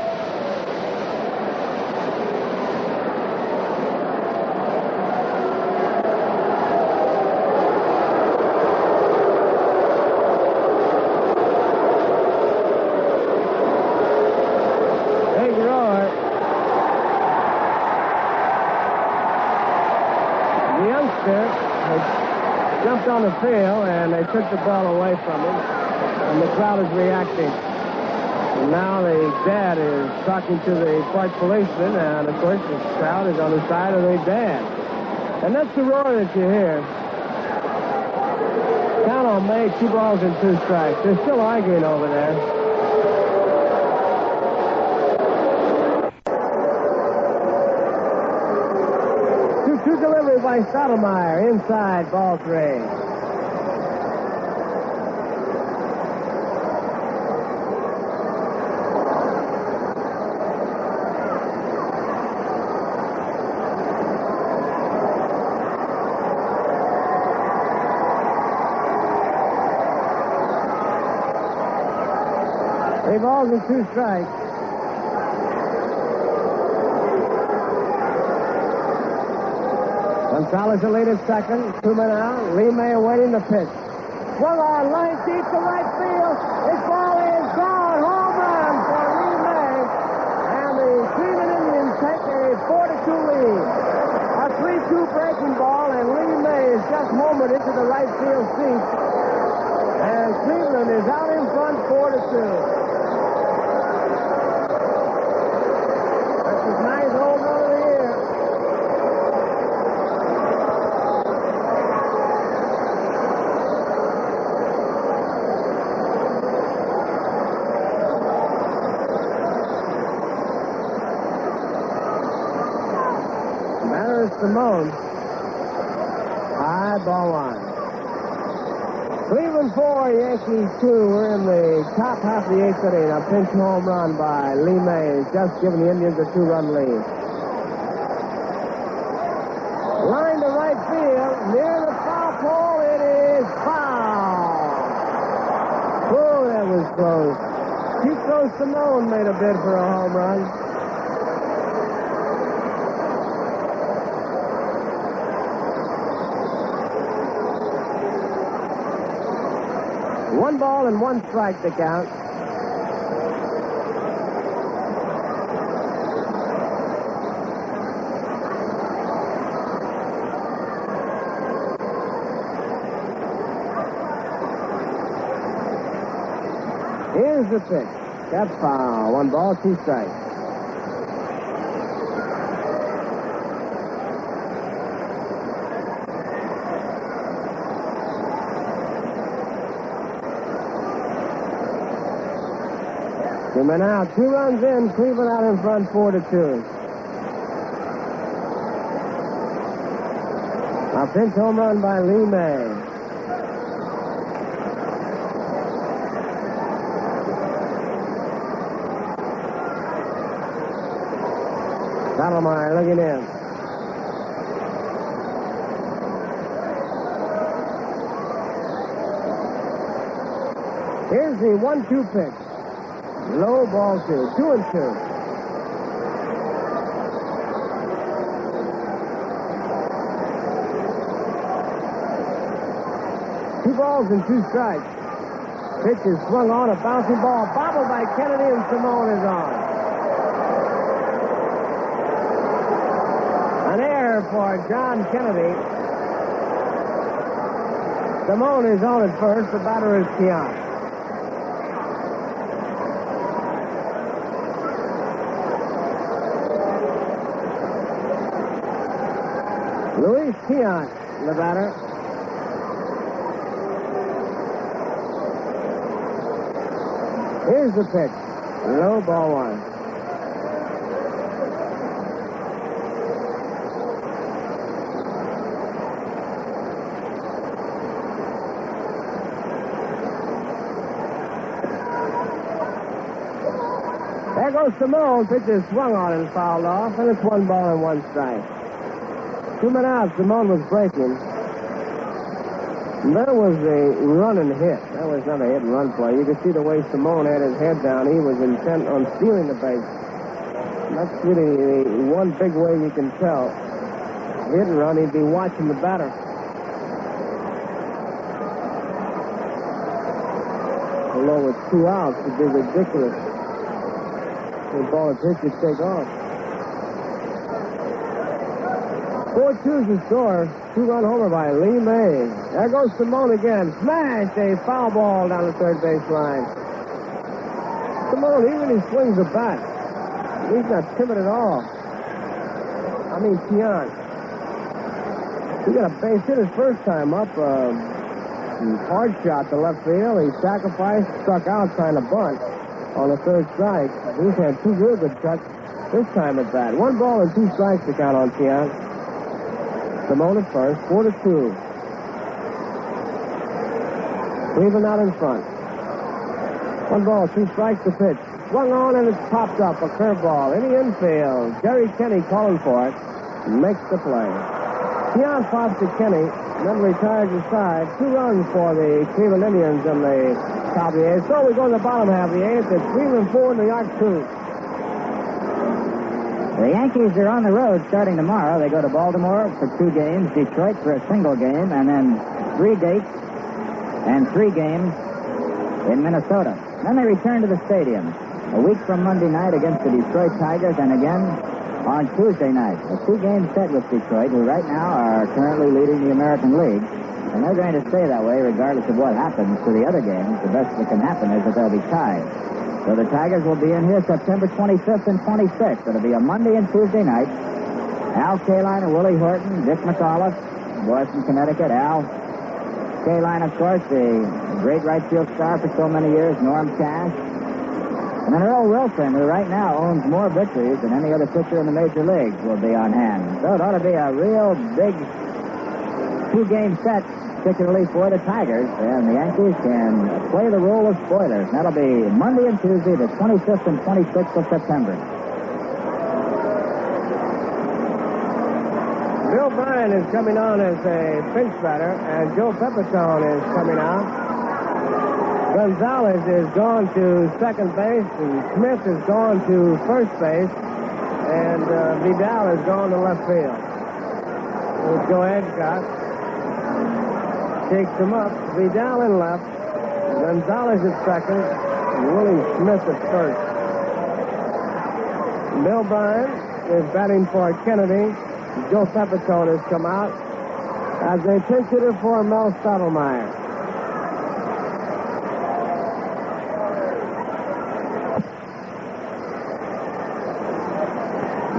jumped on the field, and they took the ball away from him. And the crowd is reacting. And now the dad is talking to the park policeman, and, of course, the crowd is on the side of the dad. And that's the roar that you hear. Count on made, 2 balls and 2 strikes. They're still arguing over there. Two delivery by Stottlemyre. Inside, ball 3. Three balls and 2 strikes. Gonzalez the lead at second. 2 men out. Lee May awaiting the pitch. Swung on, line deep to right field. This ball is gone. Home run for Lee May. And the Cleveland Indians take a 4-2 lead. A 3-2 breaking ball, and Lee May is just homered into the right field seat. And Cleveland is out in front 4-2. That's his ninth home run of the year. Matter is Simone. High ball line. Cleveland 4, Yankees 2. We're in the top half of the 8th inning. A pinch home run by Lee May, just giving the Indians a 2-run lead. Line to right field, near the foul pole. It is foul. Oh, that was close. Chico Salmon made a bid for a home run. One ball and 1 strike to count. Here's the pitch. That's foul. 1 ball, 2 strikes. Two men out. 2 runs in. Cleveland out in front, 4-2. A pinch home run by Lee May. Stottlemyre looking in. Here's the 1-2 pitch. Low ball 2. 2-2. Two balls and 2 strikes. Pitch is swung on, a bouncing ball. Bobbled by Kennedy, and Simone is on. An error for John Kennedy. Simone is on at first. The batter is Tiant. Luis Tiant, the batter. Here's the pitch. Low ball 1. There goes Simone. Pitch is swung on and fouled off, and it's 1 ball and 1 strike. 2 men out. Simone was breaking. And there was a run and hit. That was not a hit and run play. You could see the way Simone had his head down. He was intent on stealing the base. And that's really the one big way you can tell. Hit and run, he'd be watching the batter. Although with 2 outs, it'd be ridiculous. The ball and pitch would take off. 4-2's the score. 2-run homer by Lee May. There goes Simone again. Smashed a foul ball down the third base line. Simone, even he swings the bat. He's not timid at all. I mean, Tiant. He got a base hit his first time up. Hard shot to left field. He sacrificed, struck out trying to bunt on the third strike. He's had 2 real good cuts this time at bat. 1 ball and 2 strikes to count on Tiant. Simone at first, 4-2. Cleveland out in front. 1 ball, 2 strikes to pitch. Swung on and it's popped up. A curveball in the infield. Jerry Kenney calling for it. Makes the play. Tiant pops to Kenney, then retires aside. 2 runs for the Cleveland Indians in the top of the 8th. So we go to the bottom half of the 8th. It's Cleveland 4, New York 2. The Yankees are on the road starting tomorrow. They go to Baltimore for 2 games, Detroit for a single game, and then 3 dates and 3 games in Minnesota. Then they return to the stadium a week from Monday night against the Detroit Tigers, and again on Tuesday night. A 2-game set with Detroit, who right now are currently leading the American League. And they're going to stay that way regardless of what happens to the other games. The best that can happen is that they'll be tied. So the Tigers will be in here September 25th and 26th. It'll be a Monday and Tuesday night. Al Kaline and Willie Horton, Dick McAuliffe, boy from Connecticut. Al Kaline, of course, the great right field star for so many years, Norm Cash. And then Earl Wilson, who right now owns more victories than any other pitcher in the major leagues, will be on hand. So it ought to be a real big 2-game set, particularly for the Tigers. And the Yankees can play the role of spoilers. And that'll be Monday and Tuesday, the 25th and 26th of September. Bill Bryan is coming on as a pinch batter, and Joe Pepitone is coming out. Gonzalez is gone to second base, and Smith is gone to first base, and Vidal is gone to left field. There's Joe Azcue. Takes him up. Vidal in left. Gonzalez at second, and Willie Smith at first. Bill Bryan is batting for Kennedy. Joe Pepitone has come out as a pinch hitter for Mel Stottlemyre.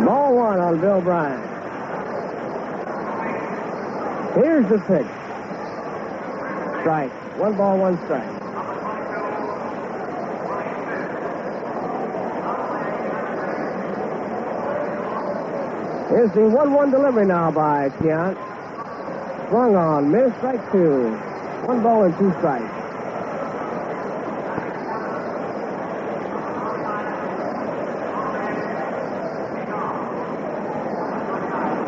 Ball 1 on Bill Bryan. Here's the pitch. Strike. 1 ball, 1 strike. Here's the 1-1 delivery now by Tiant. Swung on, missed, strike 2. 1 ball and 2 strikes.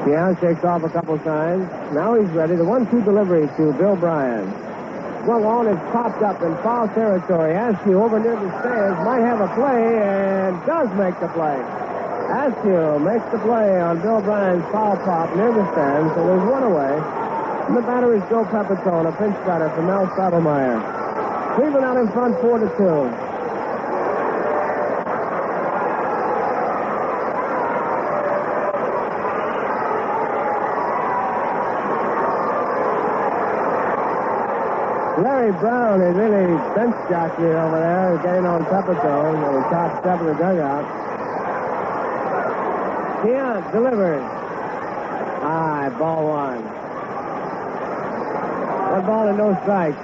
Tiant shakes off a couple times. Now he's ready. The 1-2 delivery to Bill Bryan. Swung on, it's popped up in foul territory. Azcue over near the stairs might have a play and does make the play. Azcue makes the play on Bill Bryan's foul pop near the stands, so there's 1 away. And the batter is Joe Pepitone, a pinch batter for Mel Stottlemyre. Cleveland out in front, 4-2. Larry Brown is really bench jockey over there, getting on Pepitone on the top step of the dugout. Tiant delivers. High, ball 1. 1 ball and no strikes.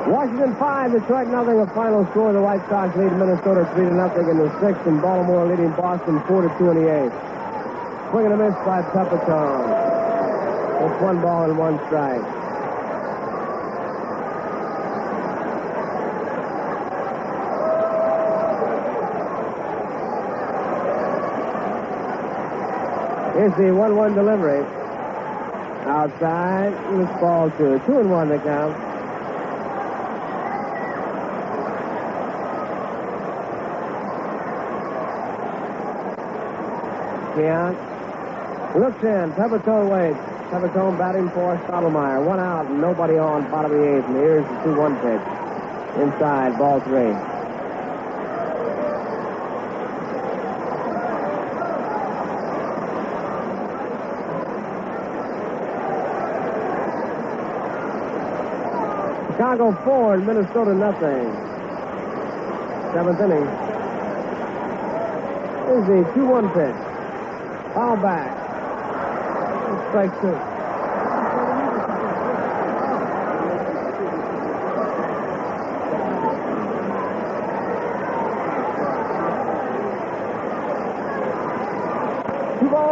Washington 5, Detroit 0. A final score. The White Sox lead Minnesota 3-0 in the 6th, and Baltimore leading Boston 4-2 in the 8th. Swing and a miss by Pepitone. It's 1 ball and 1 strike. Here's the 1-1 delivery. Outside, and it's ball 2. 2-1 the count. Tiant looks in. Pepitone waits. Pepitone batting for Stottlemyre. 1 out and nobody on, bottom of the 8th. And here's the 2-1 pitch. Inside, ball 3. Chicago 4 and Minnesota nothing. 7th inning. Here's the 2-1 pitch. Foul back. Strike 2.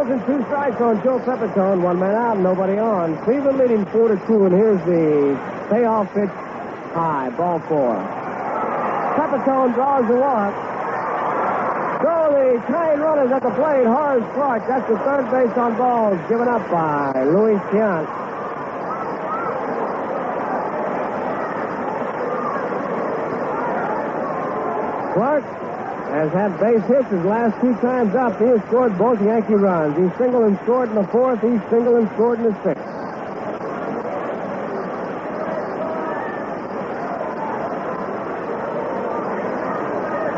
And 2 strikes on Joe Pepitone. 1 man out, nobody on. Cleveland leading 4-2, and here's the payoff pitch. High, ball 4. Pepitone draws the walk. So the tying runners at the plate. Horace Clarke. That's the third base on balls given up by Luis Tiant. Clarke has had base hits his last 2 times up. He has scored both Yankee runs. He singled and scored in the 4th. He singled and scored in the 6th.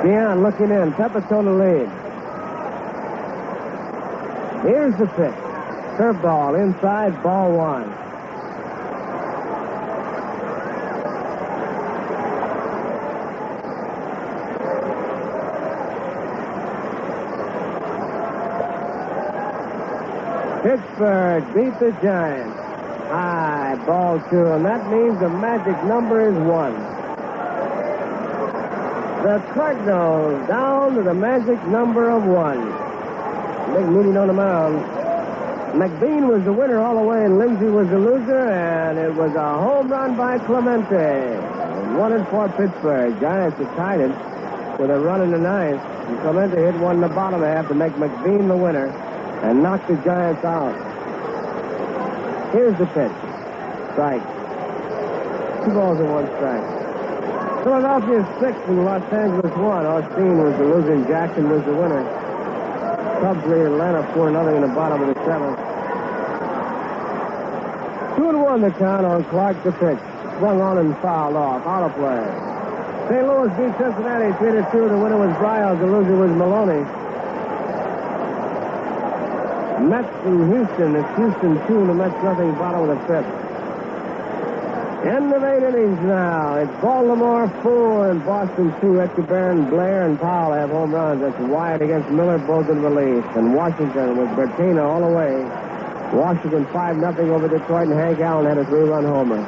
Tiant looking in. Pepitone to lead. Here's the pitch. Curveball inside, ball 1. Pittsburgh beat the Giants. High, ball 2, and that means the magic number is 1. The Cardinals down to the magic number of 1. Big meeting on the mound. McBean was the winner all the way, and Lindsay was the loser, and it was a home run by Clemente. 1-4 Pittsburgh. Giants are tied it with a run in the 9th. And Clemente hit one in the bottom half to make McBean the winner and knock the Giants out. Here's the pitch. Strike. 2 balls and 1 strike. Philadelphia 6 and Los Angeles 1. Austin was the loser and Jackson was the winner. Cubs lead Atlanta 4-0 in the bottom of the 7th. 2-1 the count on Clarke the pitch. Swung on and fouled off. Out of play. St. Louis beat Cincinnati 3-2. The winner was Bryles. The loser was Maloney. Mets in Houston. It's Houston 2 and the Mets nothing, bottom of the 5th. End of 8 innings now. It's Baltimore 4 and Boston 2. Etchebarren, Blair, and Powell have home runs. That's Wyatt against Miller, both in relief. And Washington with Bertina all the way. Washington 5-0 over Detroit, and Hank Allen had a 3-run homer.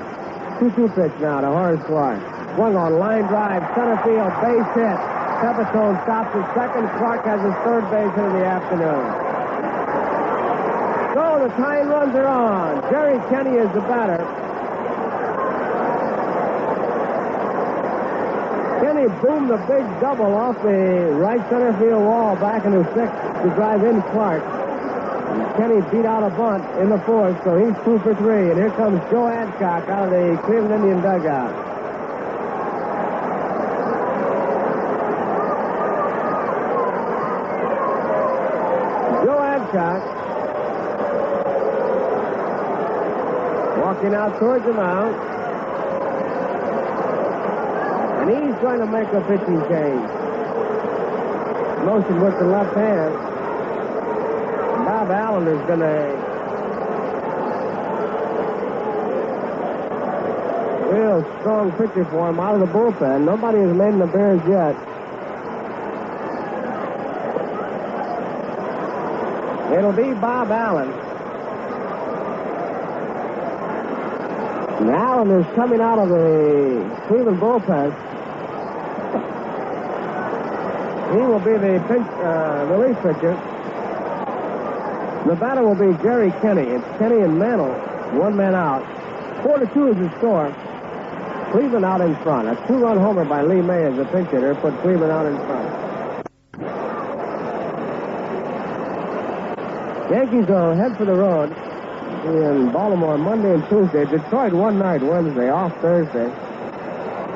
2-2 pitch now to Horace Clarke. Swung on, line drive, center field, base hit. Pepitone stops at second. Clarke has his third base hit of the afternoon. So the tying runs are on. Jerry Kenney is the batter. Kenney boomed the big double off the right center field wall back in the 6th to drive in Clarke. And Kenney beat out a bunt in the 4th, so he's 2 for 3. And here comes Joe Azcue out of the Cleveland Indian dugout. Joe Azcue walking out towards the mound. And he's going to make a pitching change. Motion with the left hand. Bob Allen is going to real strong pitcher for him out of the bullpen. Nobody has made an appearance yet. It'll be Bob Allen. And Allen is coming out of the Cleveland bullpen. He will be the relief pitcher. The batter will be Jerry Kenney. It's Kenney and Mantle. 1 man out. 4-2 is the score. Cleveland out in front. A 2-run homer by Lee May as the pinch hitter put Cleveland out in front. Yankees will head for the road in Baltimore Monday and Tuesday. Detroit one night Wednesday, off Thursday.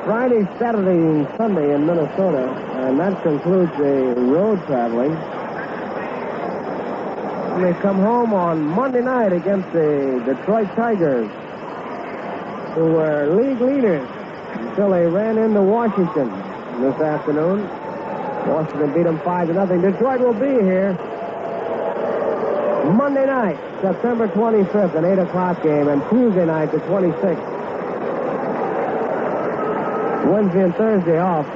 Friday, Saturday, and Sunday in Minnesota. And that concludes the road traveling. And they come home on Monday night against the Detroit Tigers, who were league leaders until they ran into Washington this afternoon. Washington beat them 5-0. Detroit will be here Monday night, September 25th, an 8 o'clock game, and Tuesday night, the 26th. Wednesday and Thursday off.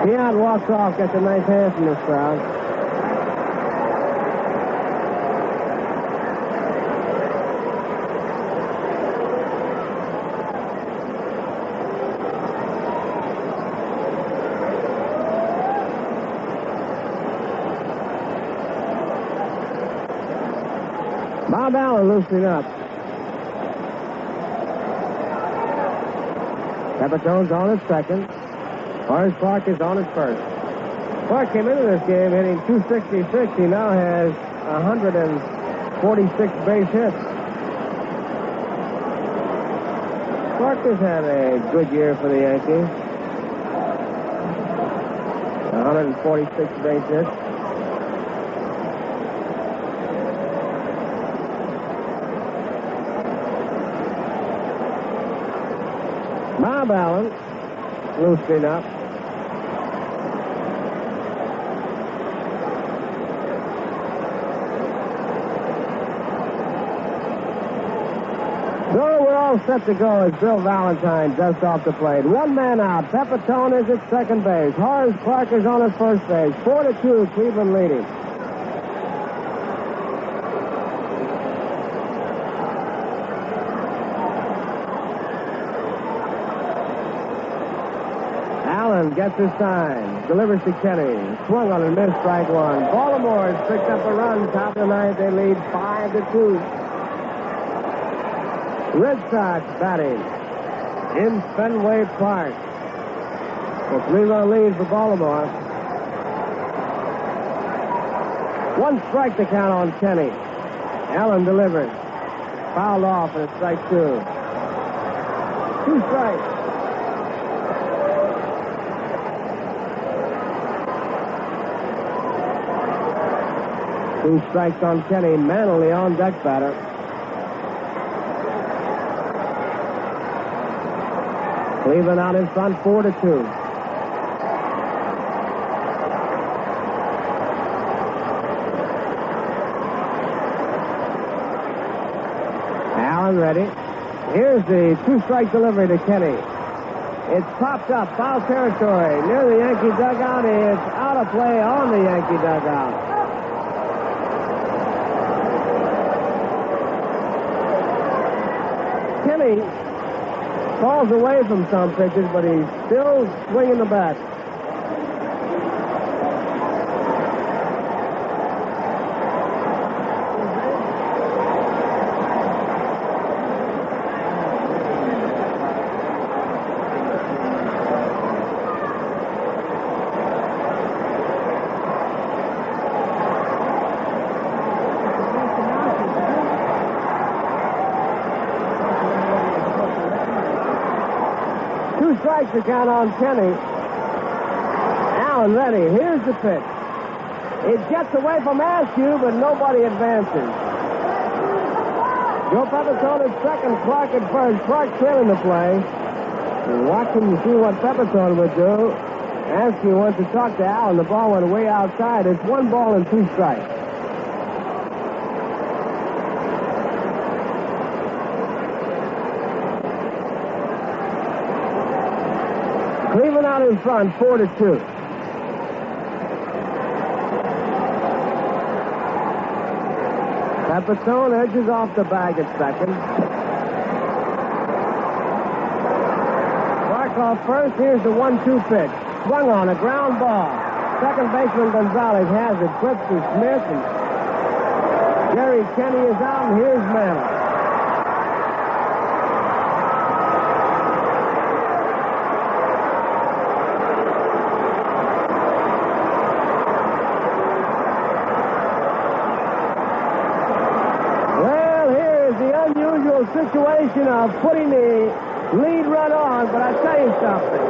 Tiant walks off, gets a nice hand from this crowd. Bob Allen loosening up. Pepitone's on at second. Horace Clarke is on at first. Clarke came into this game hitting .266. He now has 146 base hits. Clarke has had a good year for the Yankees. 146 base hits. Bob Allen loosening up. So we're all set to go as Bill Valentine dusts off the plate. One man out. Pepitone is at second base. Horace Clarke is on at first base. 4-2, Cleveland leading. Gets his sign. Delivers to Kenny. Swung on and missed, strike one. Baltimore has picked up a run. Top of the ninth, they lead 5-2. Red Sox batting in Fenway Park. The 3-run lead for Baltimore. One strike to count on Kenny. Allen delivered. Fouled off, and it's strike two. Two strikes. Two strikes on Kenny. Mantle, the on-deck batter. Cleveland out in front, 4-2. Allen ready. Here's the two-strike delivery to Kenny. It's popped up, foul territory. Near the Yankee dugout. It's out of play on the Yankee dugout. Kenny falls away from some pitches, but he's still swinging the bat. To count on Kenny. Allen ready. Here's the pitch. It gets away from Azcue, but nobody advances. Joe Pepitone at second, Clarke at first. Clarke trailing the play. And watching to see what Pepitone would do. Azcue went to talk to Allen. The ball went way outside. It's 1 ball and 2 strikes. Cleveland out in front, 4-2. Pepitone edges off the bag at second. Clarke off first. Here's the 1-2 pitch. Swung on a ground ball. Second baseman Gonzalez has it. Flips to Smith, and Jerry Kenney is out, and here's Mantle. Situation of putting the lead run on, but I tell you something.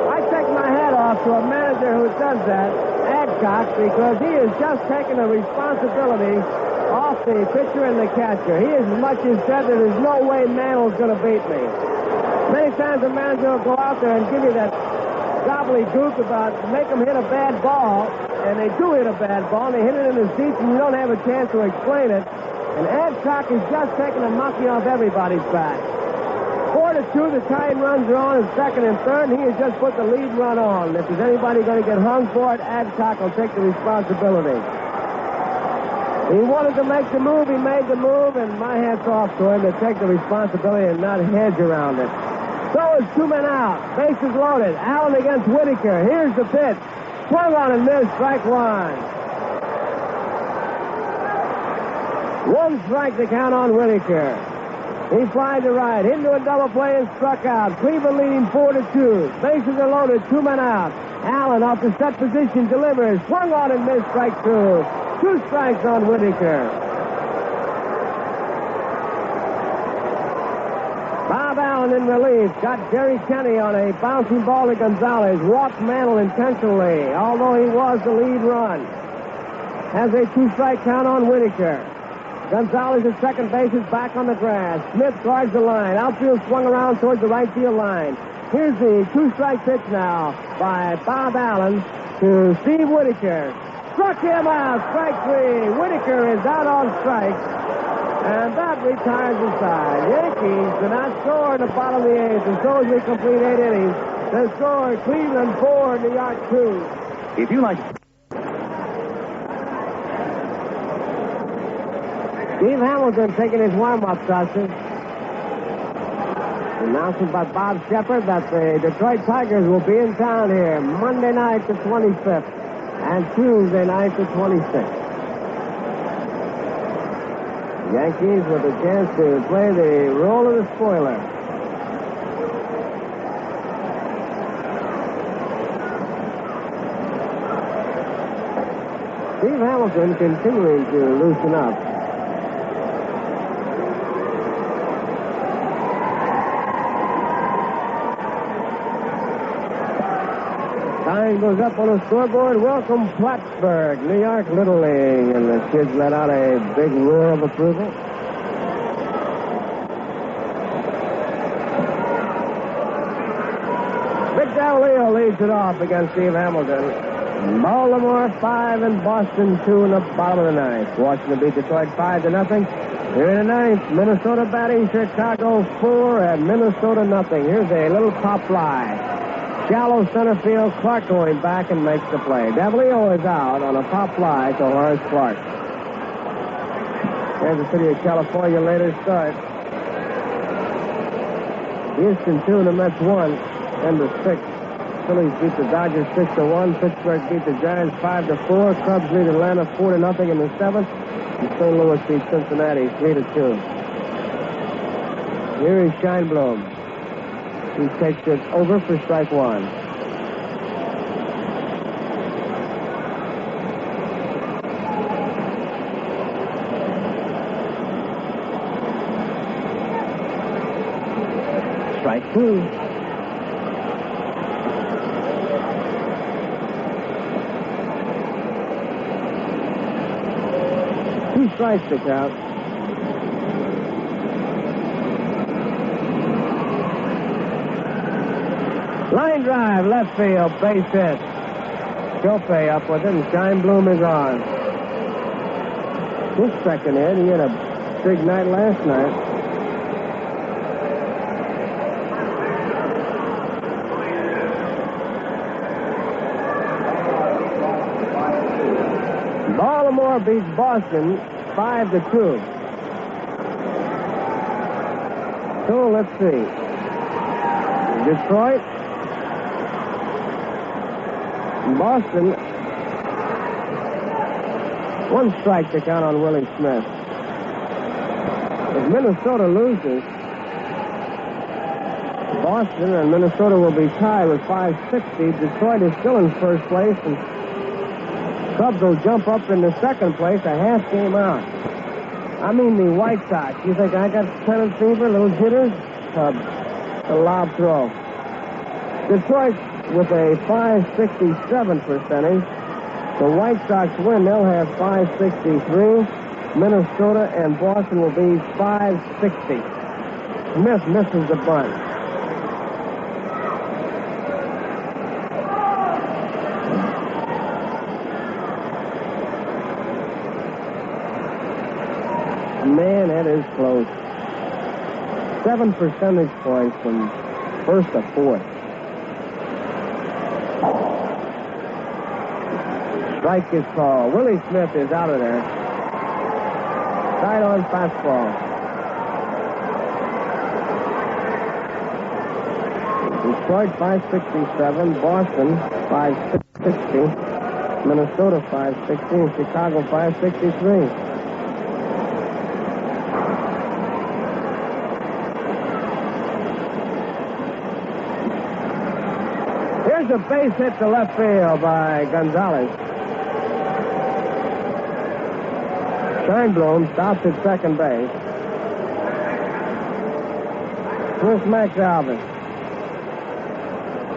I take my hat off to a manager who does that, Adcock, because he has just taken the responsibility off the pitcher and the catcher. He as much as said that there's no way Mantle's going to beat me. Many times a manager will go out there and give you that gobbledygook about make them hit a bad ball, and they do hit a bad ball, and they hit it in the seats, and you don't have a chance to explain it. And Adcock is just taking a monkey off everybody's back. 4-2, the tying runs are on in second and third, and he has just put the lead run on. If there's anybody going to get hung for it, Adcock will take the responsibility. He wanted to make the move, he made the move, and my hat's off to him to take the responsibility and not hedge around it. So it's 2 men out. Bases loaded. Allen against Whitaker. Here's the pitch. Swung on and missed. Strike one. 1 strike to count on Whitaker. He flied to right, into a double play and struck out. Cleveland leading 4-2. Bases are loaded, 2 men out. Allen off the set position delivers. Swung on and missed. Strike 2. 2 strikes on Whitaker. Bob Allen in relief. Got Jerry Kenney on a bouncing ball to Gonzalez. Walked Mantle intentionally, although he was the lead run. Has a 2-strike count on Whitaker. Gonzalez at second base is back on the grass. Smith guards the line. Outfield swung around towards the right field line. Here's the 2-strike pitch now by Bob Allen to Steve Whitaker. Struck him out. Strike 3. Whitaker is out on strikes. And that retires the side. Yankees do not score in the bottom of the 8th. And so as we complete 8 innings, they score Cleveland 4, New York 2. If you like... Steve Hamilton taking his warm-up, Sausage. Announcement by Bob Shepard that the Detroit Tigers will be in town here Monday night the 25th and Tuesday night the 26th. Yankees with a chance to play the role of the spoiler. Steve Hamilton continuing to loosen up. Sign goes up on the scoreboard. Welcome, Plattsburgh, New York Little League. And the kids let out a big roar of approval. Vic Davalillo leads it off against Steve Hamilton. Baltimore 5 and Boston 2 in the bottom of the 9th. Washington beat Detroit 5-0. Here in the 9th, Minnesota batting Chicago 4 and Minnesota nothing. Here's a little pop fly. Shallow center field, Clarke going back and makes the play. Davalillo is out on a pop fly to Horace Clarke. Kansas City of California later start. Houston 2 and the Mets 1. 10-6. Phillies beat the Dodgers 6-1. Pittsburgh beat the Giants 5-4. Cubs lead Atlanta 4-0 in the 7th. And St. Louis beat Cincinnati 3-2. Here is Scheinblum. He takes it over for strike 1. Strike 2. Two strikes to count. Line drive, left field, base hit. Shopay up with it, and Scheinblum is on. His second hit, he had a big night last night. Baltimore beats Boston 5-2. So let's see. Detroit, Boston, 1 strike to count on Willie Smith. If Minnesota loses, Boston and Minnesota will be tied with 560. Detroit is still in first place, and Cubs will jump up in the second place a half game out. I mean the White Sox. You think I got tenant fever, little jitters? Cubs. A lob throw. Detroit with a 567 percentage. The White Sox win. They'll have 563. Minnesota and Boston will be 560. Smith misses the bunt. Man, that is close. 7 percentage points from first to fourth. Strike is called. Willie Smith is out of there. Side on fastball. Detroit 567, Boston 560, Minnesota 560, and Chicago 563. Here's a base hit to left field by Gonzalez. Scheinblum stops at second base. Here's Max Alvis.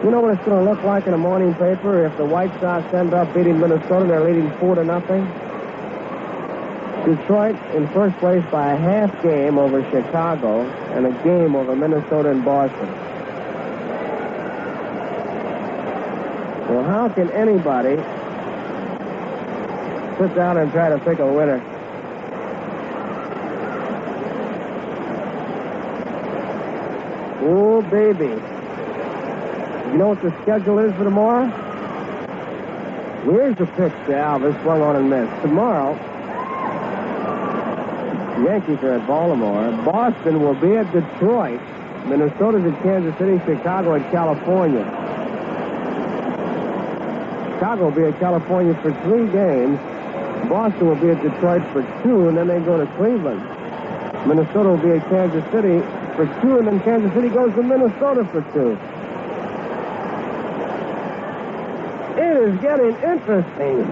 You know what it's going to look like in a morning paper if the White Sox end up beating Minnesota? They're leading 4-0. Detroit in first place by a half game over Chicago and a game over Minnesota and Boston. Well, how can anybody sit down and try to pick a winner? Oh, baby. You know what the schedule is for tomorrow? Here's the pitch to Alvis, swung on and missed. Tomorrow, the Yankees are at Baltimore. Boston will be at Detroit. Minnesota's at Kansas City, Chicago at California. Chicago will be at California for 3 games. Boston will be at Detroit for 2, and then they go to Cleveland. Minnesota will be at Kansas City for 2, and then Kansas City goes to Minnesota for 2. It is getting interesting.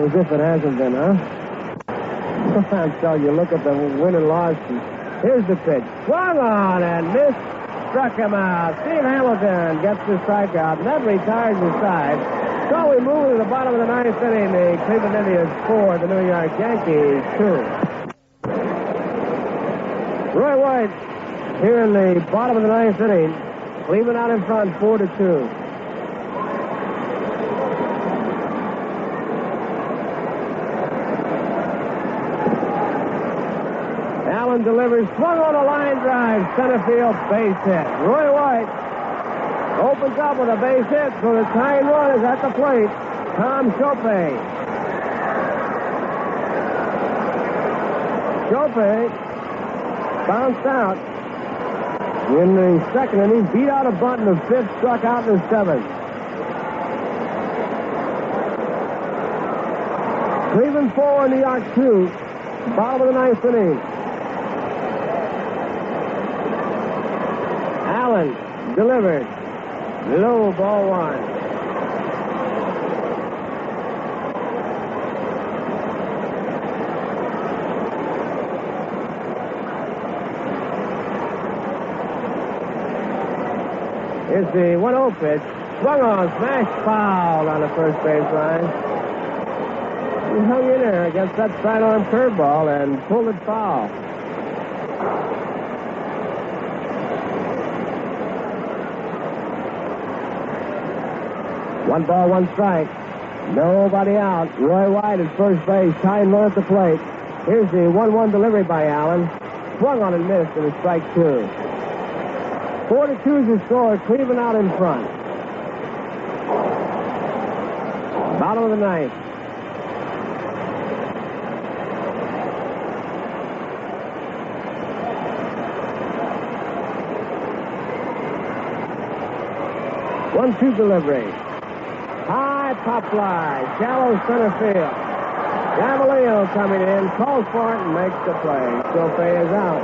As if it hasn't been, huh? I'm telling you, look at the win and losses. Here's the pitch. Swung on and missed. Struck him out. Steve Hamilton gets the strikeout, and that retires the side. So we move to the bottom of the 9th inning. The Cleveland Indians 4, the New York Yankees 2. Roy White here in the bottom of the 9th inning. Cleveland out in front, 4-2. Allen delivers, swung on a line drive, center field, base hit. Roy White opens up with a base hit, so the tying run is at the plate. Tom Shopay. Shopay bounced out in the second inning, beat out a bunt in the 5th, struck out in the 7th. Cleveland 4, New York 2, bottom of the 9th inning. Allen delivered. Low, ball 1. Here's the 1-0 pitch. Swung on, smashed foul on the first baseline. He hung in there against that sidearm curveball and pulled it foul. One ball, one strike. Nobody out. Roy White at first base. Tying run at the plate. Here's the 1-1 delivery by Allen. Swung on and missed, and a strike 2. 4-2 is the score. Cleveland out in front. Bottom of the 9th. One-two delivery. High pop fly, shallow center field. Davalillo coming in, calls for it, and makes the play. Shopay is out.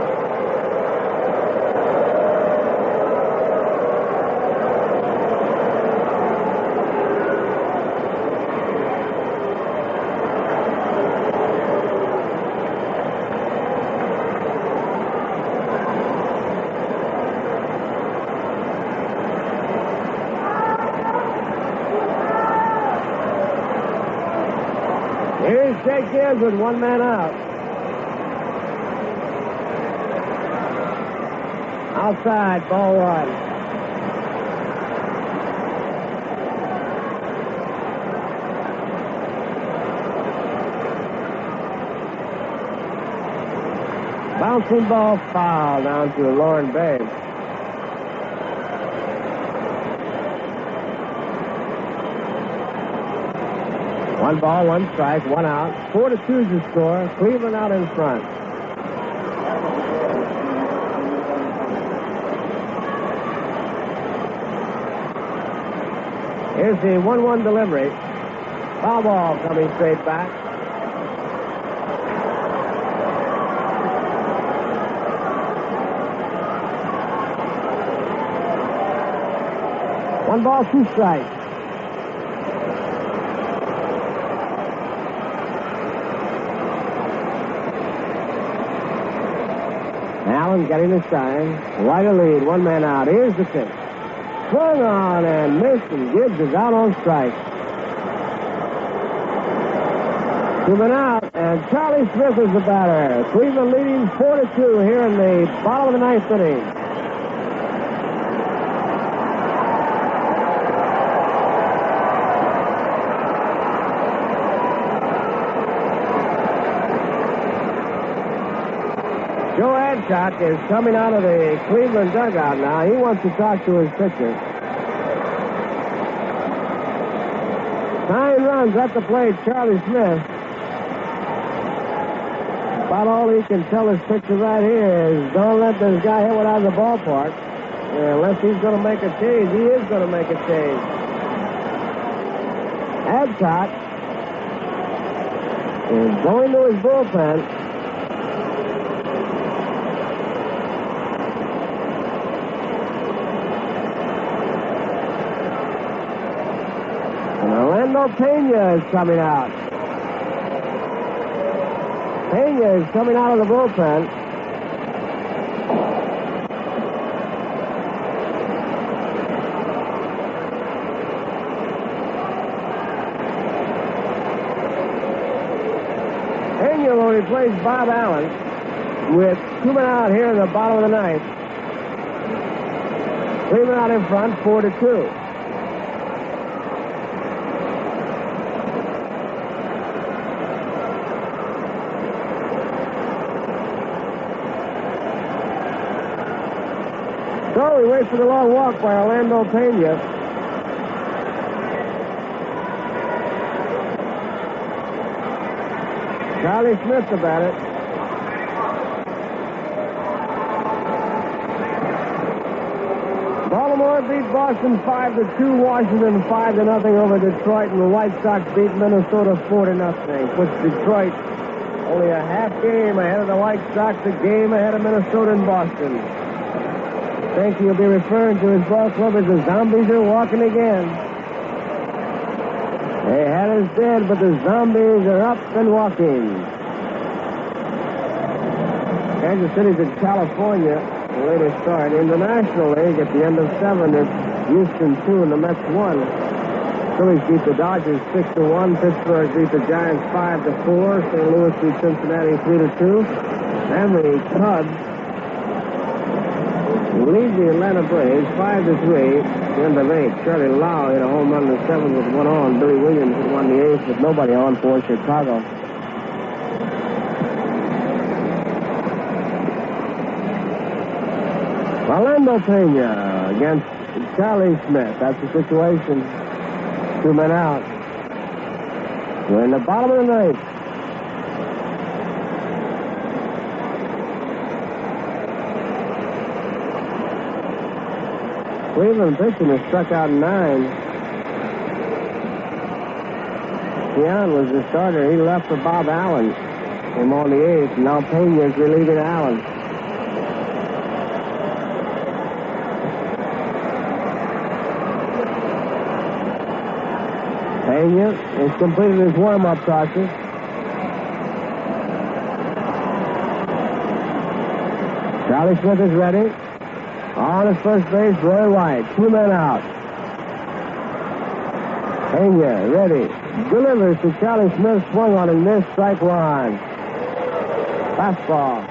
Here's Jake Gibbs with 1 man out. Outside, ball 1. Bouncing ball foul down to Lauren Bay. One ball, one strike, one out. 4-2 is the score. Cleveland out in front. Here's the 1-1 delivery. Foul ball coming straight back. One ball, two strikes. Allen getting the sign. Right a lead, one man out. Here's the pitch. Swung on and missed, and Gibbs is out on strike. 2 men out, and Charlie Smith is the batter. Cleveland leading 4-2 here in the bottom of the ninth inning. Joe Azcue is coming out of the Cleveland dugout now. He wants to talk to his pitcher. 9 runs at the plate, Charlie Smith. About all he can tell his pitcher right here is don't let this guy hit one out of the ballpark. Unless he's going to make a change, he is going to make a change. Azcue is going to his bullpen. Orlando Pena is coming out. Pena is coming out of the bullpen. Pena will replace Bob Allen with 2 men out here in the bottom of the ninth. 3 men out in front, 4-2. So we wait for the long walk by Orlando Pena. Charlie Smith the batter. Baltimore beat Boston 5-2, Washington 5-0 over Detroit, and the White Sox beat Minnesota 4-0. Puts Detroit only a half game ahead of the White Sox, a game ahead of Minnesota and Boston. I think he'll be referring to his ball club as the Zombies are walking again. They had us dead, but the Zombies are up and walking. Kansas City's in California. The latest start in the National League at the end of 7. It's Houston 2 and the Mets 1. Phillies beat the Dodgers 6-1. Pittsburgh beat the Giants 5-4. St. Louis beat Cincinnati 3-2. And the Cubs lead the Atlanta Braves 5-3. End of 8. Charlie Lau hit a home run in the 7th with 1 on. Billy Williams had won the 8th with nobody on for Chicago. Orlando Pena against Charlie Smith. That's the situation. 2 men out. We're in the bottom of the ninth. Cleveland pitching has struck out 9. Tiant was the starter. He left for Bob Allen. Came on the 8th. Now Pena is relieving Allen. Pena has completed his warm-up process. Charlie Smith is ready. On his first base, Roy White. 2 men out. Pena ready. Delivers to Charlie Smith. Swung on and missed. Strike 1. Fastball.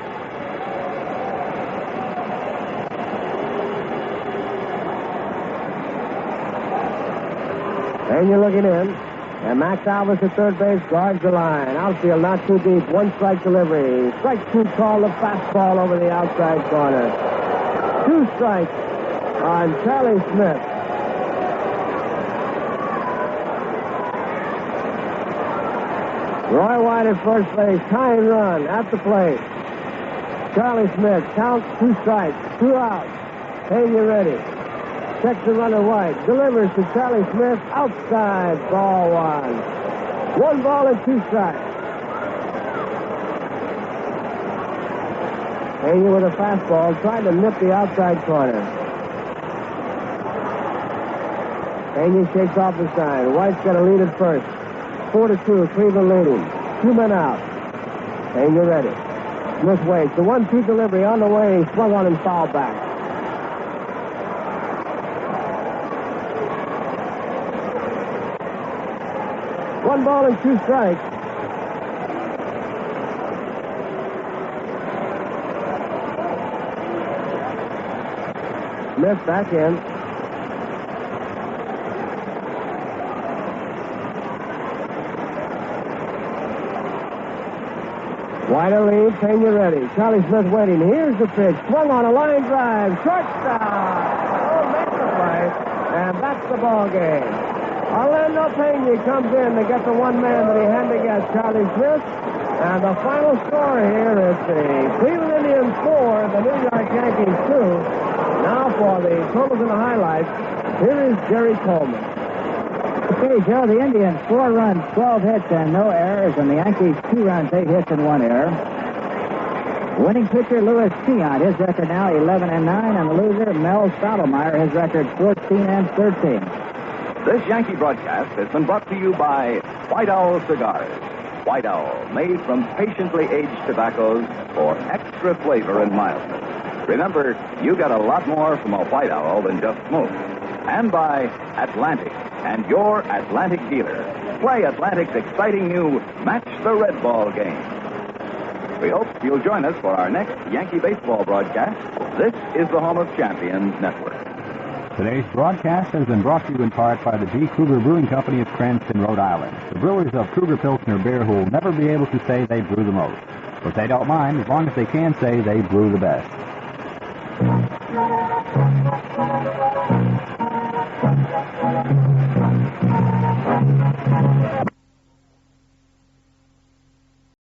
Pena looking in. And Max Alvis at third base guards the line. Outfield not too deep. One strike delivery. Strike two call, the fastball over the outside corner. 2 strikes on Charlie Smith. Roy White at first base. Tying run at the plate. Charlie Smith counts 2 strikes. 2 outs. Pena ready. Checks the runner White. Delivers to Charlie Smith. Outside. Ball 1. 1 ball and 2 strikes. Pena with a fastball. Trying to nip the outside corner. Pena shakes off the sign. White's got a lead at first. 4-2. Cleveland leading. 2 men out. Pena ready. Smith waits. The 1-2 delivery on the way. Swung on and fouled back. 1 ball and 2 strikes. Smith back in. White a lead, Pena ready. Charlie Smith waiting. Here's the pitch. Swung on a line drive. Shortstop. Oh, makes the play. And that's the ball game. Orlando Pena comes in to get the 1 man that he had against Charlie Smith. And the final score here is the Cleveland Indians 4, the New York Yankees 2. Now for the totals and the highlights, here is Jerry Coleman. Okay, Joe, the Indians 4 runs, 12 hits, and no errors, and the Yankees 2 runs, 8 hits, and 1 error. Winning pitcher Luis Tiant, his record now 11-9, and the loser Mel Stottlemyre, his record 14-13. This Yankee broadcast has been brought to you by White Owl Cigars. White Owl, made from patiently aged tobaccos for extra flavor and mildness. Remember, you get a lot more from a White Owl than just smoke. And by Atlantic and your Atlantic dealer. Play Atlantic's exciting new Match the Red Ball game. We hope you'll join us for our next Yankee baseball broadcast. This is the Home of Champions Network. Today's broadcast has been brought to you in part by the G. Kruger Brewing Company of Cranston, Rhode Island. The brewers of Kruger Pilsner beer who will never be able to say they brew the most. But they don't mind as long as they can say they brew the best.